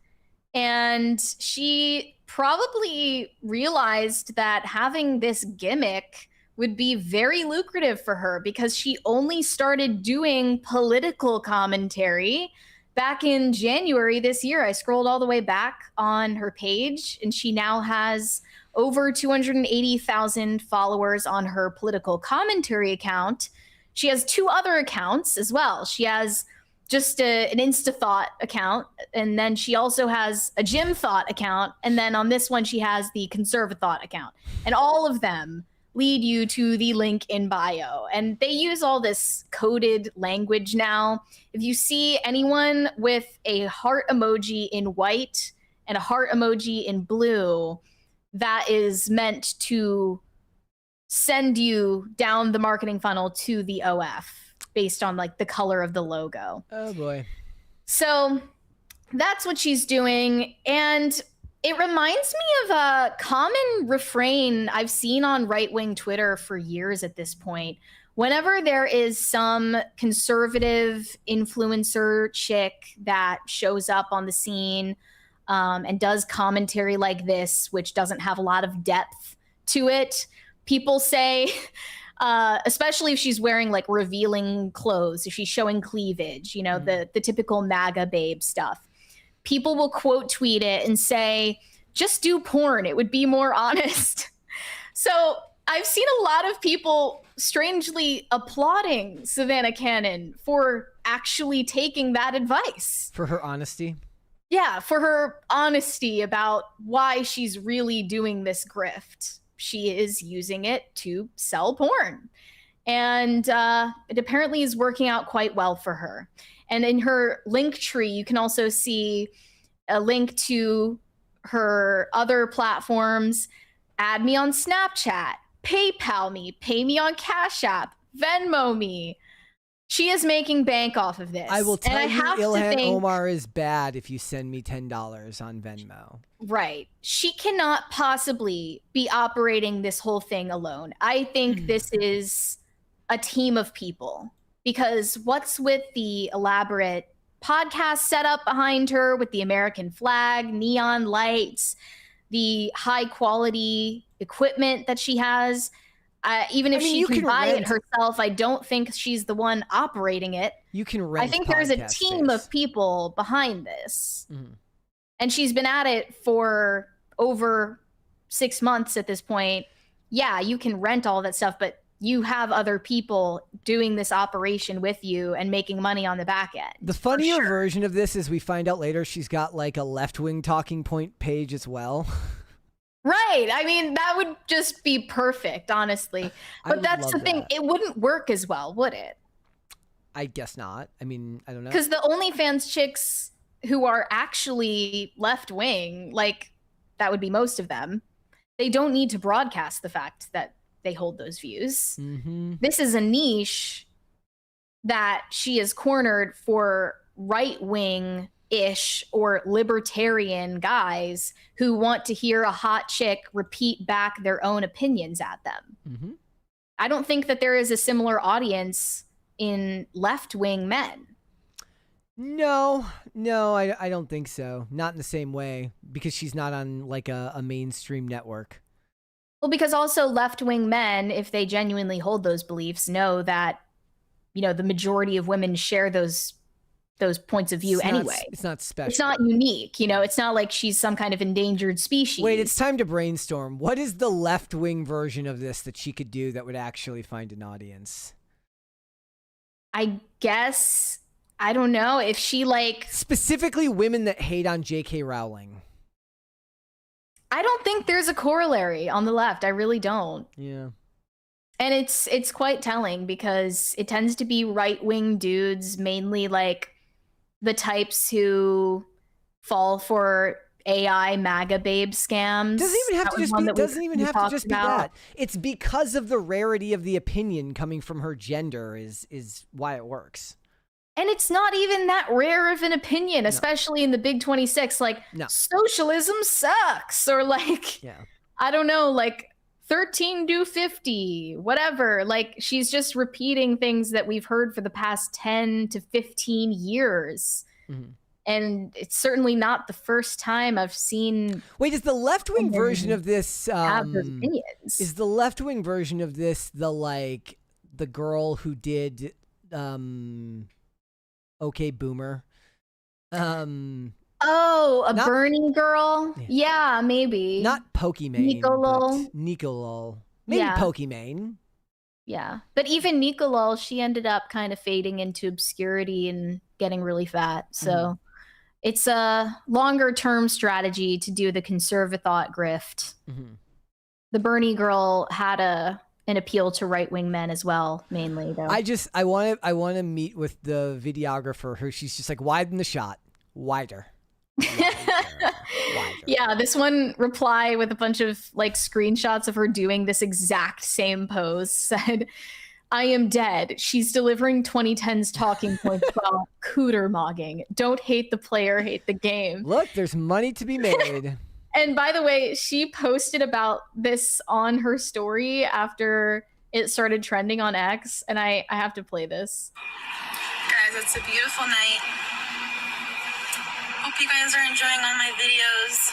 And she probably realized that having this gimmick would be very lucrative for her because she only started doing political commentary back in January this year. I scrolled all the way back on her page, and she now has over 280,000 followers on her political commentary account. She has 2 other accounts as well. She has just an Insta Thot account, and then she also has a Gym Thot account, and then on this one she has the Conserva Thot account. And all of them lead you to the link in bio. And they use all this coded language now. If you see anyone with a heart emoji in white and a heart emoji in blue, that is meant to send you down the marketing funnel to the OF based on like the color of the logo. Oh boy. So that's what she's doing. And it reminds me of a common refrain I've seen on right-wing Twitter for years at this point. Whenever there is some conservative influencer chick that shows up on the scene and does commentary like this, which doesn't have a lot of depth to it, people say, especially if she's wearing like revealing clothes, if she's showing cleavage, you know, the typical MAGA babe stuff, people will quote tweet it and say, just do porn. It would be more honest. So I've seen a lot of people strangely applauding Savannah Cannon for actually taking that advice. For her honesty. Yeah, for her honesty about why she's really doing this grift. She is using it to sell porn. And it apparently is working out quite well for her. And in her link tree, you can also see a link to her other platforms. Add me on Snapchat, PayPal me, pay me on Cash App, Venmo me. She is making bank off of this. I will tell and I you have Ilhan to think, Omar is bad if you send me $10 on Venmo. Right. She cannot possibly be operating this whole thing alone. I think this is a team of people, because what's with the elaborate podcast setup behind her with the American flag, neon lights, the high quality equipment that she has. Even if she can buy it herself, I don't think she's the one operating it. You can rent. I think there's a team of people behind this. Mm-hmm. And she's been at it for over 6 months at this point. Yeah, you can rent all that stuff, but you have other people doing this operation with you and making money on the back end. The funnier version of this is we find out later she's got like a left-wing talking point page as well. Right. I mean, that would just be perfect, honestly. But that's the thing. It wouldn't work as well, would it? I guess not. I mean, I don't know. Because the OnlyFans chicks who are actually left-wing, like that would be most of them, they don't need to broadcast the fact that they hold those views. Mm-hmm. This is a niche that she is cornered for right-wing-ish or libertarian guys who want to hear a hot chick repeat back their own opinions at them. Mm-hmm. I don't think that there is a similar audience in left-wing men. No, I don't think so. Not in the same way, because she's not on like a mainstream network. Well, because also left-wing men, if they genuinely hold those beliefs, know that, you know, the majority of women share those points of view anyway. It's not special. It's not unique. You know, it's not like she's some kind of endangered species. Wait, it's time to brainstorm. What is the left-wing version of this that she could do that would actually find an audience? I guess, I don't know, if she like... Specifically women that hate on J.K. Rowling. I don't think there's a corollary on the left. I really don't. Yeah. And it's quite telling, because it tends to be right-wing dudes, mainly like the types who fall for AI MAGA babe scams. Doesn't even have to just be that. It's because of the rarity of the opinion coming from her gender is why it works. And it's not even that rare of an opinion, especially in the Big 26. Like, socialism sucks, or like, I don't know, like 13 do 50, whatever. Like, she's just repeating things that we've heard for the past 10 to 15 years. Mm-hmm. And it's certainly not the first time I've seen. Wait, is the left-wing version of this have those opinions? Is the left-wing version of this the girl who did Okay Boomer? Oh, a Bernie girl? Yeah, maybe. Not Pokimane. Nicolol. Nicolol. Maybe Pokimane. Yeah. But even Nicolol, she ended up kind of fading into obscurity and getting really fat. So it's a longer term strategy to do the conservathought grift. The Bernie girl had an appeal to right-wing men as well, mainly though. I want to meet with the videographer who she's just like, widen the shot. Wider. Yeah, this one reply with a bunch of like screenshots of her doing this exact same pose said, I am dead. She's delivering 2010's talking points while cooter mogging. Don't hate the player, hate the game. Look, there's money to be made. And by the way, she posted about this on her story after it started trending on X, and I have to play this. Guys, it's a beautiful night. Hope you guys are enjoying all my videos,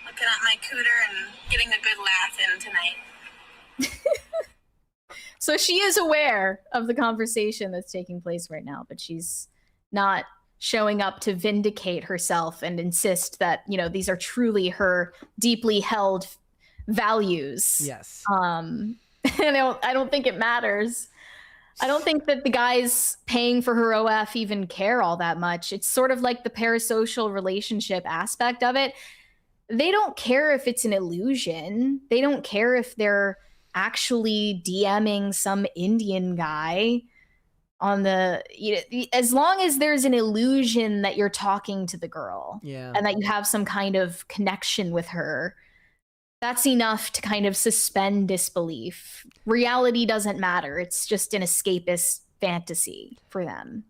looking at my cooter and getting a good laugh in tonight. So she is aware of the conversation that's taking place right now, but she's not showing up to vindicate herself and insist that, you know, these are truly her deeply held values. Yes. And I don't think it matters. I don't think that the guys paying for her OF even care all that much. It's sort of like the parasocial relationship aspect of it. They don't care if it's an illusion. They don't care if they're actually DMing some Indian guy on the, you know, as long as there's an illusion that you're talking to the girl and that you have some kind of connection with her, that's enough to kind of suspend disbelief. Reality doesn't matter. It's just an escapist fantasy for them.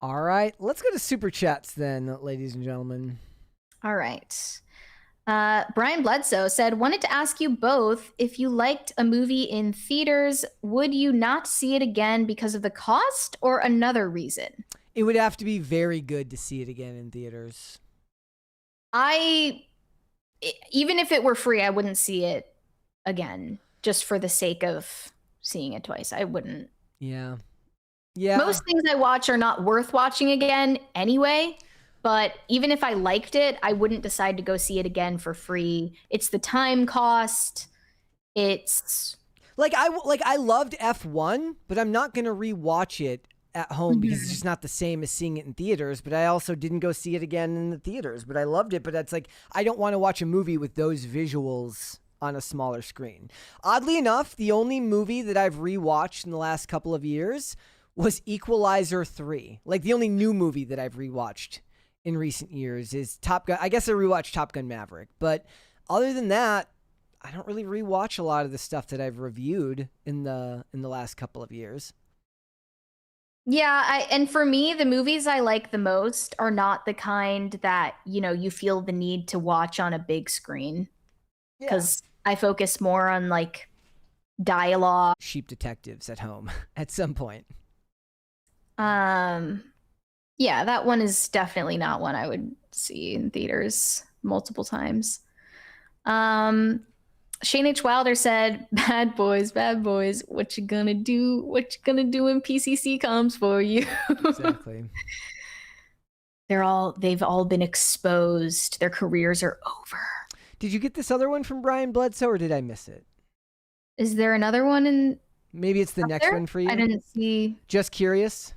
All right, let's go to Super Chats then, ladies and gentlemen. All right. Brian Bledsoe said, wanted to ask you both, if you liked a movie in theaters, would you not see it again because of the cost or another reason? It would have to be very good to see it again in theaters. Even if it were free, I wouldn't see it again just for the sake of seeing it twice. I wouldn't. Yeah. Most things I watch are not worth watching again anyway. But even if I liked it, I wouldn't decide to go see it again for free. It's the time cost. It's I loved F1, but I'm not going to rewatch it at home because it's just not the same as seeing it in theaters. But I also didn't go see it again in the theaters, but I loved it. But that's like, I don't want to watch a movie with those visuals on a smaller screen. Oddly enough, the only movie that I've rewatched in the last couple of years was Equalizer 3. Like the only new movie that I've rewatched in recent years is Top Gun. I guess I rewatched Top Gun Maverick, but other than that, I don't really rewatch a lot of the stuff that I've reviewed in the last couple of years. Yeah, and for me, the movies I like the most are not the kind that, you know, you feel the need to watch on a big screen. Because I focus more on like dialogue. Sheep detectives at home at some point. Yeah, that one is definitely not one I would see in theaters multiple times. Shane H. Wilder said, bad boys, what you gonna do? What you gonna do when PCC comes for you? Exactly. They've all been exposed. Their careers are over. Did you get this other one from Brian Bledsoe, or did I miss it? Is there another one in? Maybe it's the next there? one for you. I didn't see. Just Curious.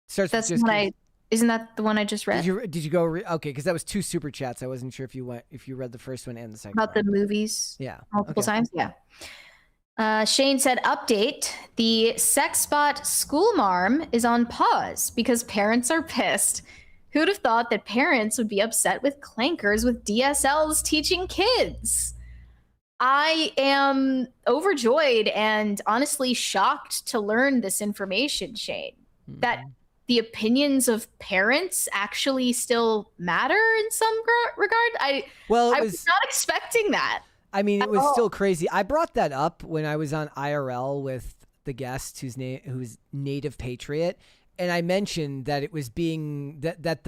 Starts That's with just what Isn't that the one I just read? Did you go? Okay, because that was 2 super chats. I wasn't sure if you read the first one and the second. About one. the movies. Yeah. Multiple times. Yeah. Shane said, update: the Sexbot school marm is on pause because parents are pissed. Who'd have thought that parents would be upset with clankers with DSLs teaching kids? I am overjoyed and honestly shocked to learn this information, Shane. That the opinions of parents actually still matter in some regard. I was not expecting that. I mean, it was still crazy. I brought that up when I was on IRL with the guest who's native patriot, and I mentioned that it was being that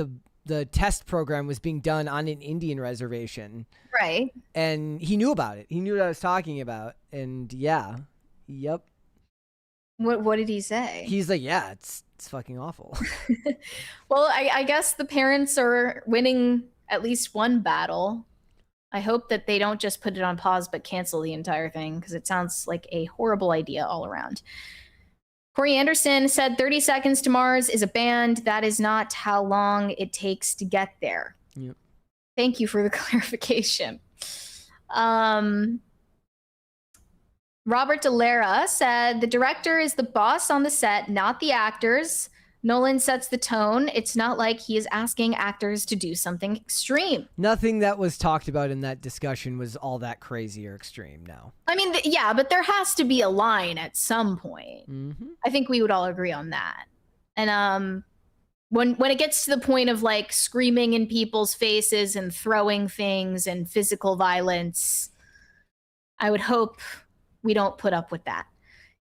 the test program was being done on an Indian reservation. Right. And he knew about it. He knew what I was talking about. And yeah. Yep. What did he say? He's like, yeah, it's fucking awful. Well, I guess the parents are winning at least one battle. I hope that they don't just put it on pause but cancel the entire thing, because it sounds like a horrible idea all around. Corey Anderson said 30 Seconds to Mars is a band. That is not how long it takes to get there. Yep. Thank you for the clarification. Robert DeLera said the director is the boss on the set, not the actors. Nolan sets the tone. It's not like he is asking actors to do something extreme. Nothing that was talked about in that discussion was all that crazy or extreme, no. I mean, yeah, but there has to be a line at some point. Mm-hmm. I think we would all agree on that. And when it gets to the point of like screaming in people's faces and throwing things and physical violence, I would hope we don't put up with that.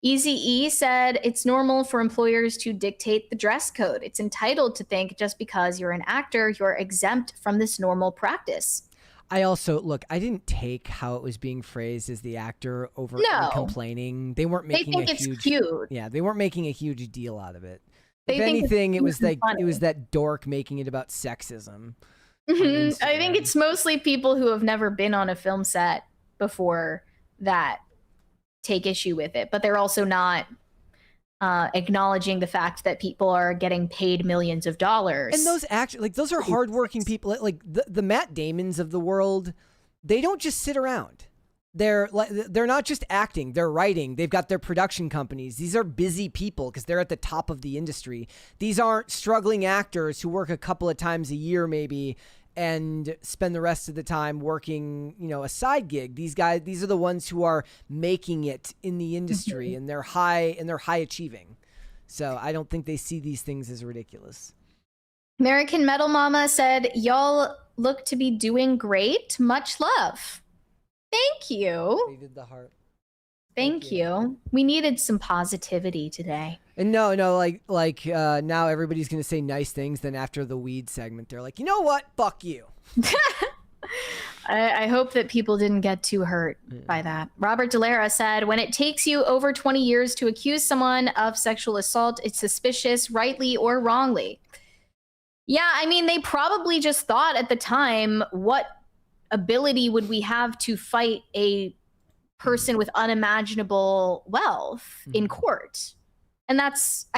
Eazy-E said it's normal for employers to dictate the dress code. It's entitled to think just because you're an actor, you're exempt from this normal practice. I also, look, I didn't take how it was being phrased as the actor overtly complaining. They weren't making they think it's cute. Yeah, they weren't making a huge deal out of it. They if think anything, it's it was like funny. it was that dork making it about sexism. Mm-hmm. I think it's mostly people who have never been on a film set before that take issue with it, but they're also not acknowledging the fact that people are getting paid millions of dollars. And those those are hardworking people. Like the Matt Damons of the world, they don't just sit around. They're not just acting, they're writing. They've got their production companies. These are busy people because they're at the top of the industry. These aren't struggling actors who work a couple of times a year maybe and spend the rest of the time working, a side gig. These are the ones who are making it in the industry, and they're high achieving. So I don't think they see these things as ridiculous. American Metal Mama said, y'all look to be doing great. Much love. Thank you. They did the heart. Thank you. We needed some positivity today. And no, like now everybody's gonna say nice things. Then after the weed segment, they're like, you know what? Fuck you. I hope that people didn't get too hurt by that. Robert DeLera said, when it takes you over 20 years to accuse someone of sexual assault, it's suspicious, rightly or wrongly. Yeah, I mean, they probably just thought at the time, what ability would we have to fight a person with unimaginable wealth in court? And I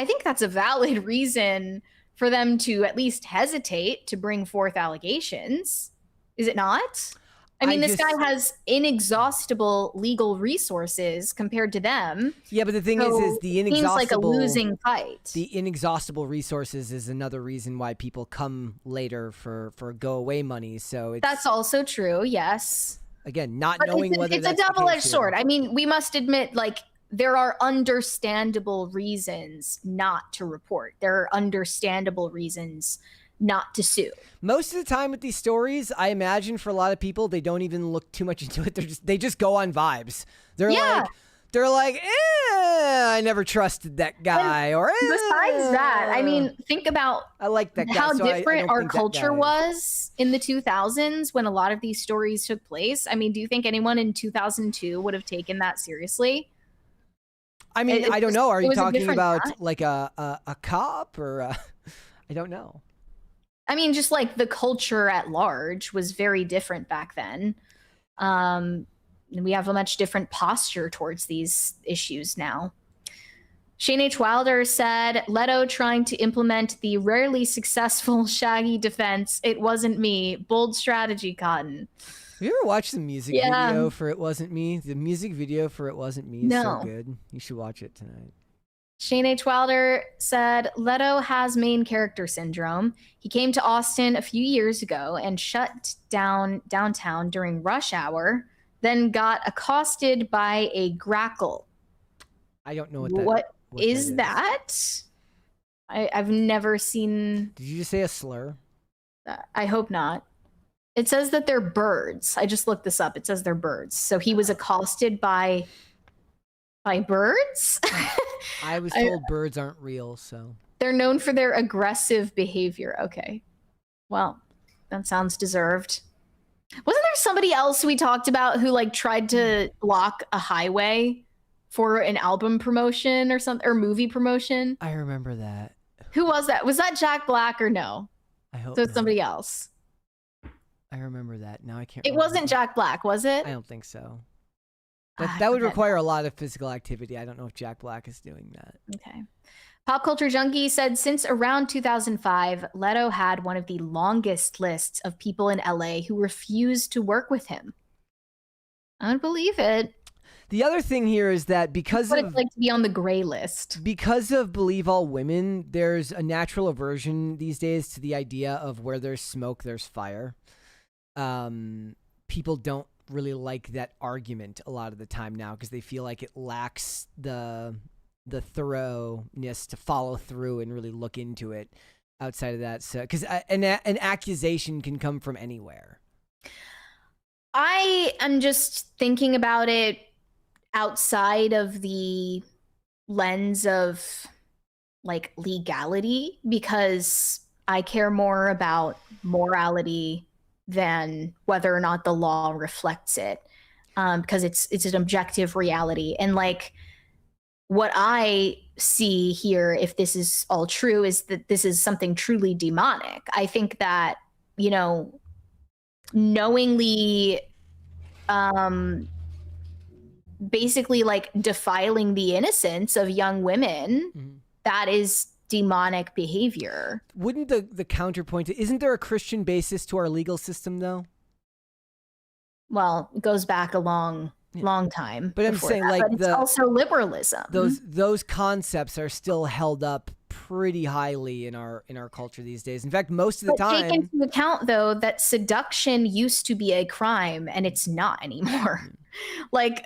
think that's a valid reason for them to at least hesitate to bring forth allegations. Is it not? I mean, this guy has inexhaustible legal resources compared to them. Yeah, but the thing is the inexhaustible... seems like a losing fight. The inexhaustible resources is another reason why people come later for go-away money. So that's also true, yes. Again, not knowing whether it's a double-edged sword. I mean, we must admit, like, there are understandable reasons not to report. There are understandable reasons not to sue. Most of the time with these stories, I imagine for a lot of people, they don't even look too much into it. They just go on vibes. They're like, I never trusted that guy. Besides that, I mean, think about I like that guy, how so different our culture was was in the 2000s when a lot of these stories took place. I mean, do you think anyone in 2002 would have taken that seriously? I mean, I don't know. Are you talking about like a cop or I don't know. I mean, just like the culture at large was very different back then. And we have a much different posture towards these issues now. Shane H. Wilder said, Leto trying to implement the rarely successful Shaggy defense. It wasn't me. Bold strategy, Cotton. Have you ever watched the music video for It Wasn't Me? The music video for It Wasn't Me is so good. You should watch it tonight. Shane H. Wilder said, Leto has main character syndrome. He came to Austin a few years ago and shut down downtown during rush hour, then got accosted by a grackle. I don't know what is that? I've never seen... Did you just say a slur? I hope not. It says that they're birds. I just looked this up. It says they're birds. So he was accosted by birds? I was told birds aren't real, so... They're known for their aggressive behavior. Okay. Well, that sounds deserved. Wasn't there somebody else we talked about who like tried to block a highway for an album promotion or something, or movie promotion? I remember that. Who was that? Was that Jack Black or no? I hope so. It's not. somebody else. I remember that. Now I can't. It wasn't Jack Black, was it? I don't think so. That would require a lot of physical activity. I don't know if Jack Black is doing that. Okay. Pop Culture Junkie said since around 2005, Leto had one of the longest lists of people in LA who refused to work with him. I don't believe it. The other thing here is that because what it's like to be on the gray list. Because of Believe All Women, there's a natural aversion these days to the idea of where there's smoke, there's fire. People don't really like that argument a lot of the time now because they feel like it lacks the thoroughness to follow through and really look into it outside of that. So, because an accusation can come from anywhere. I am just thinking about it outside of the lens of like legality, because I care more about morality than whether or not the law reflects it, because it's an objective reality. And like what I see here, if this is all true, is that this is something truly demonic. I think that, you know, knowingly basically like defiling the innocence of young women, that is demonic behavior. Wouldn't the counterpoint, isn't there a Christian basis to our legal system though? Well, it goes back a long time. But I'm saying that, like but it's also liberalism. Those concepts are still held up pretty highly in our culture these days. In fact, most of the time, take into account though that seduction used to be a crime and it's not anymore. Like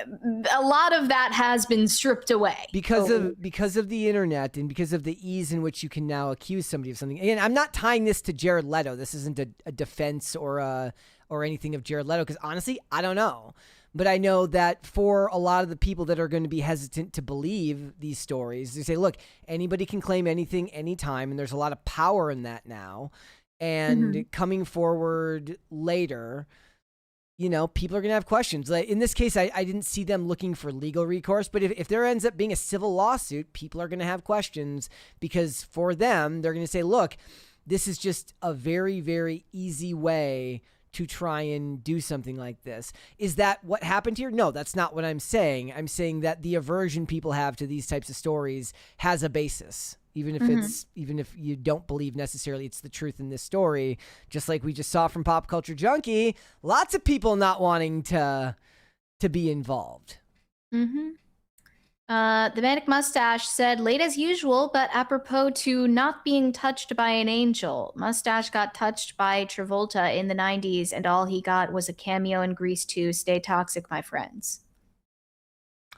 a lot of that has been stripped away because of the internet and because of the ease in which you can now accuse somebody of something. Again, I'm not tying this to Jared Leto. This isn't a defense or anything of Jared Leto, because honestly, I don't know. But I know that for a lot of the people that are going to be hesitant to believe these stories, they say, look, anybody can claim anything anytime, and there's a lot of power in that now. And coming forward later, you know, people are going to have questions. Like in this case, I didn't see them looking for legal recourse, but if there ends up being a civil lawsuit, people are going to have questions, because for them, they're going to say, look, this is just a very, very easy way to try and do something like this. Is that what happened here? No, that's not what I'm saying. I'm saying that the aversion people have to these types of stories has a basis, even if even if you don't believe necessarily it's the truth in this story. Just like we just saw from Pop Culture Junkie, lots of people not wanting to be involved. The Manic Mustache said, late as usual, but apropos to not being touched by an angel. Mustache got touched by Travolta in the 90s, and all he got was a cameo in Grease 2, Stay Toxic, My Friends.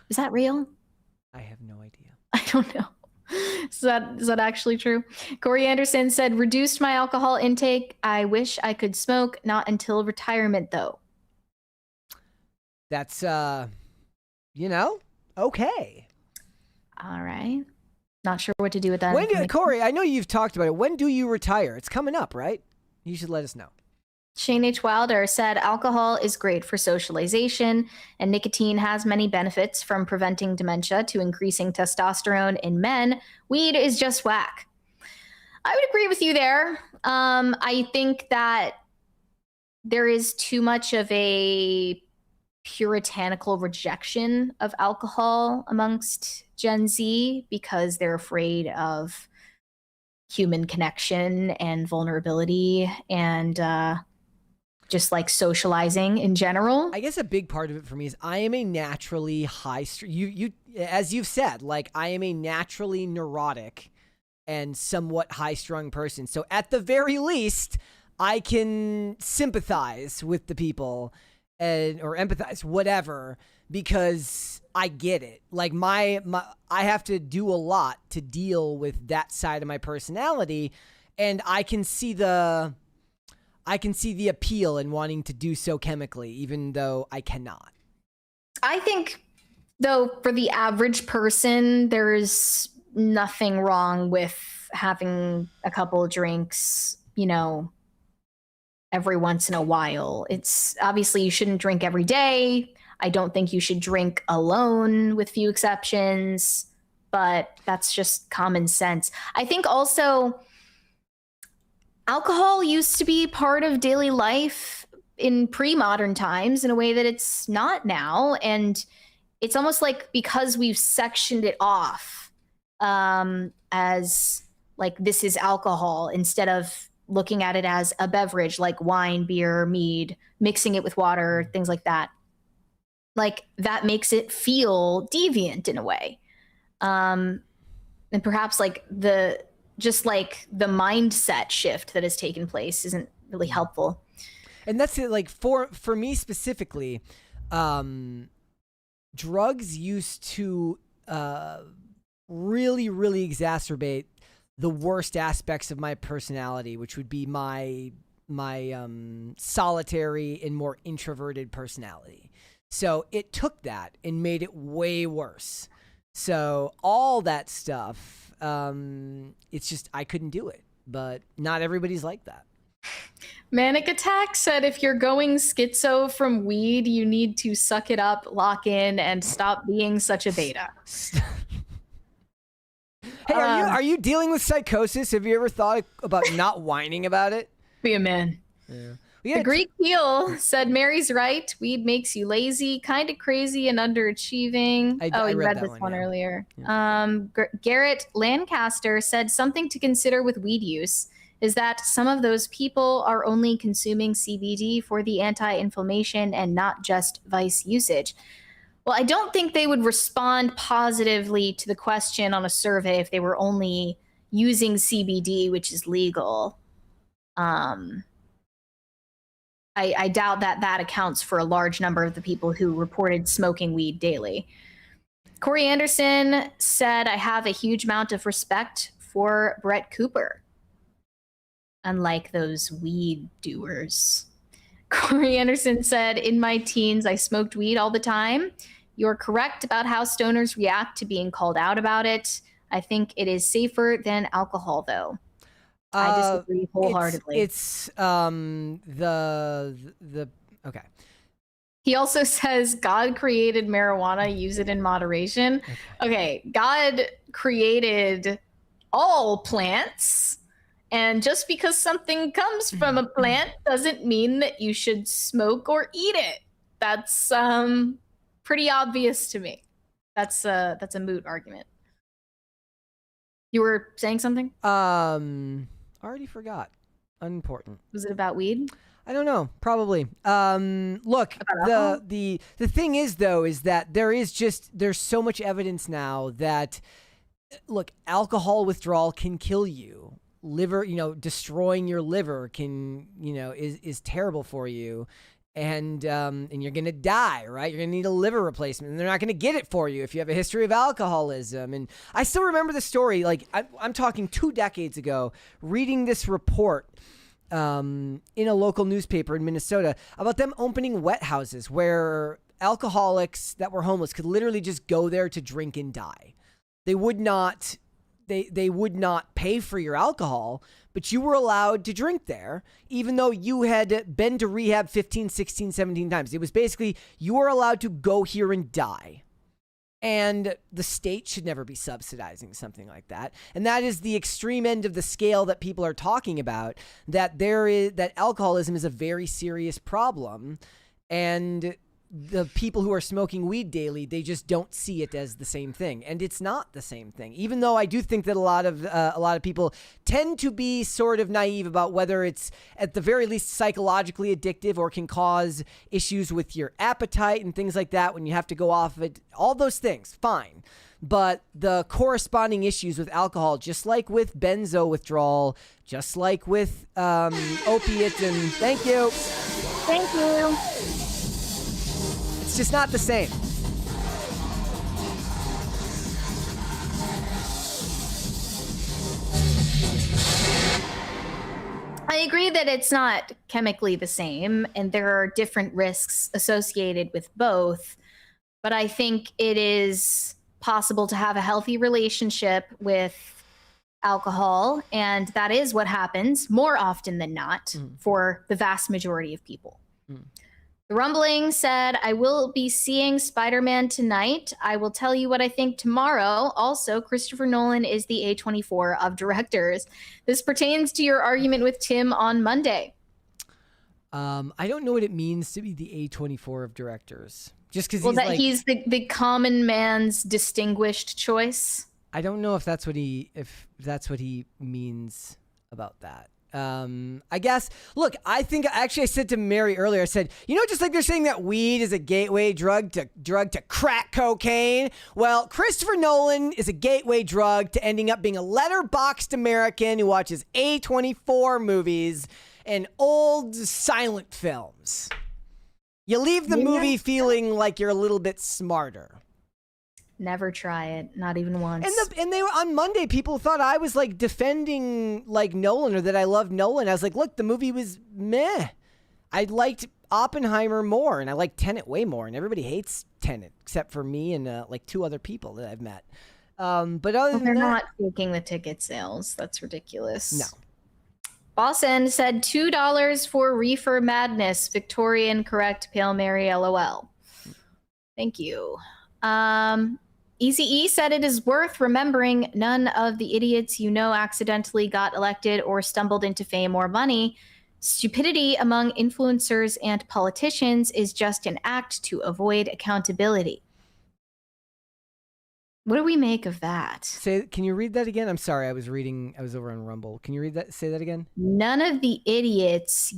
Is that real? I have no idea. I don't know. Is that actually true? Corey Anderson said, reduced my alcohol intake. I wish I could smoke, not until retirement, though. That's, you know... Okay. All right. Not sure what to do with that. Corey, I know you've talked about it. When do you retire? It's coming up, right? You should let us know. Shane H. Wilder said, alcohol is great for socialization, and nicotine has many benefits, from preventing dementia to increasing testosterone in men. Weed is just whack. I would agree with you there. I think that there is too much of a puritanical rejection of alcohol amongst Gen Z, because they're afraid of human connection and vulnerability and just like socializing in general. I guess a big part of it for me is I am a naturally you as you've said, like I am a naturally neurotic and somewhat high-strung person. So at the very least, I can sympathize with the people or empathize, whatever, because I get it. Like I have to do a lot to deal with that side of my personality, and I can see the appeal in wanting to do so chemically, even though I cannot. I think, though, for the average person, there is nothing wrong with having a couple of drinks, you know, every once in a while. It's obviously you shouldn't drink every day. I don't think you should drink alone, with few exceptions, but that's just common sense. I think also alcohol used to be part of daily life in pre-modern times in a way that it's not now. And it's almost like because we've sectioned it off as like this is alcohol instead of looking at it as a beverage like wine, beer, mead, mixing it with water, things like that. Like that makes it feel deviant in a way. And perhaps like the mindset shift that has taken place isn't really helpful. And that's it. Like for me specifically, drugs used to really, really exacerbate the worst aspects of my personality, which would be my solitary and more introverted personality. So it took that and made it way worse. So all that stuff, it's just I couldn't do it. But not everybody's like that. Manic Attack said if you're going schizo from weed, you need to suck it up, lock in, and stop being such a beta. Hey, are you dealing with psychosis? Have you ever thought about not whining about it? Be a man. Yeah. The Greek Heel said Mary's right. Weed makes you lazy, kind of crazy, and underachieving. I you read this one earlier. Yeah. Garrett Lancaster said something to consider with weed use is that some of those people are only consuming CBD for the anti-inflammation and not just vice usage. Well, I don't think they would respond positively to the question on a survey if they were only using CBD, which is legal. I doubt that accounts for a large number of the people who reported smoking weed daily. Corey Anderson said, I have a huge amount of respect for Brett Cooper. Unlike those weed doers. Corey Anderson said, in my teens, I smoked weed all the time. You're correct about how stoners react to being called out about it. I think it is safer than alcohol, though. I disagree wholeheartedly. It's the okay. He also says God created marijuana, use it in moderation. Okay, God created all plants, and just because something comes from a plant doesn't mean that you should smoke or eat it. That's pretty obvious to me. That's a moot argument. You were saying something? Already forgot. Unimportant. Was it about weed? I don't know. Probably. Look, the thing is though, is that there's so much evidence now that look, alcohol withdrawal can kill you. Liver, destroying your liver can, is terrible for you. And you're going to die, right? You're going to need a liver replacement, and they're not going to get it for you if you have a history of alcoholism. And I still remember the story, like I'm talking 2 decades ago, reading this report in a local newspaper in Minnesota about them opening wet houses where alcoholics that were homeless could literally just go there to drink and die. They would not pay for your alcohol, but you were allowed to drink there, even though you had been to rehab 15, 16, 17 times. It was basically, you are allowed to go here and die. And the state should never be subsidizing something like that. And that is the extreme end of the scale that people are talking about, that alcoholism is a very serious problem. And the people who are smoking weed daily, they just don't see it as the same thing, and it's not the same thing. Even though I do think that a lot of people tend to be sort of naive about whether it's at the very least psychologically addictive or can cause issues with your appetite and things like that when you have to go off of it. All those things, fine. But the corresponding issues with alcohol, just like with benzo withdrawal, just like with opiates, and thank you. It's just not the same. I agree that it's not chemically the same, and there are different risks associated with both. But I think it is possible to have a healthy relationship with alcohol, and that is what happens more often than not for the vast majority of people. The Rumbling said, I will be seeing Spider-Man tonight. I will tell you what I think tomorrow. Also, Christopher Nolan is the A24 of directors. This pertains to your argument with Tim on Monday. I don't know what it means to be the A24 of directors. Just because he's the common man's distinguished choice. I don't know if that's what he means about that. I guess, look, I said to Mary earlier, I said, just like they're saying that weed is a gateway drug to crack cocaine. Well, Christopher Nolan is a gateway drug to ending up being a letterboxed American who watches A24 movies and old silent films. You leave the movie feeling like you're a little bit smarter. Never try it, not even once. And they were on Monday. People thought I was like defending like Nolan or that I loved Nolan. I was like, look, the movie was meh. I liked Oppenheimer more, and I liked Tenet way more. And everybody hates Tenet except for me and like 2 other people that I've met. But other than they're that, not faking the ticket sales. That's ridiculous. No. Boston said $2 for Reefer Madness. Victorian correct. Pale Mary LOL. Thank you. Easy E said it is worth remembering none of the idiots accidentally got elected or stumbled into fame or money. Stupidity among influencers and politicians is just an act to avoid accountability. What do we make of that? Can you read that again? I'm sorry, I was over on Rumble. Can you read that? Say that again? None of the idiots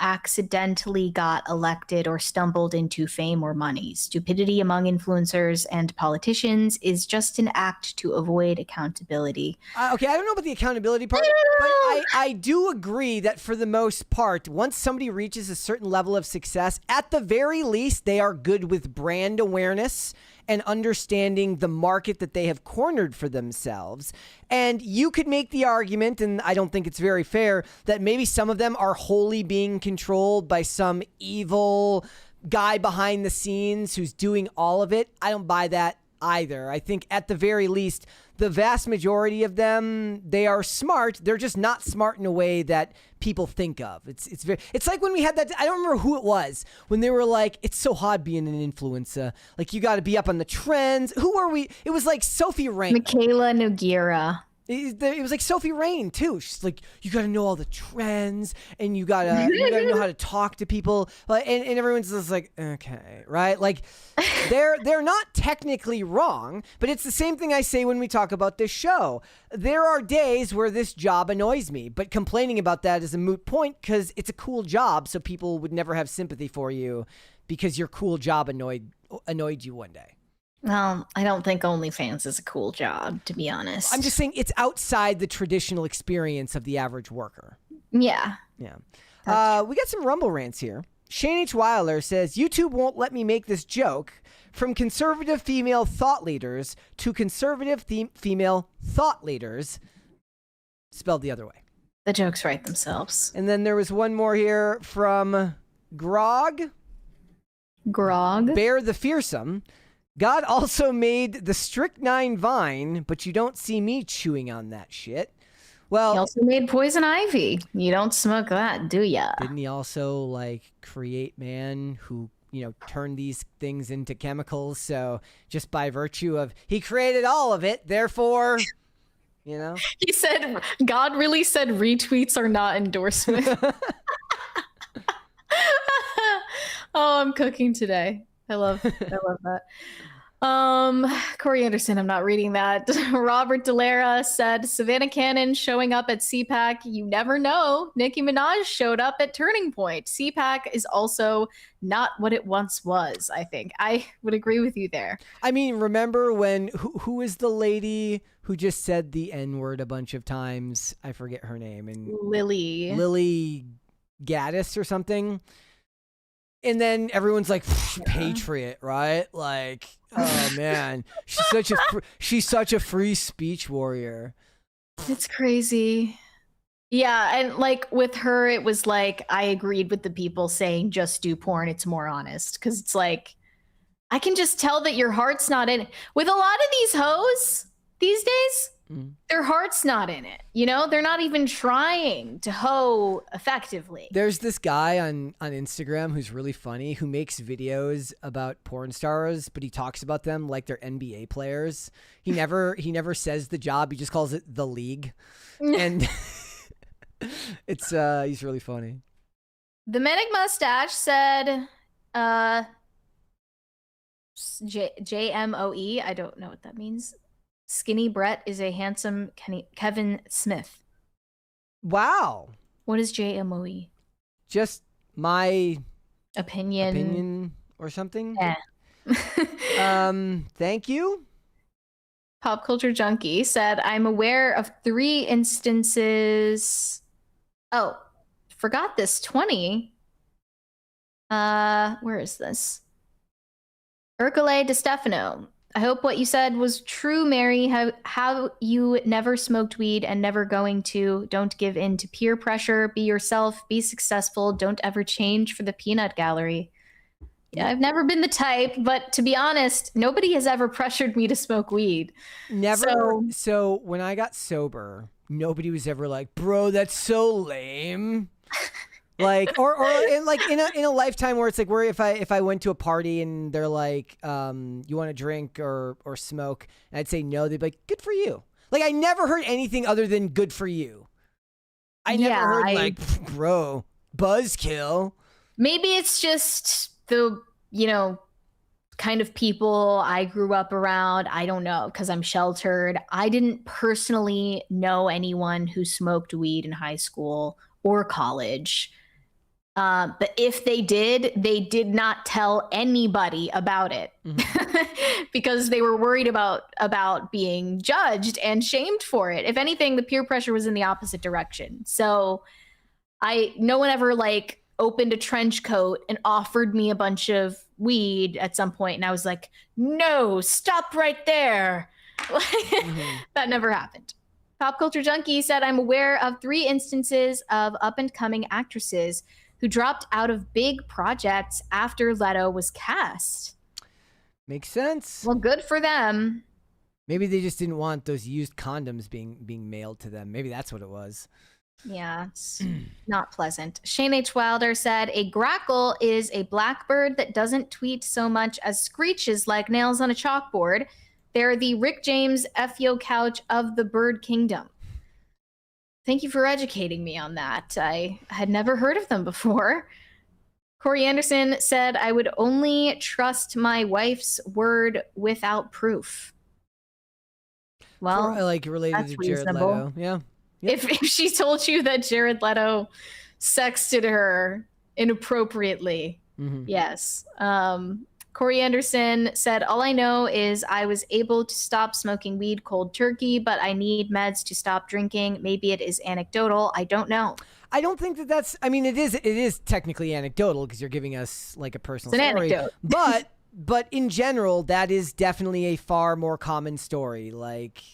accidentally got elected or stumbled into fame or money. Stupidity among influencers and politicians is just an act to avoid accountability. Okay, I don't know about the accountability part, but I do agree that for the most part, once somebody reaches a certain level of success, at the very least, they are good with brand awareness and understanding the market that they have cornered for themselves. And you could make the argument, and I don't think it's very fair, that maybe some of them are wholly being controlled by some evil guy behind the scenes who's doing all of it. I don't buy that either. I think at the very least, the vast majority of them, they are smart. They're just not smart in a way that people think of. It's like when we had that, I don't remember who it was, when they were like, it's so hard being an influencer. Like, you got to be up on the trends. Who are we? It was like Sophie Rain. Michaela Nogueira. It was like Sophie Rain too. She's like, you got to know all the trends, and you gotta know how to talk to people. Like, and everyone's just like, okay, right? Like, they're not technically wrong, but it's the same thing I say when we talk about this show. There are days where this job annoys me, but complaining about that is a moot point because it's a cool job, so people would never have sympathy for you because your cool job annoyed you one day. Well, I don't think OnlyFans is a cool job, to be honest. I'm just saying it's outside the traditional experience of the average worker. Yeah. Yeah. We got some Rumble rants here. Shane H. Wilder says, YouTube won't let me make this joke. From conservative female thought leaders to conservative female thought leaders. Spelled the other way. The jokes write themselves. And then there was one more here from Grog. Bear the Fearsome. God also made the strychnine vine, but you don't see me chewing on that shit. Well, he also made poison ivy. You don't smoke that, do ya? Didn't he also like create man who, turned these things into chemicals? So just by virtue of he created all of it, therefore, He said, God really said retweets are not endorsement. Oh, I'm cooking today. I love that. Corey Anderson, I'm not reading that. Robert Delara said, Savannah Cannon showing up at CPAC. You never know. Nicki Minaj showed up at Turning Point. CPAC is also not what it once was, I think. I would agree with you there. I mean, remember when, who is the lady who just said the N-word a bunch of times? I forget her name. And Lily Gaddis or something. And then everyone's like, patriot, right? Like, oh man, she's such a free speech warrior. It's crazy. Yeah, and like with her, it was like I agreed with the people saying just do porn. It's more honest because it's like I can just tell that your heart's not in it. With a lot of these hoes these days, their heart's not in it. You know, they're not even trying to hoe effectively. There's this guy on Instagram who's really funny, who makes videos about porn stars, but he talks about them like they're NBA players. He never says the job. He just calls it the league. And it's he's really funny. The Medic Mustache said JMOE. I don't know what that means. Skinny Brett is a handsome Kevin Smith. Wow. What is JMOE? Just my opinion or something? Yeah. Thank you. Pop Culture Junkie said, I'm aware of 3 instances. Oh, forgot this. 20. Where is this? Ercole De Stefano. I hope what you said was true, Mary. How you never smoked weed and never going to. Don't give in to peer pressure. Be yourself. Be successful. Don't ever change for the peanut gallery. Yeah, I've never been the type, but to be honest, nobody has ever pressured me to smoke weed. Never. So when I got sober, nobody was ever like, bro, that's so lame. Like, or in a lifetime where it's like, where if I went to a party and they're like, you want to drink or smoke, and I'd say no, they'd be like, good for you. Like, I never heard anything other than good for you. I never heard like, bro, buzzkill. Maybe it's just the, kind of people I grew up around. I don't know, because I'm sheltered. I didn't personally know anyone who smoked weed in high school or college. But if they did not tell anybody about it because they were worried about being judged and shamed for it. If anything, the peer pressure was in the opposite direction. So no one ever like opened a trench coat and offered me a bunch of weed at some point. And I was like, no, stop right there. That never happened. Pop Culture Junkie said, I'm aware of 3 instances of up-and-coming actresses who dropped out of big projects after Leto was cast. Makes sense. Well, good for them. Maybe they just didn't want those used condoms being mailed to them. Maybe that's what it was. Yeah, it's not pleasant. Shane H. Wilder said, a grackle is a blackbird that doesn't tweet so much as screeches like nails on a chalkboard. They're the Rick James FYO couch of the bird kingdom. Thank you for educating me on that. I had never heard of them before. Corey Anderson said, I would only trust my wife's word without proof. Well, like related to Jared Leto. Yeah. If she told you that Jared Leto sexted her inappropriately, yes. Corey Anderson said, all I know is I was able to stop smoking weed cold turkey, but I need meds to stop drinking. Maybe it is anecdotal. I don't know. I don't think that's, I mean, it is technically anecdotal because you're giving us like a personal story. Anecdote. But in general, that is definitely a far more common story. Like,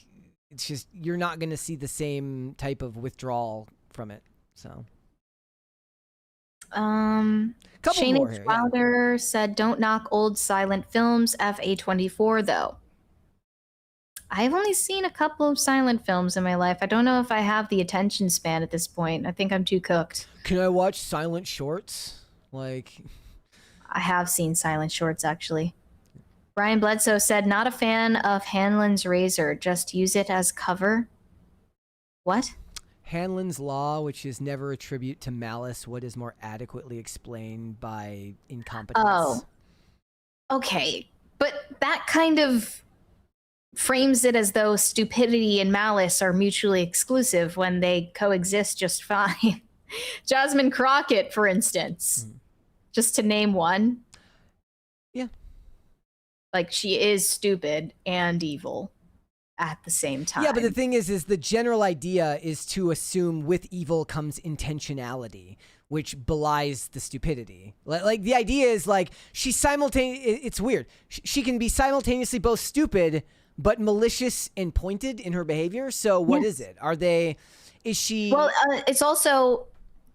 it's just, you're not going to see the same type of withdrawal from it. So. Shane H. Wilder said, don't knock old silent films, FA24 though. I've only seen a couple of silent films in my life. I don't know if I have the attention span at this point. I think I'm too cooked. Can I watch silent shorts? Like, I have seen silent shorts actually. Brian Bledsoe said, not a fan of Hanlon's razor, just use it as cover. What? Hanlon's law, which is never attribute to malice what is more adequately explained by incompetence. Oh, okay. But that kind of frames it as though stupidity and malice are mutually exclusive when they coexist just fine. Jasmine Crockett, for instance, just to name one. Yeah. Like, she is stupid and evil at the same time. Yeah, but the thing is the general idea is to assume with evil comes intentionality, which belies the stupidity. Like the idea is like it's weird. She can be simultaneously both stupid but malicious and pointed in her behavior. So what is it? Is she? Well, it's also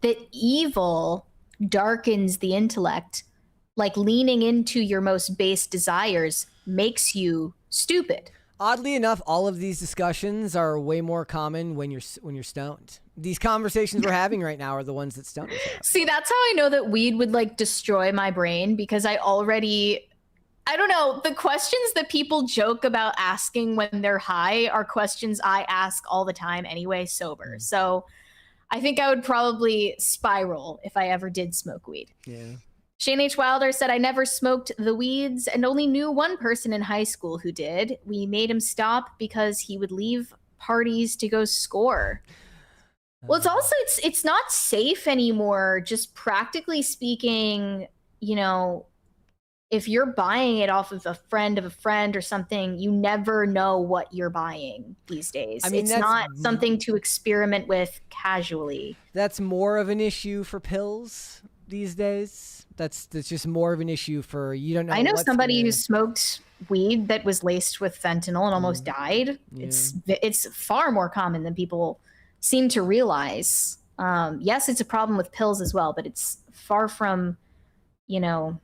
that evil darkens the intellect. Like leaning into your most base desires makes you stupid. Oddly enough, all of these discussions are way more common when you're stoned. These conversations we're having right now are the ones that stoners have. See, that's how I know that weed would like destroy my brain, because I don't know, the questions that people joke about asking when they're high are questions I ask all the time anyway, sober. So I think I would probably spiral if I ever did smoke weed. Yeah. Shane H. Wilder said, I never smoked the weeds and only knew one person in high school who did. We made him stop because he would leave parties to go score. Well, it's also, it's not safe anymore. Just practically speaking, you know, if you're buying it off of a friend or something, you never know what you're buying these days. I mean, it's not something to experiment with casually. That's more of an issue for pills these days. That's just more of an issue for, you don't know. I know somebody who smoked weed that was laced with fentanyl and almost died. Yeah. It's far more common than people seem to realize. Yes, it's a problem with pills as well, but it's far from, you know,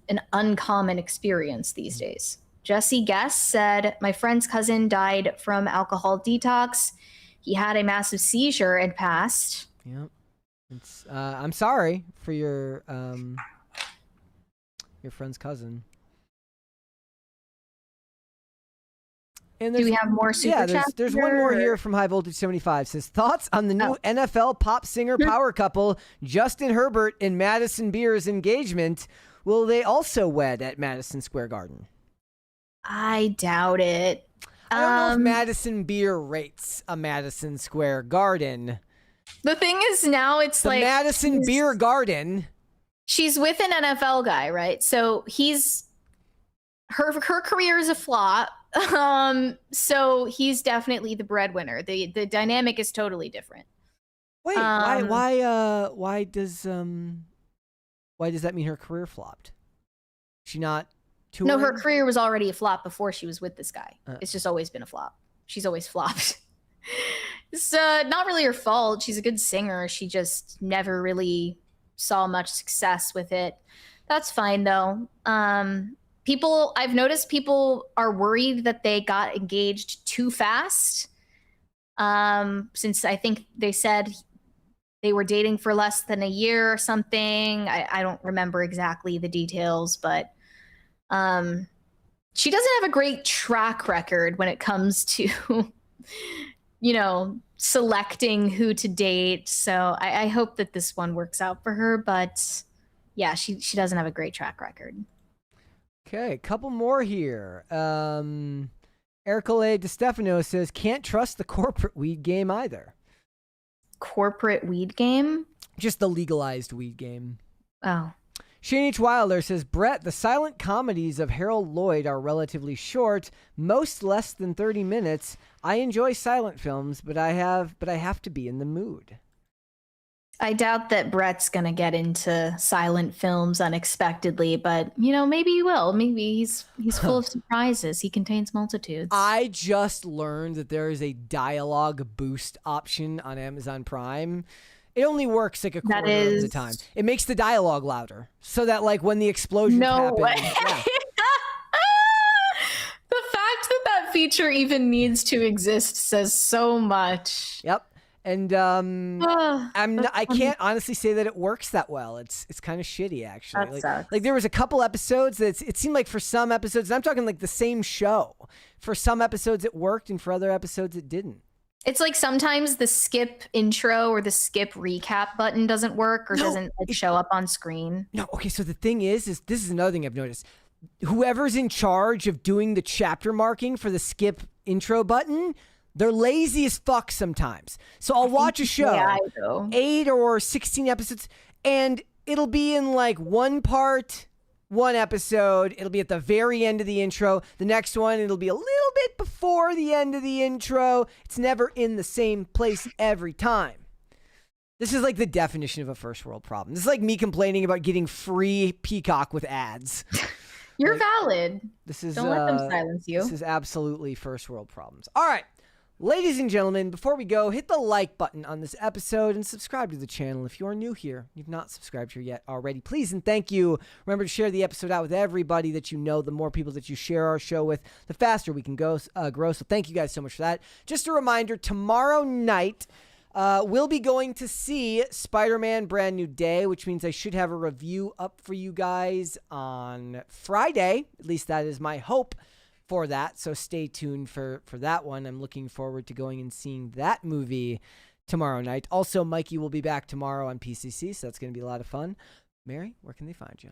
an uncommon experience these days. Jesse Guest said, my friend's cousin died from alcohol detox. He had a massive seizure and passed. Yep. It's I'm sorry for your friend's cousin. And do we have more super chats? There's one more here from High Voltage 75. Says, thoughts on the new NFL pop singer power couple, Justin Herbert and Madison Beer's engagement. Will they also wed at Madison Square Garden? I doubt it. I don't know if Madison Beer rates a Madison Square Garden. The thing is, now it's the like Madison Beer Garden. She's with an NFL guy, right? So her career is a flop. So he's definitely the breadwinner. The dynamic is totally different. Wait, why does that mean her career flopped? She not touring? No, her career was already a flop before she was with this guy. It's just always been a flop. She's always flopped. It's not really her fault. She's a good singer. She just never really saw much success with it. That's fine though. I've noticed people are worried that they got engaged too fast. Since I think they said they were dating for less than a year or something. I don't remember exactly the details, but she doesn't have a great track record when it comes to, you know, selecting who to date. So I hope that this one works out for her. But yeah, she doesn't have a great track record. Okay, a couple more here. Ericole DeStefano says, can't trust the corporate weed game either. Corporate weed game? Just the legalized weed game. Oh. Shane H. Wilder says, Brett, the silent comedies of Harold Lloyd are relatively short, most less than 30 minutes. I enjoy silent films, but I have to be in the mood. I doubt that Brett's going to get into silent films unexpectedly, but, you know, maybe he will. Maybe he's full of surprises. He contains multitudes. I just learned that there is a dialogue boost option on Amazon Prime. It only works like a quarter of the time. It makes the dialogue louder so that, like, when the explosion happens. Way. Yeah. The fact that feature even needs to exist says so much. Yep. And I can't honestly say that it works that well. It's kind of shitty, actually. Like there was a couple episodes that it seemed like for some episodes, and I'm talking like the same show, for some episodes it worked and for other episodes it didn't. It's like sometimes the skip intro or the skip recap button doesn't work or doesn't show up on screen. No, okay, so the thing is this is another thing I've noticed. Whoever's in charge of doing the chapter marking for the skip intro button, they're lazy as fuck sometimes. So I'll watch a show, 8 or 16 episodes, and it'll be in like one part, one episode. It'll be at the very end of the intro. The next one, it'll be a little bit before the end of the intro. It's never in the same place every time. This is like the definition of a first world problem. This is like me complaining about getting free Peacock with ads. You're valid. This is Don't let them silence you. This is absolutely first world problems. All right. Ladies and gentlemen, before we go, hit the like button on this episode and subscribe to the channel if you are new here. You've not subscribed here yet already. Please and thank you. Remember to share the episode out with everybody that you know. The more people that you share our show with, the faster we can grow. So thank you guys so much for that. Just a reminder, tomorrow night, we'll be going to see Spider-Man Brand New Day, which means I should have a review up for you guys on Friday. At least that is my hope for that. So stay tuned for that one. I'm looking forward to going and seeing that movie tomorrow night. Also, Mikey will be back tomorrow on PCC, so that's going to be a lot of fun. Mary, where can they find you?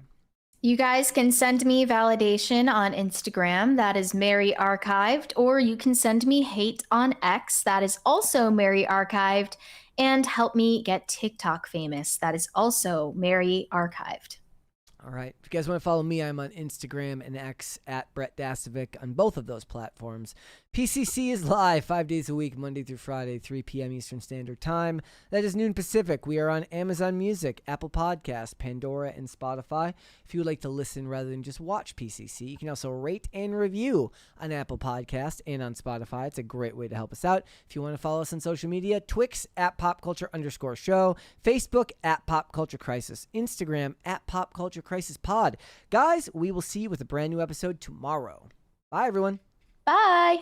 You guys can send me validation on Instagram. That is Mary Archived. Or you can send me hate on X. That is also Mary Archived. And help me get TikTok famous. That is also Mary Archived. All right. If you guys want to follow me, I'm on Instagram and X at Brett Dasovic on both of those platforms. PCC is live 5 days a week, Monday through Friday, 3 p.m. Eastern Standard Time. That is noon Pacific. We are on Amazon Music, Apple Podcasts, Pandora, and Spotify. If you would like to listen rather than just watch PCC, you can also rate and review on Apple Podcasts and on Spotify. It's a great way to help us out. If you want to follow us on social media, Twix at popculture_show, Facebook at Pop Culture Crisis, Instagram at Pop Culture Crisis Pod. Guys, we will see you with a brand new episode tomorrow. Bye, everyone. Bye.